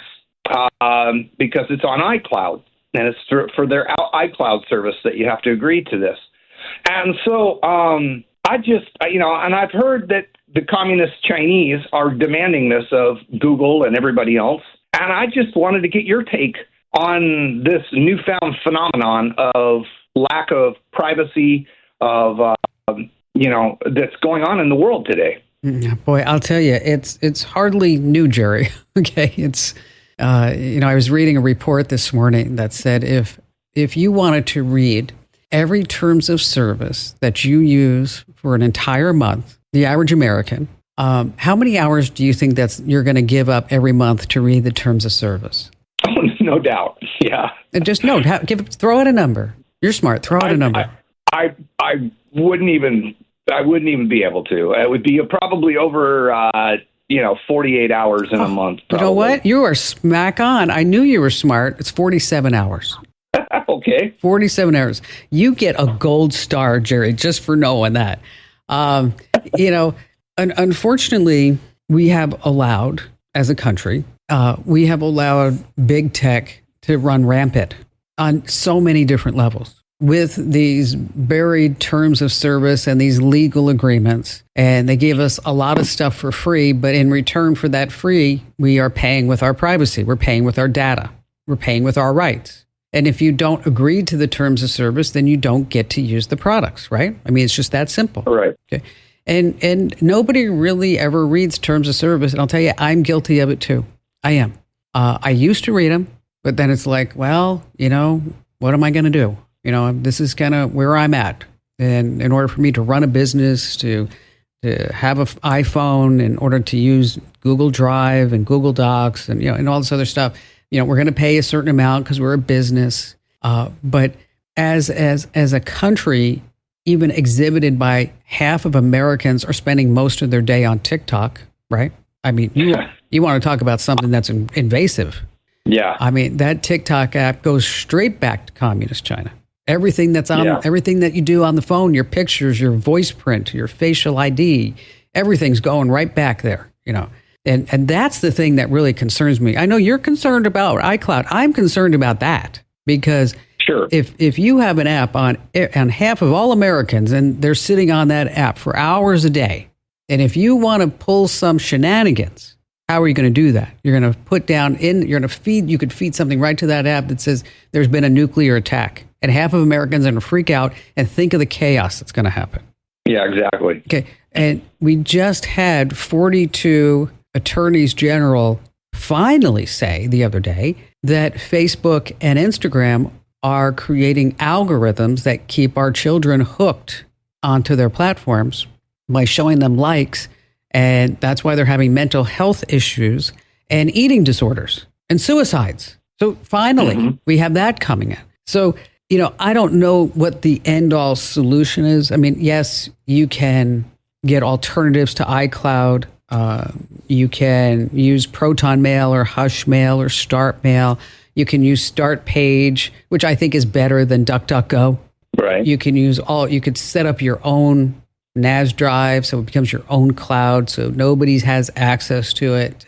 because it's on iCloud, and it's for their iCloud service that you have to agree to this. And so I just, and I've heard that the communist Chinese are demanding this of Google and everybody else. And I just wanted to get your take on this newfound phenomenon of lack of privacy, of that's going on in the world today. Boy, I'll tell you, it's hardly new, Jerry. Okay, it's I was reading a report this morning that said if you wanted to read every terms of service that you use for an entire month, the average American, how many hours do you think you're going to give up every month to read the terms of service? Oh, no doubt. Yeah. And just note, throw out a number. You're smart. Throw out a number. I wouldn't even be able to. It would be probably over 48 hours in a month. Probably. You know what? You are smack on. I knew you were smart. It's 47 hours. Okay. 47 hours. You get a gold star, Jerry, just for knowing that. Unfortunately, we have allowed, as a country, big tech to run rampant on so many different levels with these buried terms of service and these legal agreements. And they give us a lot of stuff for free, but in return for that free, we are paying with our privacy. We're paying with our data. We're paying with our rights. And if you don't agree to the terms of service, then you don't get to use the products, right? I mean, it's just that simple. Right. Okay. And nobody really ever reads terms of service. And I'll tell you, I'm guilty of it too. I am. I used to read them, but then it's like, well, what am I going to do? This is kind of where I'm at. And in order for me to run a business, to have an iPhone, in order to use Google Drive and Google Docs and, and all this other stuff, we're going to pay a certain amount because we're a business. But as a country, even exhibited by half of Americans are spending most of their day on TikTok, right? I mean, you want to talk about something that's invasive. Yeah. I mean, that TikTok app goes straight back to communist China. Everything that's on, everything that you do on the phone, your pictures, your voice print, your facial ID, everything's going right back there, And that's the thing that really concerns me. I know you're concerned about iCloud. I'm concerned about that because if you have an app on half of all Americans and they're sitting on that app for hours a day, and if you want to pull some shenanigans, how are you going to do that? You're going to you could feed something right to that app that says there's been a nuclear attack, and half of Americans are going to freak out and think of the chaos that's going to happen. Yeah, exactly. Okay. And we just had 42 attorneys general finally say the other day that Facebook and Instagram are creating algorithms that keep our children hooked onto their platforms by showing them likes. And that's why they're having mental health issues and eating disorders and suicides. So finally, we have that coming in. So, I don't know what the end all solution is. I mean, yes, you can get alternatives to iCloud. You can use Proton Mail or Hush Mail or Start Mail. You can use Start Page, which I think is better than DuckDuckGo. Right. You could set up your own NAS drive, so it becomes your own cloud, so nobody has access to it.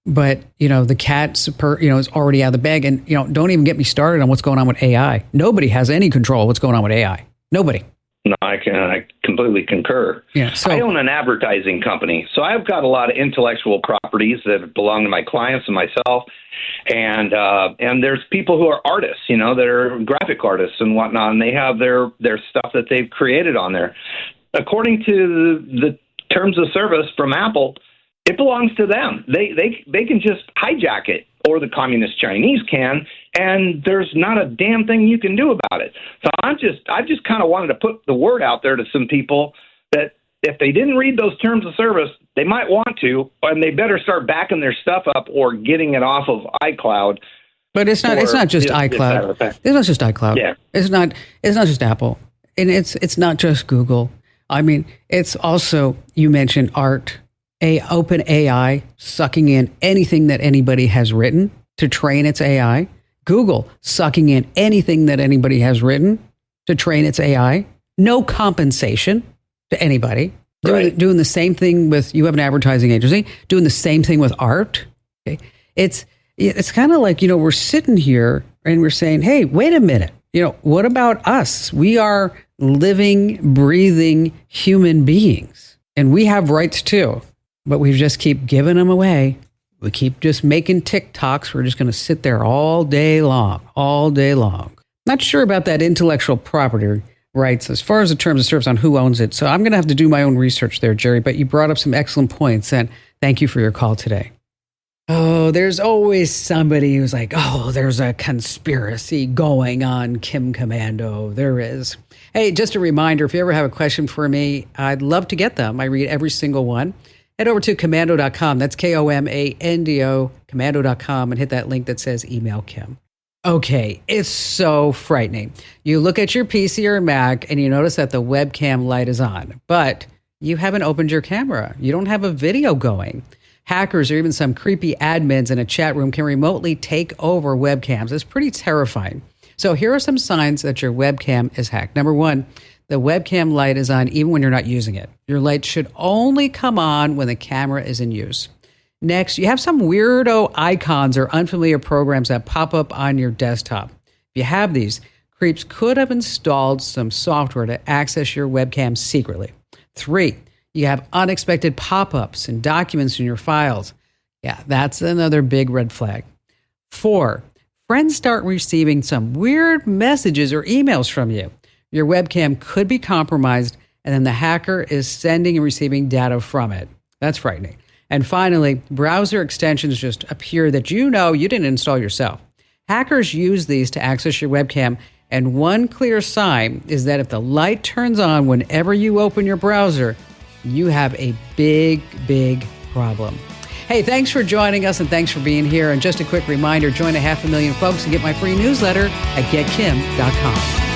But the cat is already out of the bag. And don't even get me started on what's going on with AI. Nobody has any control of what's going on with AI. Nobody. No, I completely concur. Yeah, so I own an advertising company, so I've got a lot of intellectual properties that belong to my clients and myself. And there's people who are artists, that are graphic artists and whatnot, and they have their stuff that they've created on there. According to the terms of service from Apple, it belongs to them. They can just hijack it, or the communist Chinese can, and there's not a damn thing you can do about it. So I just kind of wanted to put the word out there to some people that if they didn't read those terms of service, they might want to, and they better start backing their stuff up or getting it off of iCloud. But it's not just iCloud. It's not just iCloud. Yeah. It's not just Apple. And it's not just Google. I mean, it's also, you mentioned art, OpenAI sucking in anything that anybody has written to train its AI. Google sucking in anything that anybody has written to train its AI. No compensation to anybody. Doing the same thing with, you have an advertising agency, doing the same thing with art. Okay. It's kind of like, we're sitting here and we're saying, hey, wait a minute. What about us? We are living, breathing human beings, and we have rights too, but we just keep giving them away. We keep just making TikToks. We're just going to sit there all day long. Not sure about that intellectual property Right. So as far as the terms of service on who owns it, so I'm going to have to do my own research there, Jerry, but you brought up some excellent points, and thank you for your call today. Oh, there's always somebody who's like, oh, there's a conspiracy going on, Kim Komando. There is. Hey, just a reminder, if you ever have a question for me, I'd love to get them. I read every single one. Head over to komando.com. That's Komando, komando.com, and hit that link that says email Kim. Okay, it's so frightening. You look at your PC or Mac and you notice that the webcam light is on, but you haven't opened your camera. You don't have a video going. Hackers or even some creepy admins in a chat room can remotely take over webcams. It's pretty terrifying. So here are some signs that your webcam is hacked. Number one, the webcam light is on even when you're not using it. Your light should only come on when the camera is in use. Next, you have some weirdo icons or unfamiliar programs that pop up on your desktop. If you have these, creeps could have installed some software to access your webcam secretly. 3, you have unexpected pop-ups and documents in your files. Yeah, that's another big red flag. 4, friends start receiving some weird messages or emails from you. Your webcam could be compromised, and then the hacker is sending and receiving data from it. That's frightening. And finally, browser extensions just appear that you know you didn't install yourself. Hackers use these to access your webcam, and one clear sign is that if the light turns on whenever you open your browser, you have a big, big problem. Hey, thanks for joining us and thanks for being here. And just a quick reminder, join 500,000 folks and get my free newsletter at getkim.com.